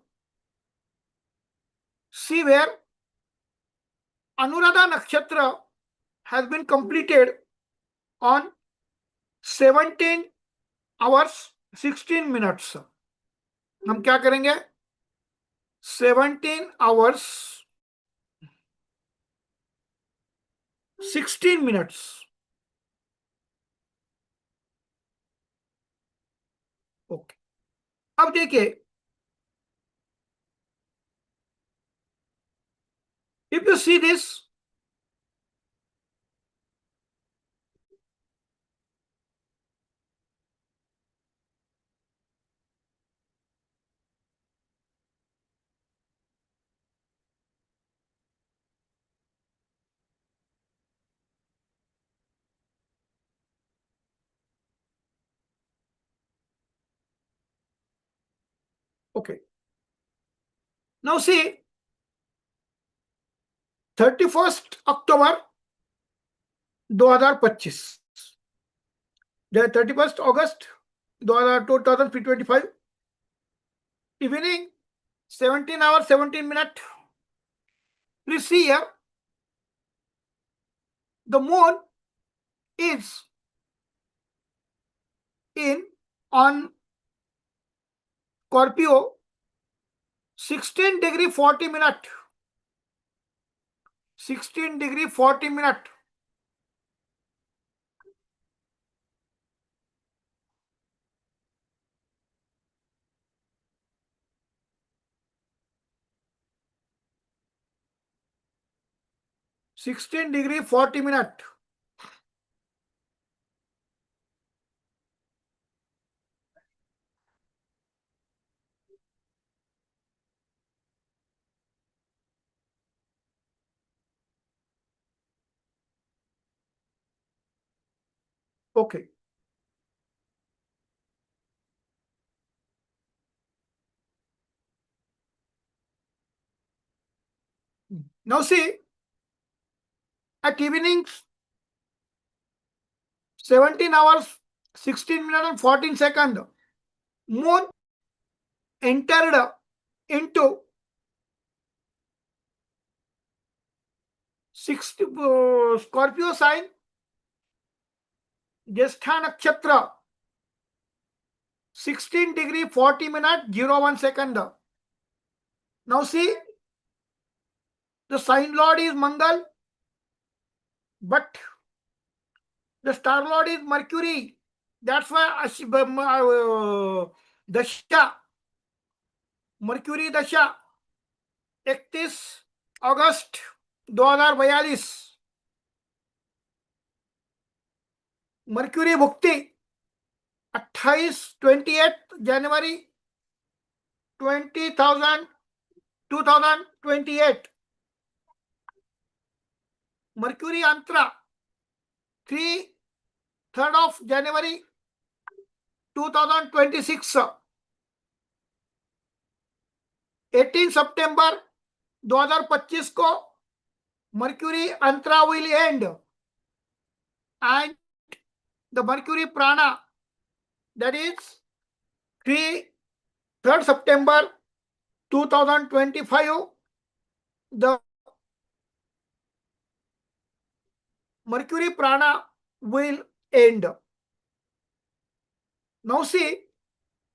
See where Anuradha Nakshatra has been completed on 17 hours 16 minutes. हम क्या करेंगे? 17 hours 16 minutes. Okay, अब देखिए, if you see this, okay. Now see, 31st October 2025, 31st August 2025, evening 17 hours 17 minutes. Please see here, the moon is on Scorpio 16 degree 40 minute. 16 degree 40 minute. Okay. Now see, at evening 17 hours 16 minutes and 14 seconds, moon entered into 60, Scorpio sign, Jyestha Nakshatra, 16 degree 40 minutes 01 second. Now see, the sign lord is Mangal, but the star lord is Mercury. That's why Dasha, Mercury Dasha, 31 August 2042, Mercury bhukti 28 January 2028, Mercury antara 3 3rd of January 2026, 18 September 2025 को Mercury Antra will end, and the Mercury Prana, that is 3rd September 2025, the Mercury Prana will end. Now see,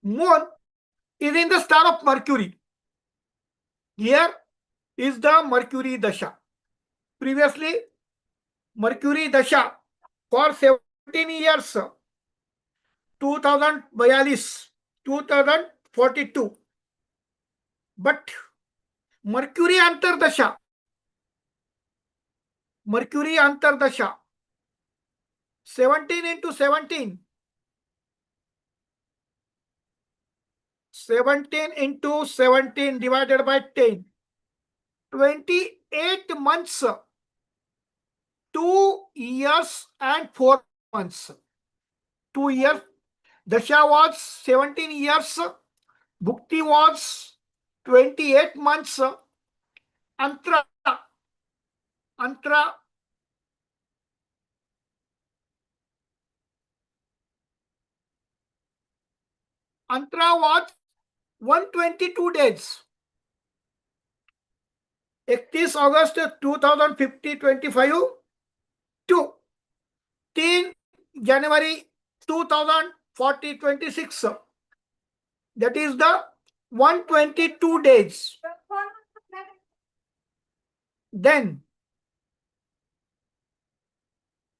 Moon is in the star of Mercury. Here is the Mercury Dasha. Previously, Mercury Dasha for 17 years, 2042, 2042. But Mercury Antardasha, 17 into 17, 17 into 17 divided by 10, 28 months, 2 years and 4 months. 2 years. Dasha was 17 years. Bhukti was 28 months. Antra was 122 days. 31 August 2025 to 10 January 2026. That is the 122 days. Then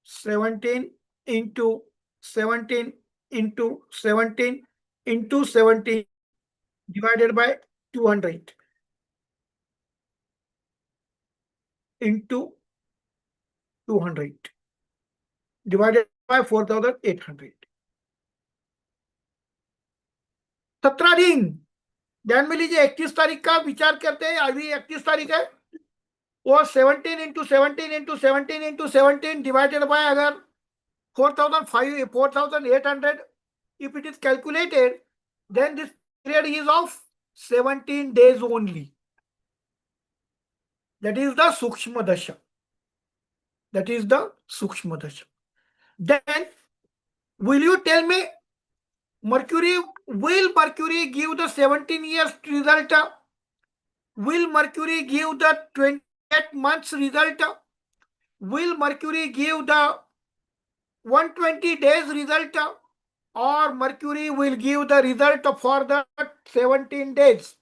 17 into 17 into 17 into 17 divided by 200 into 200 divided by 4,800. 17 दिन. ध्यान में लीजिए, 31 तारीख का विचार करते हैं. अभी 31 तारीख है, और 17 into 17 into 17 into 17 divided by अगर 4,800, if it is calculated, then this period is of 17 days only. That is the Sukshma Dasha. That is the Sukshma Dasha. Then, will you tell me, will Mercury give the 17 years result? Will Mercury give the 28 months result? Will Mercury give the 120 days result? Or Mercury will give the result for the 17 days?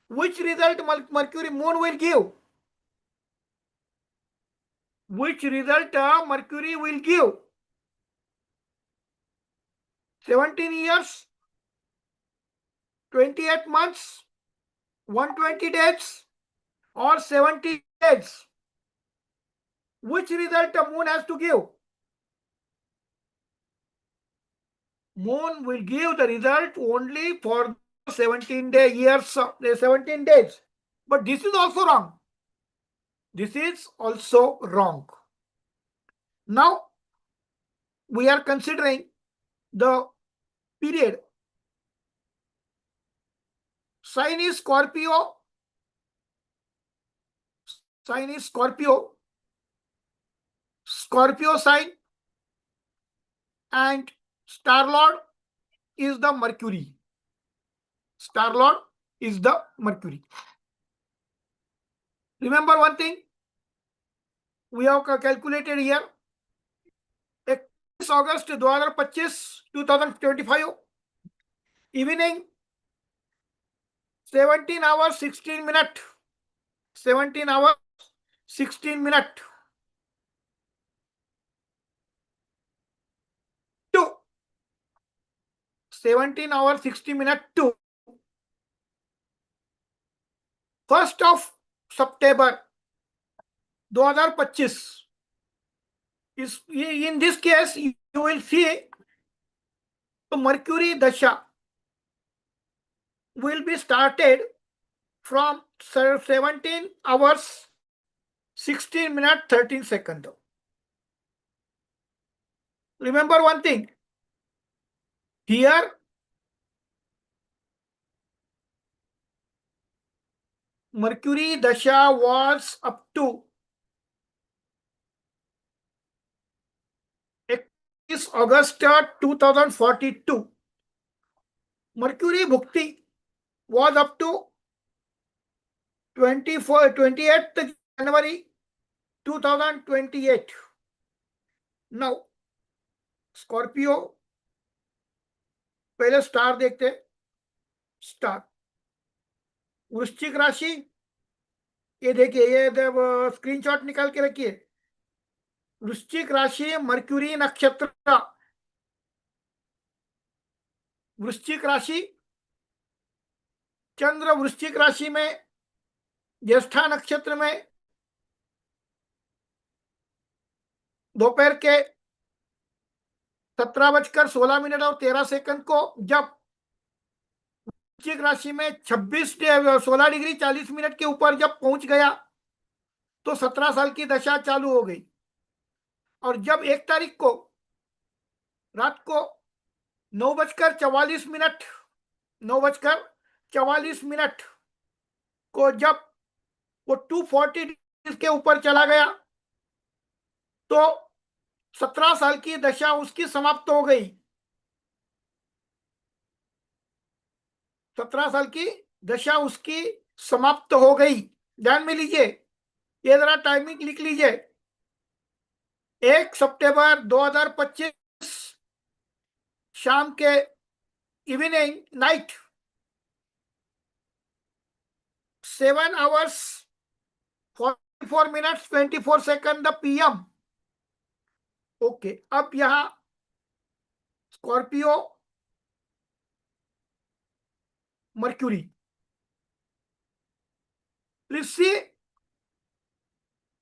Which result Mercury Moon will give? Which result Mercury will give? 17 years, 28 months, 120 days, or 70 days? Which result the Moon has to give? Moon will give the result only for 17 years, 17 days. But this is also wrong. This is also wrong. Now, we are considering the period. Sign is Scorpio. Sign is Scorpio. Scorpio sign. And Star Lord is the Mercury. Star Lord is the Mercury. Remember one thing we have calculated here. 31 August 2025, evening 17 hours 16 minutes. 17 hours 16 minutes. 17 hours 60 minutes to 1st of September 2025. In this case, you will see the Mercury Dasha will be started from 17 hours 16 minutes 13 seconds. remember one thing. Here, Mercury Dasha was up to 21 August 2042. Mercury Bhukti was up to 28th January 2028. Now, Scorpio, पहले star देखते हैं. Star वृश्चिक राशि, ये देखिए, ये screenshot निकाल के रखिए. वृश्चिक राशि, मर्क्यूरी नक्षत्र. वृश्चिक राशि, चंद्र वृश्चिक राशि में, ज्येष्ठा नक्षत्र में, दोपहर के 17:16 को जब वृश्चिक राशि में 16 डिग्री 40 मिनट के ऊपर जब पहुंच गया तो 17 साल की दशा चालू हो गई. और जब 1 तारीख को रात को 9:44 को जब वो 240 डिग्री के ऊपर चला गया तो 17 साल की दशा उसकी समाप्त हो गई. 17 साल की दशा उसकी समाप्त हो गई. ध्यान में लीजिए, ये जरा टाइमिंग लिख लीजिए. 1 सितंबर 2025 शाम के evening night 7 hours 44 minutes 24 seconds PM. Okay, अब यहां Scorpio mercury. Please see,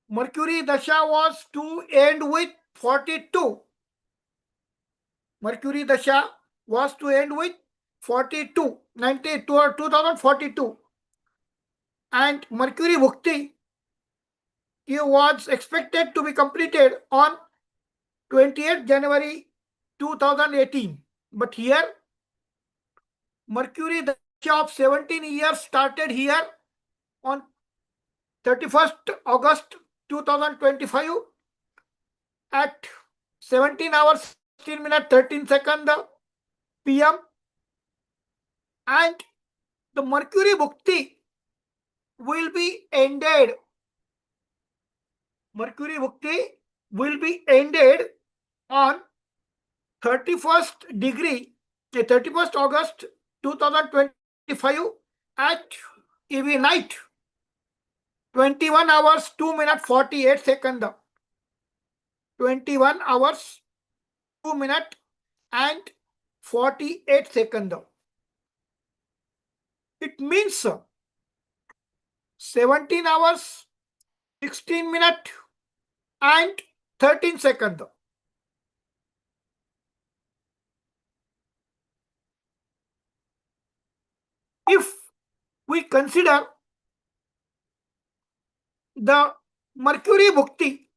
Mercury Dasha was to end with 42. Mercury Dasha was to end with 42, 2042. And Mercury Bhukti was expected to be completed on 28th January 2018. But here, Mercury Dasha of 17 years started here on 31st August 2025 at 17 hours 16 minutes 13 seconds PM, and the Mercury Bhukti will be ended. Mercury Bhukti will be ended on 31st August 2025 at EV night 21 hours 2 minutes 48 seconds. 21 hours 2 minutes and 48 seconds. It means 17 hours 16 minutes and 13 seconds. If we consider the Mercury Bhukti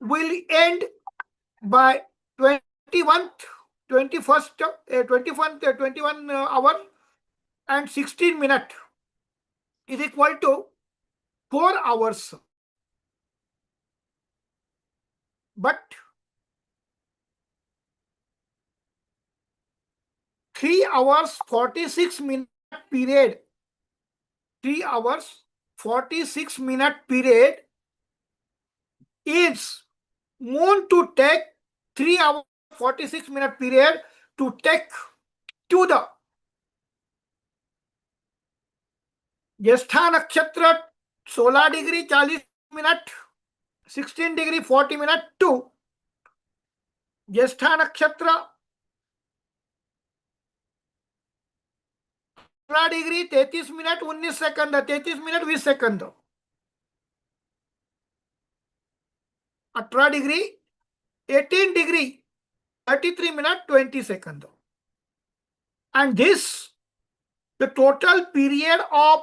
will end by 21 hour and 16 minutes is equal to 4 hours. But 3 hours 46 minute period, 3 hours 46 minute period is moon to take 3 hours 46 minute period to take to the Jyeshtha nakshatra 16 degree 40 minute 16 degree 40 minute to Jyeshtha nakshatra 18 degree 33 minute 19 second 33 minute 20 second 18 degree 18 degree 33 minutes 20 seconds. And this, the total period of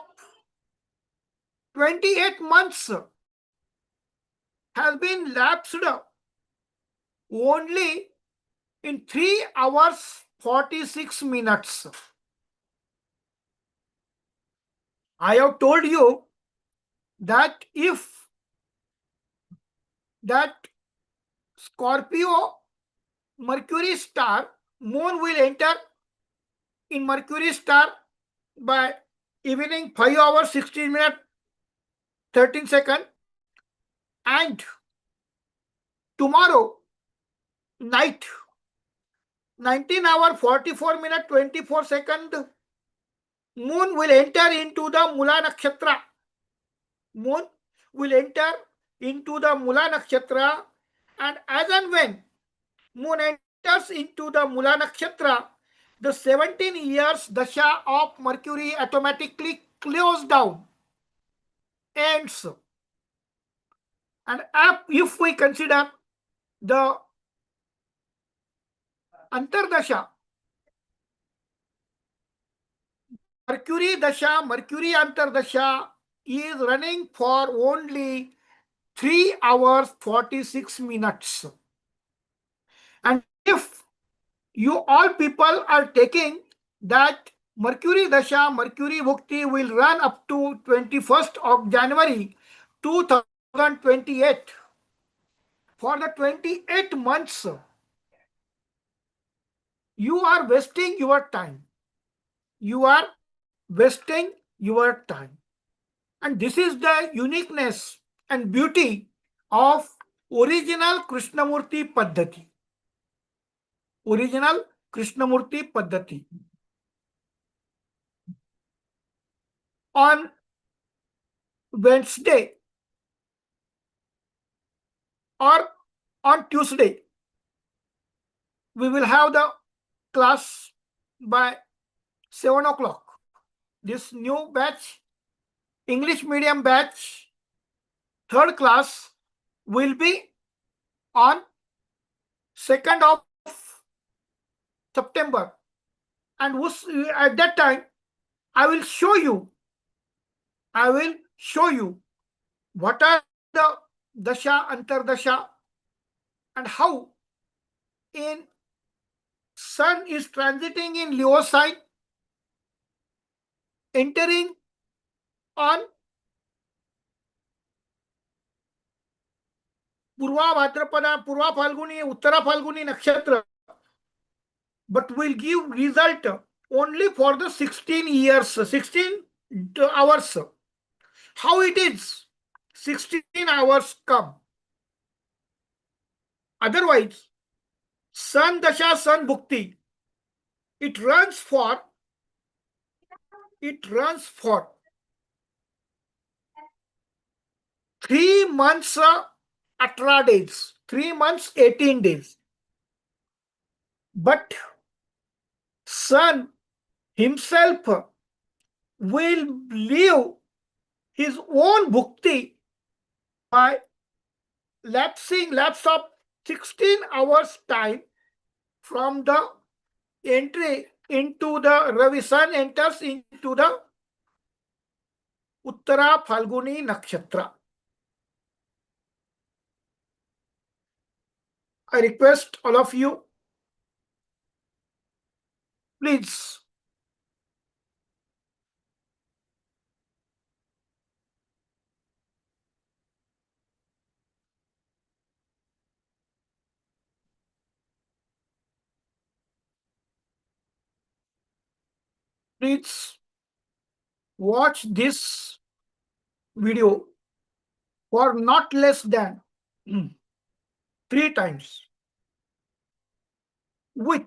28 months has been lapsed only in 3 hours 46 minutes. I have told you that if that Scorpio Mercury star, moon will enter in Mercury star by evening 5 hours 16 minutes 13 seconds, and tomorrow night 19 hours 44 minutes 24 seconds, moon will enter into the Mula Nakshatra. Moon will enter into the Mula Nakshatra, and as and when moon enters into the Mula Nakshatra, the 17 years Dasha of Mercury automatically close down, ends. And if we consider the Antardasha, Mercury Dasha, Mercury Antardasha is running for only 3 hours 46 minutes. And if you all people are taking that Mercury Dasha, Mercury Bhukti will run up to 21st of January 2028. For the 28 months, you are wasting your time. You are wasting your time. And this is the uniqueness and beauty of original Krishnamurti Padhati. Original Krishnamurti Padhati. On Wednesday or on Tuesday, we will have the class by 7 o'clock. This new batch, English medium batch, third class will be on 2nd of September. And at that time, I will show you what are the Dasha, Antardasha, and how in Sun is transiting in Leo sign, entering on Purva Bhadrapada, Purva Phalguni, Uttara Phalguni Nakshatra, but will give result only for the 16 years, 16 hours. How it is? 16 hours come. Otherwise, Sun Dasha, Sun Bhukti, it runs for 3 months, 18 days. 3 months, 18 days. But Sun himself will leave his own bhukti by lapse of 16 hours time from the entry into the Ravi. Sun enters into the Uttara Phalguni Nakshatra. I request all of you, please watch this video for not less than 3 times with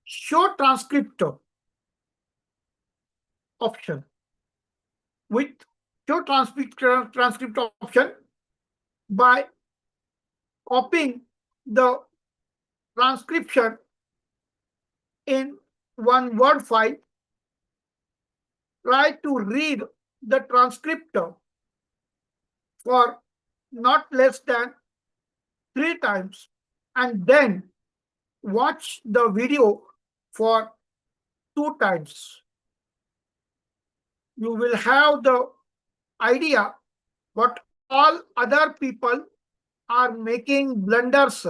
show transcript option. With show transcript option, by copying the transcription in one Word file, try to read the transcript for not less than 3 times, and then watch the video for 2 times. You will have the idea what all other people are making blunders.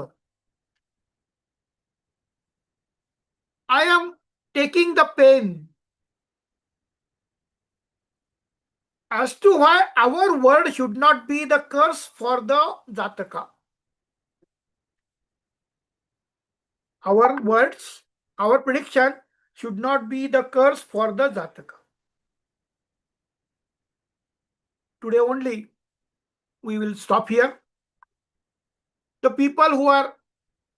I am taking the pain as to why our word should not be the curse for the Jataka. Our words, our prediction should not be the curse for the Jataka. Today only we will stop here. The people who are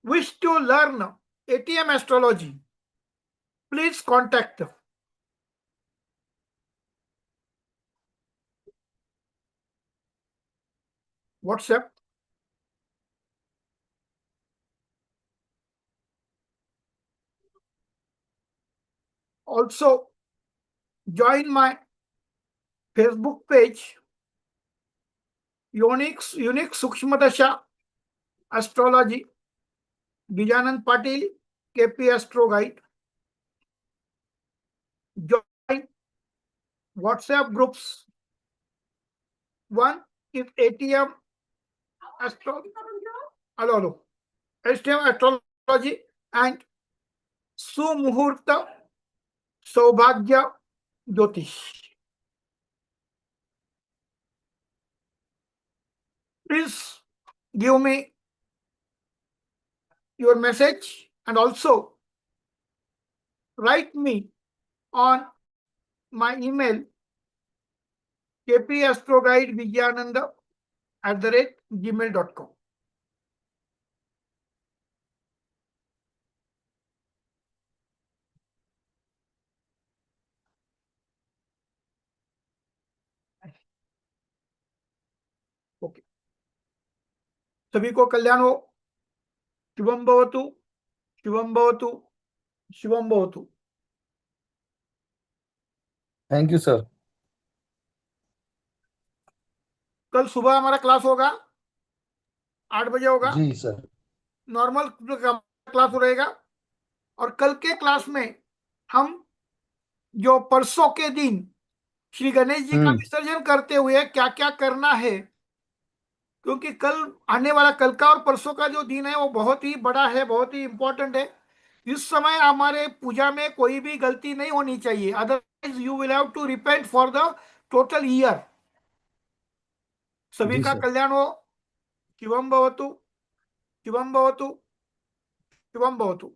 wish to learn ATM astrology, please contact WhatsApp. Also, join my Facebook page, Unique Sukshma Dasha Astrology, Bijanand Patil, KP Astro Guide. Join WhatsApp groups. One is ATM Astrology. Hello. ATM Astrology and Sumuhurta Saubhagya Jyotish. Please give me your message and also write me on my email kpastroguidevijayananda@gmail.com. Okay, सभी को कल्याण हो. शुभम भवतु, शुभम भवतु, शुभम भवतु. Thank you sir. कल सुबह हमारा class होगा 8 बजे होगा. जी सर. नॉर्मल क्लास रहेगा. और कल के क्लास में हम जो परसों के दिन श्री गणेश जी का विसर्जन करते हुए क्या क्या करना है, क्योंकि कल आने वाला कल का और परसों का जो दिन है वो बहुत ही बड़ा है, बहुत ही इंपॉर्टेंट है. इस समय हमारे पूजा में कोई भी गलती नहीं होनी चाहिए, otherwise you will have to repent for the total year. सभी का कल्याण हो. शिवम भवतु, शिवम भवतु, शिवम भवतु.